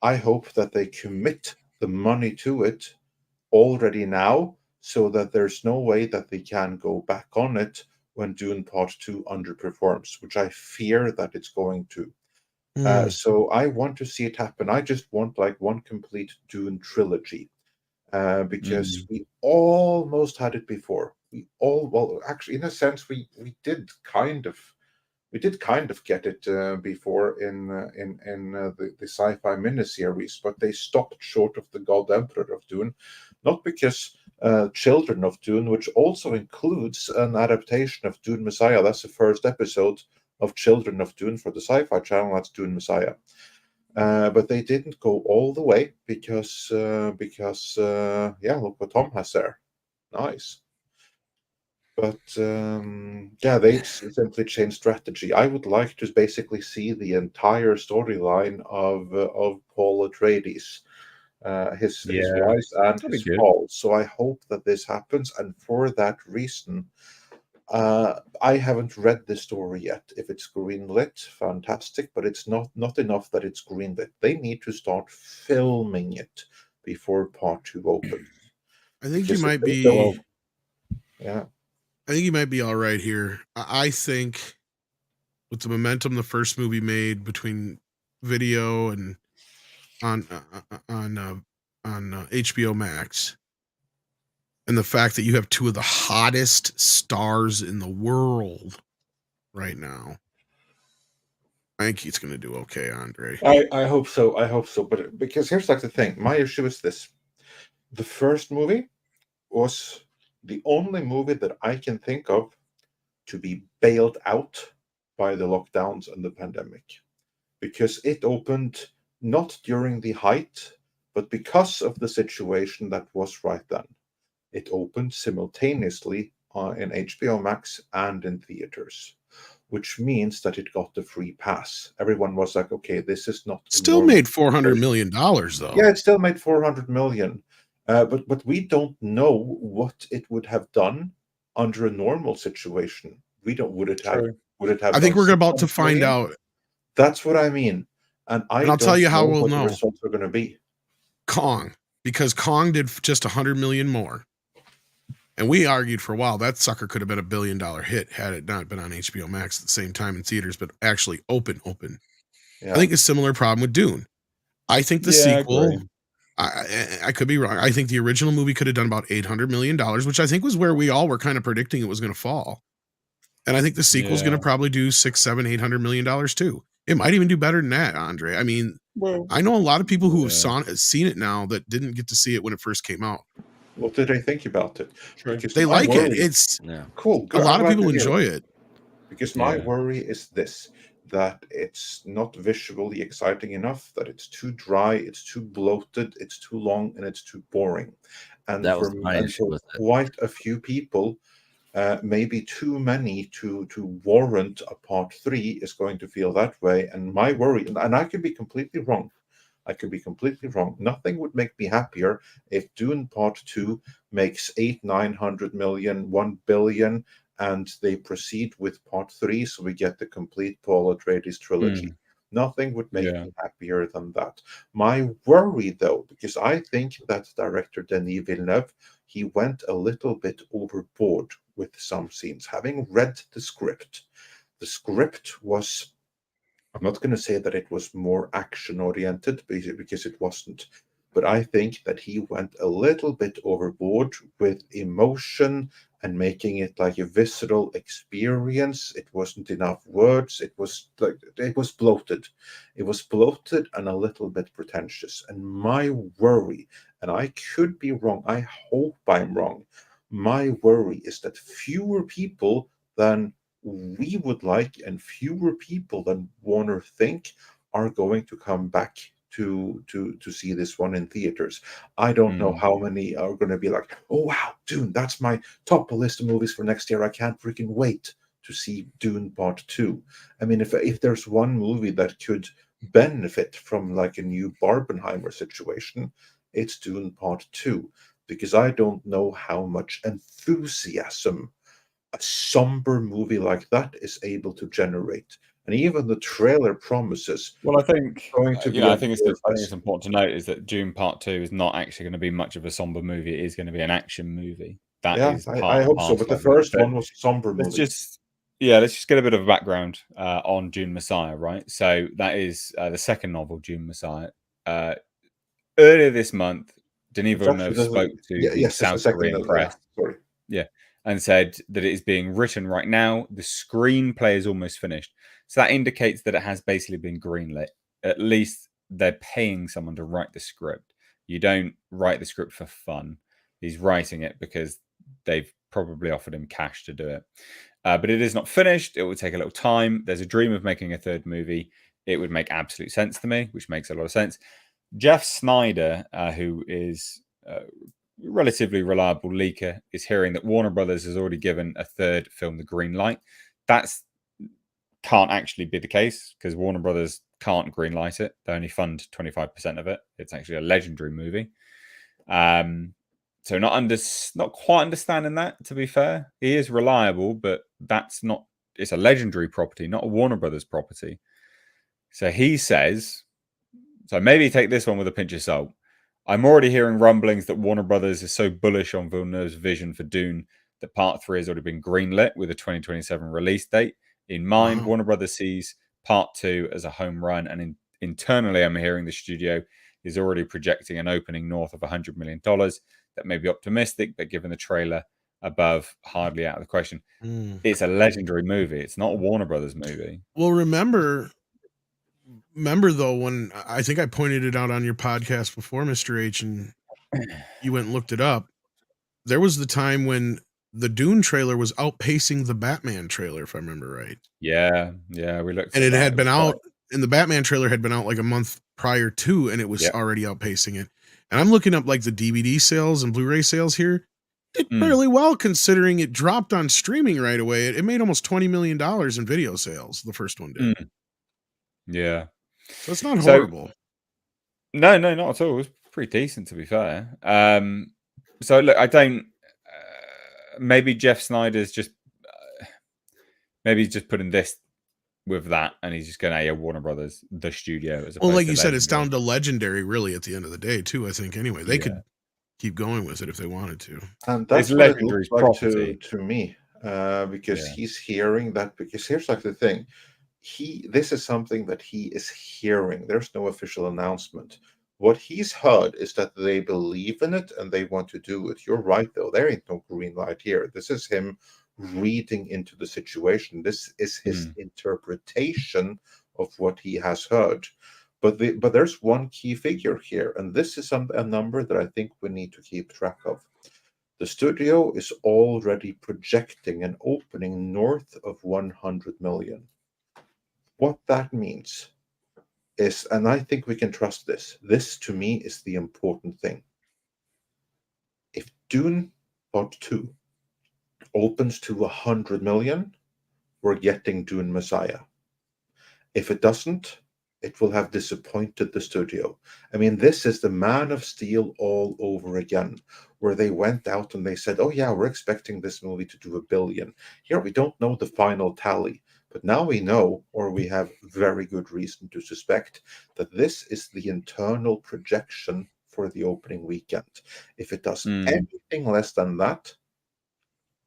I hope that they commit the money to it already now, so that there's no way that they can go back on it when Dune Part 2 underperforms, which I fear that it's going to. So I want to see it happen. I just want like one complete Dune trilogy, because we almost had it before. Actually, in a sense, we did kind of get it before in the sci-fi miniseries, but they stopped short of the God Emperor of Dune, not because Children of Dune, which also includes an adaptation of Dune Messiah. That's the first episode of Children of Dune for the Sci-Fi Channel. That's Dune Messiah. But they didn't go all the way because look what Tom has there. Nice. But they simply changed strategy. I would like to basically see the entire storyline of Paul Atreides, his rise and his fall. So I hope that this happens, and for that reason, I haven't read the story yet. If it's greenlit, fantastic, but it's not enough that it's greenlit. They need to start filming it before part 2 opens. I think you might be. Yeah. I think you might be all right here. I think with the momentum the first movie made between video and on HBO Max, and the fact that you have two of the hottest stars in the world right now, I think he's going to do okay, Andre. I hope so. I hope so. But because here's like the thing. My issue is this. The first movie was the only movie that I can think of to be bailed out by the lockdowns and the pandemic, because it opened not during the height, but because of the situation that was right then. It opened simultaneously in HBO Max and in theaters, which means that it got the free pass. Everyone was like, okay, this is not... Still made $400 million, though. Yeah, it still made $400 million. But we don't know what it would have done under a normal situation. We don't. Would it have? I think we're about to find out. That's what I mean. And I'll tell you how we'll know what the results are going to be. Kong, because Kong did just 100 million more, and we argued for a while that sucker could have been $1 billion hit had it not been on HBO Max at the same time in theaters, but actually open. Yeah. I think a similar problem with Dune. I think the sequel I could be wrong. I think the original movie could have done about $800 million, which I think was where we all were kind of predicting it was going to fall. And I think the sequel's going to probably do $600, $700, $800 million too. It might even do better than that, Andre. I mean, I know a lot of people who have seen it now that didn't get to see it when it first came out. What did they think about it? Because they like it. It's cool. A lot of people enjoy it. Because my worry is this, that it's not visually exciting enough, that it's too dry, it's too bloated, it's too long, and it's too boring. And that for quite a few people, maybe too many to warrant a part 3 is going to feel that way. And my worry, and I could be completely wrong. Nothing would make me happier if Dune Part 2 makes 800-900 million, 1 billion, and they proceed with Part 3, so we get the complete Paul Atreides trilogy. Nothing would make me happier than that. My worry, though, because I think that director Denis Villeneuve, he went a little bit overboard with some scenes. Having read the script was, I'm not going to say that it was more action-oriented, because it wasn't. But I think that he went a little bit overboard with emotion and making it like a visceral experience. It wasn't enough words. It was bloated. It was bloated and a little bit pretentious. And my worry, and I could be wrong, I hope I'm wrong, my worry is that fewer people than we would like and fewer people than Warner think are going to come back to see this one in theaters. I don't know how many are going to be like, oh wow, Dune, that's my top list of movies for next year. I can't freaking wait to see Dune Part 2. I mean, if there's one movie that could benefit from like a new Barbenheimer situation, it's Dune Part 2, because I don't know how much enthusiasm a somber movie like that is able to generate. And even the trailer promises. Well, I think I think it's important to note is that Dune Part 2 is not actually going to be much of a somber movie. It is going to be an action movie. I hope so. But the first one was a somber movie. Let's just get a bit of a background on Dune Messiah, right? So that is the second novel, Dune Messiah. Earlier this month, Denis Villeneuve spoke to the South Korean press. And said that it is being written right now. The screenplay is almost finished. So that indicates that it has basically been greenlit. At least they're paying someone to write the script. You don't write the script for fun. He's writing it because they've probably offered him cash to do it. But it is not finished. It will take a little time. There's a dream of making a third movie. It would make absolute sense to me, which makes a lot of sense. Jeff Snyder, who is relatively reliable leaker, is hearing that Warner Brothers has already given a third film the green light. That's can't actually be the case, because Warner Brothers can't green light it. They only fund 25% of it. It's actually a legendary movie. So not quite understanding that, to be fair. He is reliable, but it's a legendary property, not a Warner Brothers property. So he says, so maybe take this one with a pinch of salt. I'm already hearing rumblings that Warner Brothers is so bullish on Villeneuve's vision for Dune that Part 3 has already been greenlit with a 2027 release date in mind. Warner Brothers sees Part 2 as a home run, and internally I'm hearing the studio is already projecting an opening north of $100 million. That may be optimistic, but given the trailer above, hardly out of the question. It's a legendary movie. It's not a Warner Brothers movie. Well, remember though, when I think I pointed it out on your podcast before, Mr. H, and you went and looked it up, there was the time when the Dune trailer was outpacing the Batman trailer, if I remember right. Yeah, we looked, and it had been out, and the Batman trailer had been out like a month prior to, and it was already outpacing it. And I'm looking up like the DVD sales and Blu-ray sales here. Did fairly well considering it dropped on streaming right away. It made almost $20 million in video sales. The first one did. Yeah. So it's not horrible. No, not at all. It was pretty decent, to be fair. So look, I don't. Maybe Jeff Snyder's just maybe he's just putting this with that, and he's just going to Warner Brothers, the studio. As well, like you said, it's down to legendary, really, at the end of the day, too. I think anyway, they could keep going with it if they wanted to. And that's legendary property to me, because he's hearing that. Because here's like the thing. This is something that he is hearing. There's no official announcement, What he's heard is that they believe in it and they want to do it. You're right, though. There ain't no green light here. This is him reading into the situation. This is his interpretation of what he has heard. But there's one key figure here, and this is a number that I think we need to keep track of. The studio is already projecting an opening north of 100 million. What that means is, and I think we can trust this to me is the important thing. If Dune Part 2 opens to 100 million, we're getting Dune Messiah. If it doesn't, it will have disappointed the studio. I mean, this is the Man of Steel all over again, where they went out and they said, oh yeah, we're expecting this movie to do 1 billion. Here we don't know the final tally, but now we know, or we have very good reason to suspect, that this is the internal projection for the opening weekend. If it does anything less than that,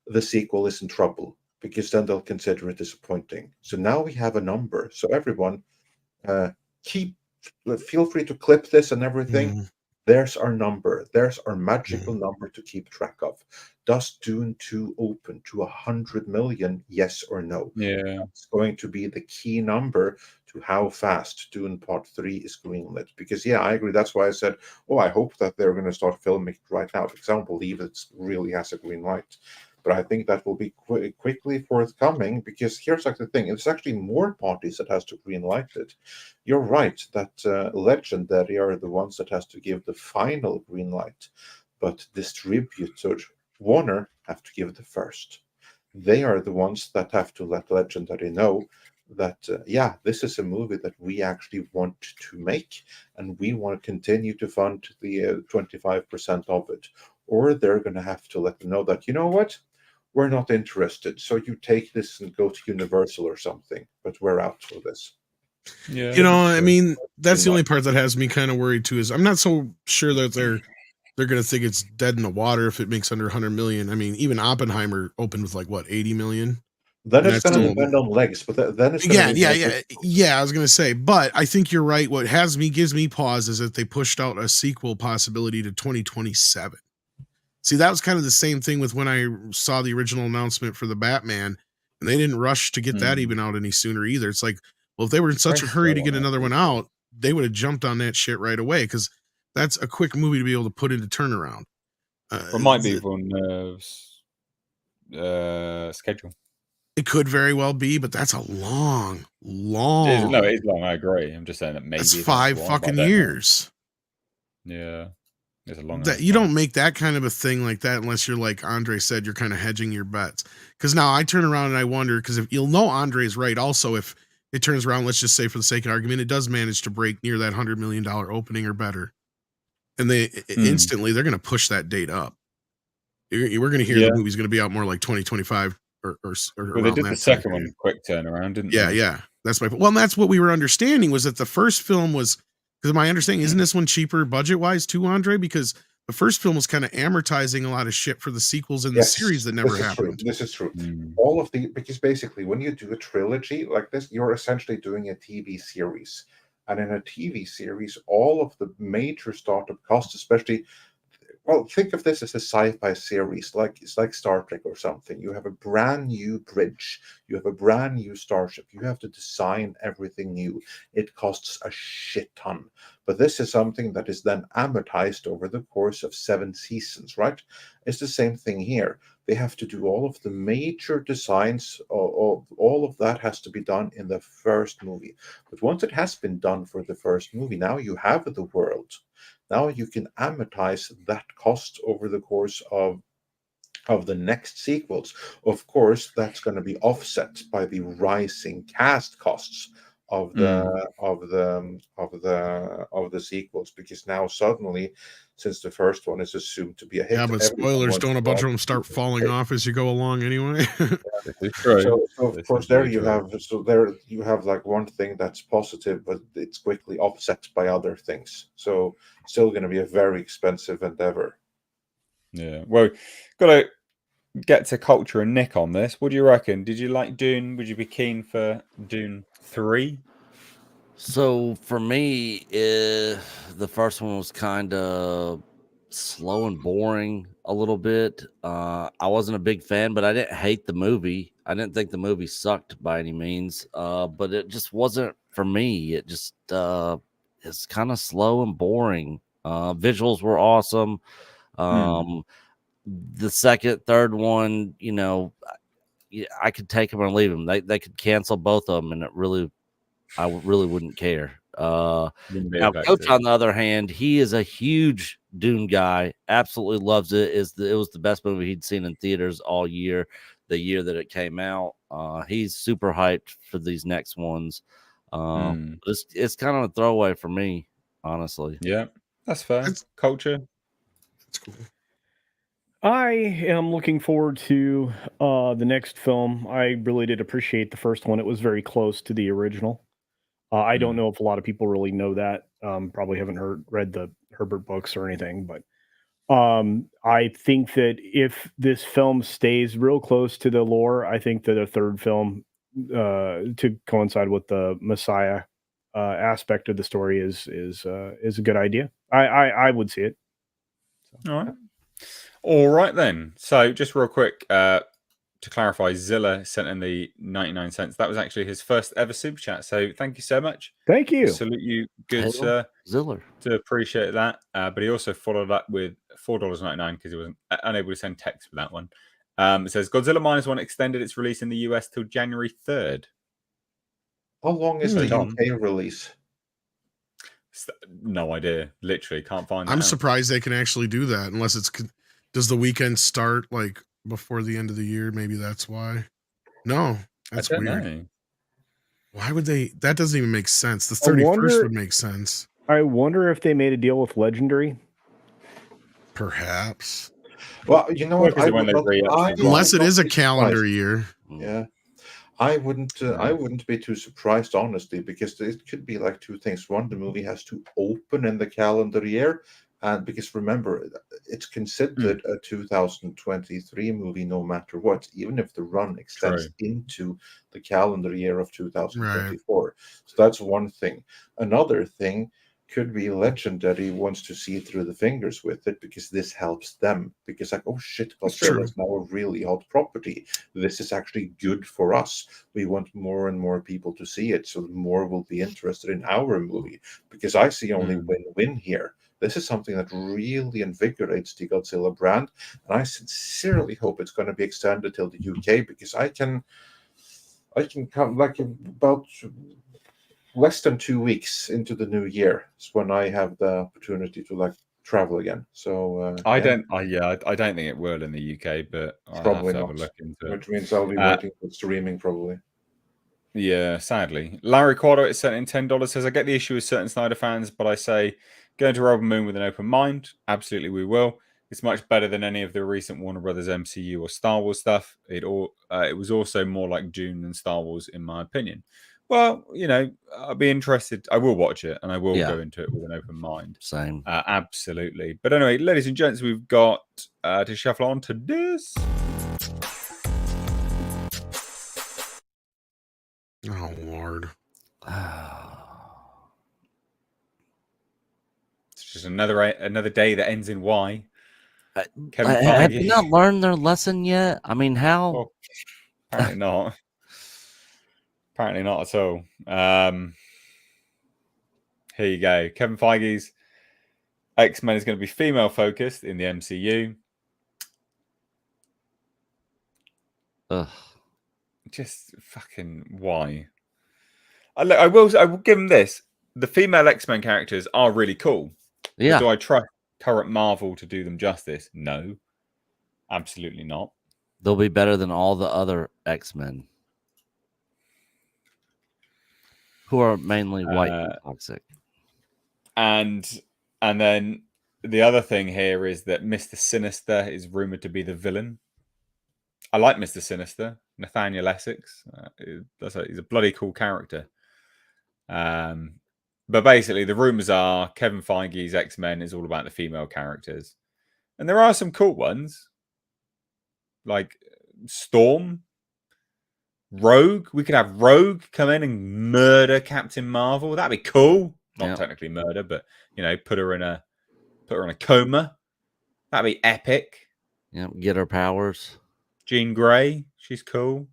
the sequel is in trouble, because then they'll consider it disappointing. So now we have a number. So everyone, feel free to clip this and everything. There's our number. There's our magical number to keep track of. Does Dune 2 open to 100 million? Yes or no? Yeah. It's going to be the key number to how fast Dune Part 3 is greenlit. Because, yeah, I agree. That's why I said, oh, I hope that they're going to start filming it right now, because I don't believe it really has a green light. But I think that will be quickly forthcoming, because here's like the thing. It's actually more parties that has to greenlight it. You're right that Legendary are the ones that has to give the final green light, but distributor Warner have to give it the first. They are the ones that have to let Legendary know that, yeah, this is a movie that we actually want to make, and we want to continue to fund the 25% of it. Or they're going to have to let them know that, you know what, we're not interested. So you take this and go to Universal or something, but we're out for this. Yeah. You know, I mean, that's the only part that has me kind of worried too, is I'm not so sure that they're going to think it's dead in the water if it makes under 100 million. I mean, even Oppenheimer opened with like what, 80 million? Then it's going to depend on legs, but then it's yeah. I was going to say, but I think you're right. What gives me pause is that they pushed out a sequel possibility to 2027. See, that was kind of the same thing with when I saw the original announcement for the Batman, and they didn't rush to get that even out any sooner either. It's like, well, if they were in such a hurry to get another one out, they would have jumped on that shit right away, because that's a quick movie to be able to put into turnaround. It might be on schedule. It could very well be, but that's a long. No, it is long. I agree. I'm just saying that maybe that's 5 fucking years. Yeah. It's a long that you don't make that kind of a thing like that unless you're, like Andre said, you're kind of hedging your bets. Because now I turn around and I wonder, because if you'll know Andre's right, also if it turns around, let's just say for the sake of argument, it does manage to break near that $100 million opening or better, and they instantly they're going to push that date up. We're going to hear the movie's going to be out more like 2025 or well, they did the second one quick turnaround, didn't they? Yeah. That's my well, and that's what we were understanding, was that the first film was, because my understanding, isn't this one cheaper budget wise too, Andre? Because the first film was kind of amortizing a lot of shit for the sequels in the series that never happened. This is true. All of because basically when you do a trilogy like this, you're essentially doing a TV series. And in a TV series, all of the major startup costs, especially, well, think of this as a sci-fi series, it's like Star Trek or something. You have a brand new bridge, you have a brand new starship, you have to design everything new. It costs a shit ton. But this is something that is then amortized over the course of 7 seasons, right? It's the same thing here. They have to do all of the major designs, all of that has to be done in the first movie. But once it has been done for the first movie, now you have the world. Now you can amortize that cost over the course of the next sequels. Of course, that's going to be offset by the rising cast costs of the sequels, because now suddenly, since the first one is assumed to be a hit, yeah, but spoilers, don't a bunch of them start falling off as you go along anyway? So of course there you have like one thing that's positive, but it's quickly offset by other things. So still going to be a very expensive endeavor. Yeah, well, got to get to Culture and Nick on this. What do you reckon? Did you like Dune? Would you be keen for Dune 3? So for me, the first one was kind of slow and boring a little bit. I wasn't a big fan, but I didn't hate the movie. I didn't think the movie sucked by any means. But it just wasn't for me. It just it's kind of slow and boring. Visuals were awesome. The second, third one, I could take them or leave them. They could cancel both of them, and I really wouldn't care. Wouldn't be Now, Coach, affected. on the other hand, he is a huge Dune guy. Absolutely loves it. It was the best movie he'd seen in theaters all year. The year that it came out, he's super hyped for these next ones. It's kind of a throwaway for me, honestly. Yeah, that's fair. Culture. That's cool. I am looking forward to the next film. I really did appreciate the first one. It was very close to the original. I don't know if a lot of people really know that. Probably haven't read the Herbert books or anything, but I think that if this film stays real close to the lore, I think that a third film to coincide with the Messiah aspect of the story is a good idea. I would see it. So. All right then. So just real quick to clarify, Zilla sent in the 99 cents. That was actually his first ever super chat. So thank you so much. Thank you. Salute you, good sir. Ziller. To appreciate that. But he also followed up with $4.99 because he wasn't unable to send text for that one. It says Godzilla -1 extended its release in the US till January 3rd. How long is the UK release? No idea. Literally can't find that. I'm surprised they can actually do that unless it's. Does the weekend start like before the end of the year? Maybe that's why. No, that's weird. Know. Why would they? That doesn't even make sense. The 31st would make sense. I wonder if they made a deal with Legendary. Perhaps. Well, you know what? Unless it is a calendar year. Yeah. I wouldn't be too surprised, honestly, because it could be like two things. One, the movie has to open in the calendar year, and because remember, it's considered a 2023 movie no matter what, even if the run extends into the calendar year of 2024. Right. So that's one thing. Another thing could be Legendary wants to see through the fingers with it because this helps them. Because like, oh shit, Godzilla is now a really hot property. This is actually good for us. We want more and more people to see it, so more will be interested in our movie. Because I see only win-win here. This is something that really invigorates the Godzilla brand, and I sincerely hope it's going to be extended till the UK because I can come like about less than 2 weeks into the new year is when I have the opportunity to like travel again. So I don't think it will in the UK, but I'll probably have to not. have a look into it. Which means I'll be waiting for streaming probably. Yeah, sadly. Larry Quado is sent in $10. Says I get the issue with certain Snyder fans, but I say go into Rebel Moon with an open mind. Absolutely, we will. It's much better than any of the recent Warner Brothers MCU or Star Wars stuff. It was also more like Dune than Star Wars, in my opinion. Well, I'll be interested. I will watch it, and I will go into it with an open mind. Same. Absolutely. But anyway, ladies and gents, we've got to shuffle on to this. Oh, Lord. It's just another day that ends in Y. Have you not learned their lesson yet? I mean, how? Well, apparently not. Apparently not at all. Here you go. Kevin Feige's X-Men is going to be female focused in the MCU. Ugh. Just fucking why? I will give them this. The female X-Men characters are really cool. Yeah. But do I trust current Marvel to do them justice? No. Absolutely not. They'll be better than all the other X-Men, who are mainly white and toxic. And then the other thing here is that Mr. Sinister is rumored to be the villain. I like Mr. Sinister, Nathaniel Essex. He's a bloody cool character. But basically, the rumors are Kevin Feige's X-Men is all about the female characters. And there are some cool ones, like Storm. Rogue. We could have Rogue come in and murder Captain Marvel. That'd be cool. Not technically murder, but put her in a coma. That'd be epic. Yeah, get her powers. Jean Grey, she's cool.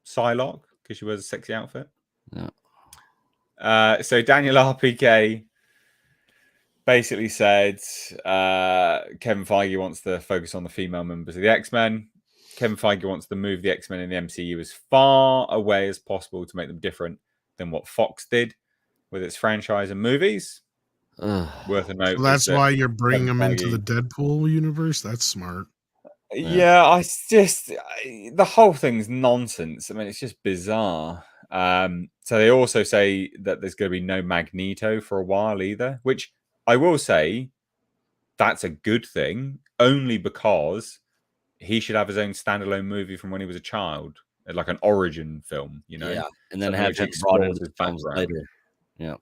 Psylocke, because she wears a sexy outfit. Yeah. So Daniel RPK basically said Kevin Feige wants to focus on the female members of the X-Men. Kevin Feige wants to move the X-Men in the MCU as far away as possible to make them different than what Fox did with its franchise and movies. Worth a note. So that's why you're bringing them into the Deadpool universe? That's smart. Yeah, the whole thing's nonsense. I mean, it's just bizarre. So they also say that there's going to be no Magneto for a while either, which I will say that's a good thing, only because he should have his own standalone movie from when he was a child, like an origin film, Yeah, and then have him brought into his films later. Yeah,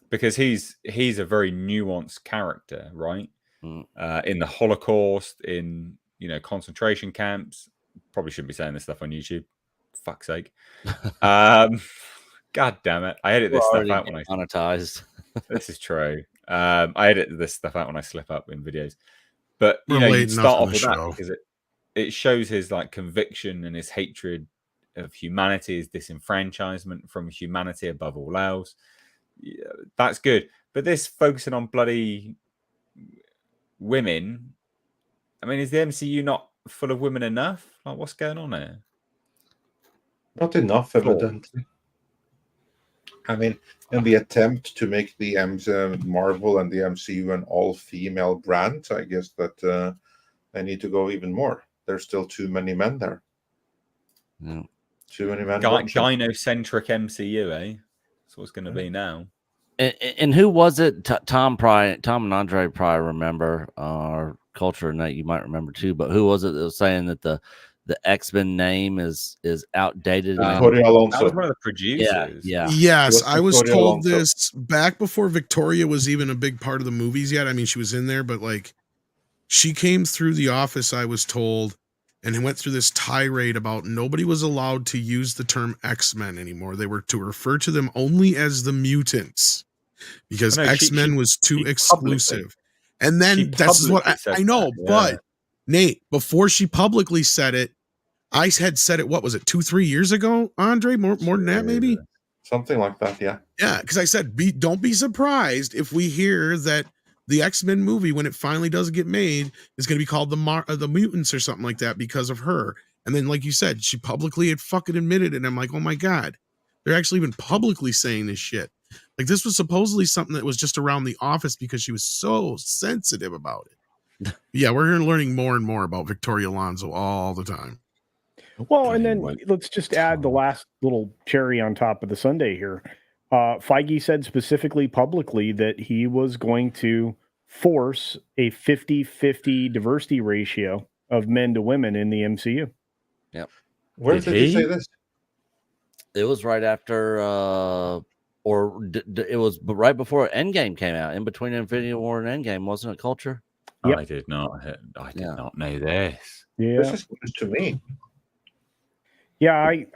because he's a very nuanced character, right? In the Holocaust, in concentration camps. Probably shouldn't be saying this stuff on YouTube. Fuck's sake. God damn it! I edit this stuff out when I monetized. This is true. I edit this stuff out when I slip up in videos. But you start off with that because it shows his conviction and his hatred of humanity, his disenfranchisement from humanity above all else. Yeah, that's good. But this focusing on bloody women, I mean, is the MCU not full of women enough? Like, what's going on there? Not enough, evidently. I mean, in the attempt to make the Marvel and the MCU an all-female brand, I guess that they need to go even more. There's still too many men there. Yeah. Too many men. Gynocentric MCU, eh? That's what it's going to be now. And who was it? Tom and Andre probably remember our culture, and that you might remember too. But who was it that was saying that the X-Men name is outdated? That was one of the producers. Yeah. Yes, I was told this back before Victoria was even a big part of the movies yet. I mean, she was in there, but she came through the office, I was told, and went through this tirade about nobody was allowed to use the term X-Men anymore. They were to refer to them only as the mutants because X-Men was too exclusive. And then that's what I know. Yeah. But Nate, before she publicly said it, I had said it, what was it, 2-3 years ago, Andre? More than that, maybe? Something like that, yeah. Yeah, because I said, don't be surprised if we hear that the X-Men movie, when it finally does get made, is going to be called the Mutants or something like that because of her. And then, like you said, she publicly had fucking admitted it. And I'm like, oh my God, they're actually even publicly saying this shit. Like, this was supposedly something that was just around the office because she was so sensitive about it. Yeah, we're learning more and more about Victoria Alonso all the time. Well, and then let's just add the last little cherry on top of the sundae here. Feige said specifically publicly that he was going to force a 50-50 diversity ratio of men to women in the MCU. Yep. Where did he say this? It was right after, it was right before Endgame came out, in between Infinity War and Endgame, wasn't it, Culture? Yep. I did not know this. Yeah. This is news to me. Yeah, I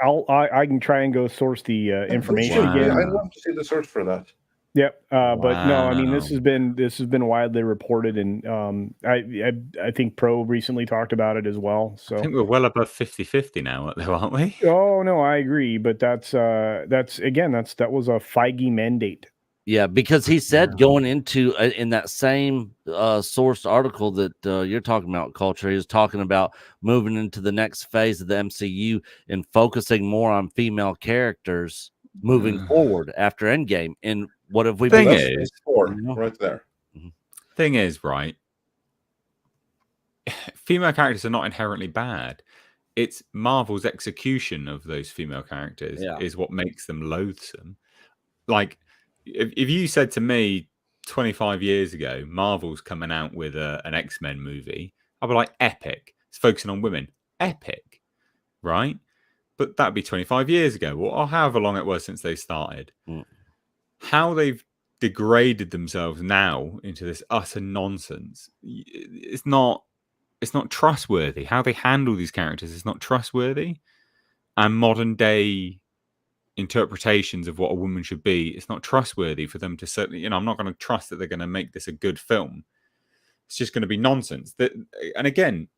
can try and go source the information again. I'd love to see the source for that. Yep, but no, I mean this has been widely reported, and I think Pro recently talked about it as well. So I think we're well above 50-50 now, aren't we? Oh no, I agree, but that was a Feige mandate. Yeah, because he said going into in that same sourced article that you're talking about, Culture, he was talking about moving into the next phase of the MCU and focusing more on female characters moving forward after Endgame. And what have we been? Right there. Thing is, right? Female characters are not inherently bad. It's Marvel's execution of those female characters is what makes them loathsome. Like, if you said to me 25 years ago, Marvel's coming out with an X-Men movie, I'd be like, epic. It's focusing on women. Epic. Right? But that'd be 25 years ago, or however long it was since they started. How they've degraded themselves now into this utter nonsense, it's not trustworthy. How they handle these characters is not trustworthy. and modern day interpretations of what a woman should be, it's not trustworthy for them to certainly, I'm not going to trust that they're going to make this a good film. It's just going to be nonsense. And again,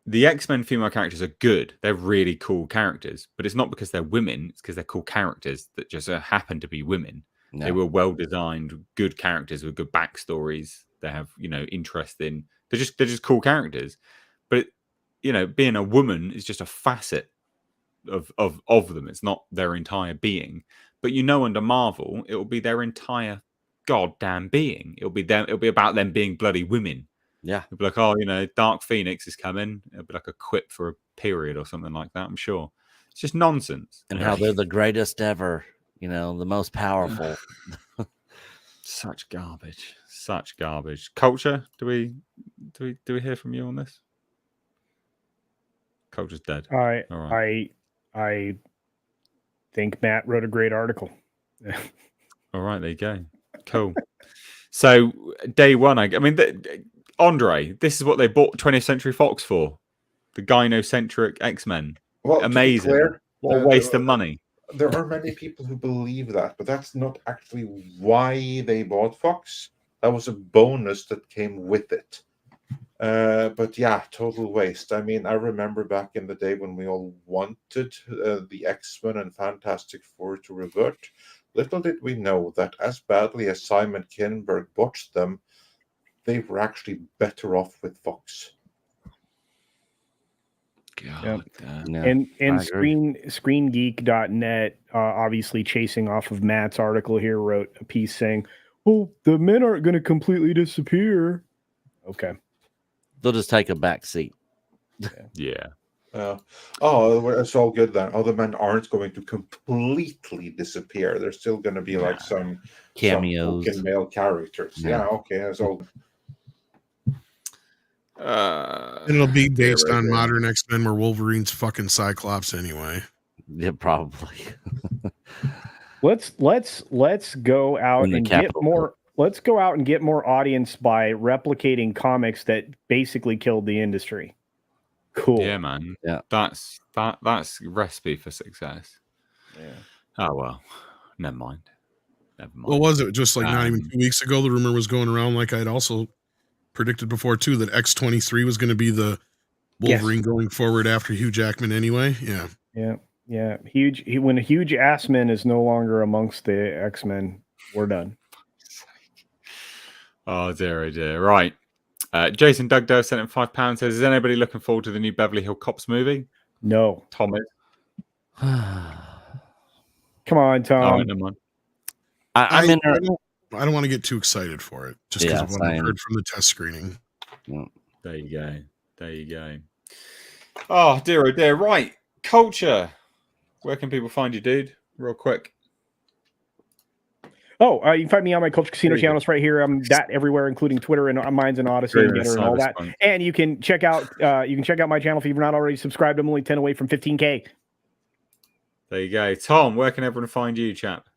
the X-Men female characters are good. They're really cool characters, but it's not because they're women. It's because they're cool characters that just happen to be women. No. They were well designed, good characters with good backstories. They have, interest in. They're just cool characters. But being a woman is just a facet of them. It's not their entire being. But under Marvel, it will be their entire goddamn being. It'll be them. It'll be about them being bloody women. Yeah. It'll be like, Dark Phoenix is coming. It'll be like a quip for a period or something like that, I'm sure. It's just nonsense. And how they're the greatest ever, the most powerful. Such garbage. Such garbage. Culture, do we hear from you on this? Culture's dead. I think Matt wrote a great article. All right, there you go. Cool. So day one, Andre, this is what they bought 20th Century Fox for. The gynocentric X-Men. Well, amazing. Clear, what a waste of money. There are many people who believe that, but that's not actually why they bought Fox. That was a bonus that came with it. But yeah, total waste. I remember back in the day when we all wanted the X-Men and Fantastic Four to revert. Little did we know that as badly as Simon Kinberg botched them, they were actually better off with Fox. God, yeah. And ScreenGeek.net, obviously chasing off of Matt's article here, wrote a piece saying, "Well, the men aren't going to completely disappear." Okay, they'll just take a back seat. Yeah. It's all good then. The men aren't going to completely disappear. There's still going to be like some cameos, some male characters. Yeah, okay, that's all. It'll be based on modern X-Men where Wolverine's fucking Cyclops anyway. Yeah, probably. Let's go out and get more. Let's go out and get more audience by replicating comics that basically killed the industry. Cool. Yeah, man. Yeah. That's recipe for success. Yeah. Oh well. Never mind. Well, was it just like not even 2 weeks ago? The rumor was going around, like I'd also predicted before too, that X-23 was going to be the Wolverine going forward after Hugh Jackman anyway. Yeah. When Hugh Assman is no longer amongst the X-Men, we're done. Oh dear. Right. Jason Dugdale sent him £5. Says, "Is anybody looking forward to the new Beverly Hills Cops movie?" No. Tom is. Come on, Tom. Oh, never mind. I don't want to get too excited for it, just because of what I've heard from the test screening. There you go. Oh dear. Right. Culture. Where can people find you, dude? Real quick. You can find me on my Culture Casino channels right here. I'm that everywhere, including Twitter and Minds and Odyssey and Getter and all that. And you can check out my channel if you've not already subscribed. I'm only 10 away from 15K. There you go. Tom, where can everyone find you, chap?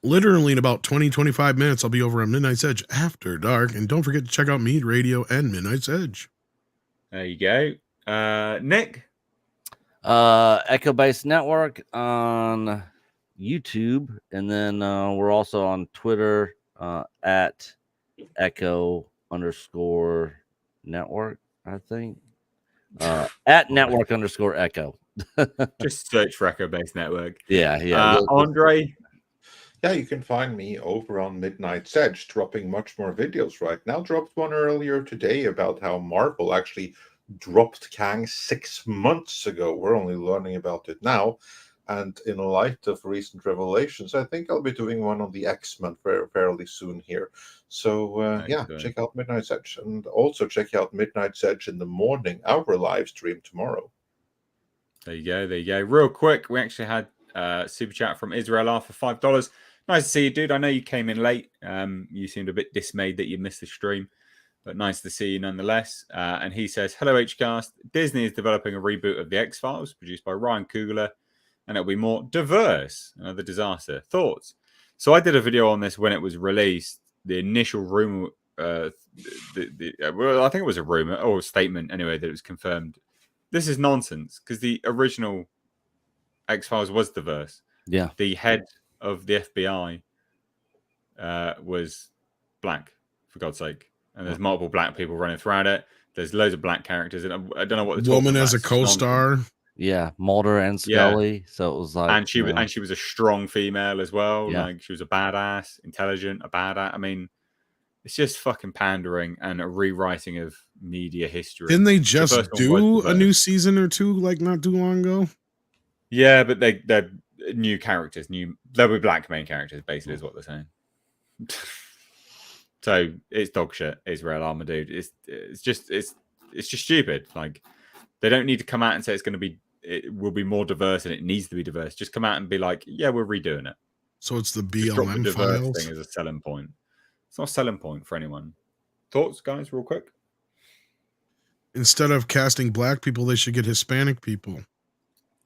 Literally in about 20-25 minutes, I'll be over on Midnight's Edge After Dark. And don't forget to check out Mead Radio and Midnight's Edge. There you go. Nick? Echo Base Network on YouTube, and then we're also on Twitter at Echo_network, I think. At network_Echo. Just search for Echo Base Network. Yeah. Andre? Yeah, you can find me over on Midnight's Edge, dropping much more videos right now. Dropped one earlier today about how Marvel actually dropped Kang 6 months ago. We're only learning about it now. And in light of recent revelations, I think I'll be doing one on the X-Men fairly soon here. So, check out Midnight's Edge. And also check out Midnight's Edge in the morning, our live stream tomorrow. There you go. Real quick, we actually had super chat from Israel R for $5. Nice to see you, dude. I know you came in late. You seemed a bit dismayed that you missed the stream, but nice to see you nonetheless. And he says, "Hello, HCast. Disney is developing a reboot of The X-Files produced by Ryan Coogler, and it'll be more diverse. Another disaster. Thoughts?" So I did a video on this when it was released. The initial rumor, I think it was a rumor or a statement anyway, that it was confirmed this is nonsense because the original X-Files was diverse. Yeah. The head of the FBI was black, for God's sake. And there's multiple black people running throughout it. There's loads of black characters. And I don't know what the woman as a co-star. Yeah, Mulder and Scully. Yeah. So it was like, and she was a strong female as well. Yeah. Like she was a badass, intelligent, a badass. I mean, it's just fucking pandering and a rewriting of media history. Didn't they just do a new season or two, like not too long ago? Yeah, but they're new characters. They'll be black main characters, basically, is what they're saying. So it's dog shit. It's Real Armor, dude. It's just stupid. Like they don't need to come out and say it will be more diverse and it needs to be diverse. Just come out and be like, yeah, we're redoing it. So it's the Just drop the BLM diverse files thing as a selling point. It's not a selling point for anyone. Thoughts, guys, real quick? Instead of casting black people, they should get Hispanic people.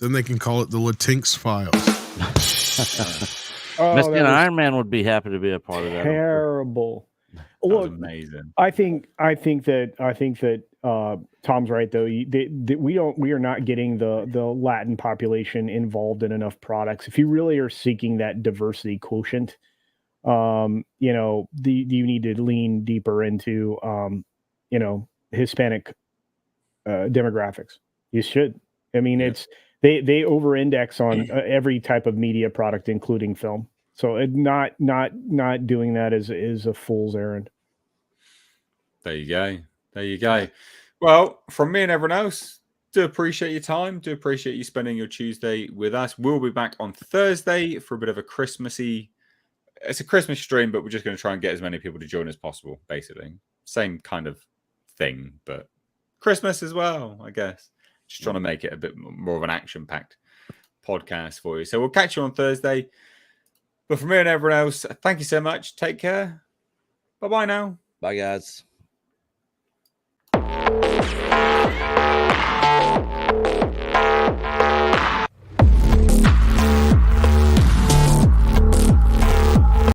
Then they can call it the Latinx files. Michigan Iron Man would be happy to be a part of that. Terrible. Look, amazing. I think that Tom's right though. We are not getting the Latin population involved in enough products. If you really are seeking that diversity quotient, you need to lean deeper into Hispanic demographics. You should. I mean, it's they over-index on every type of media product, including film. So not doing that is a fool's errand. There you go. Well, from me and everyone else, do appreciate your time. Do appreciate you spending your Tuesday with us. We'll be back on Thursday for a bit of a Christmassy. It's a Christmas stream, but we're just going to try and get as many people to join as possible. Basically, same kind of thing, but Christmas as well, I guess. Just trying to make it a bit more of an action-packed podcast for you. So we'll catch you on Thursday. But from me and everyone else, thank you so much. Take care. Bye-bye now. Bye, guys.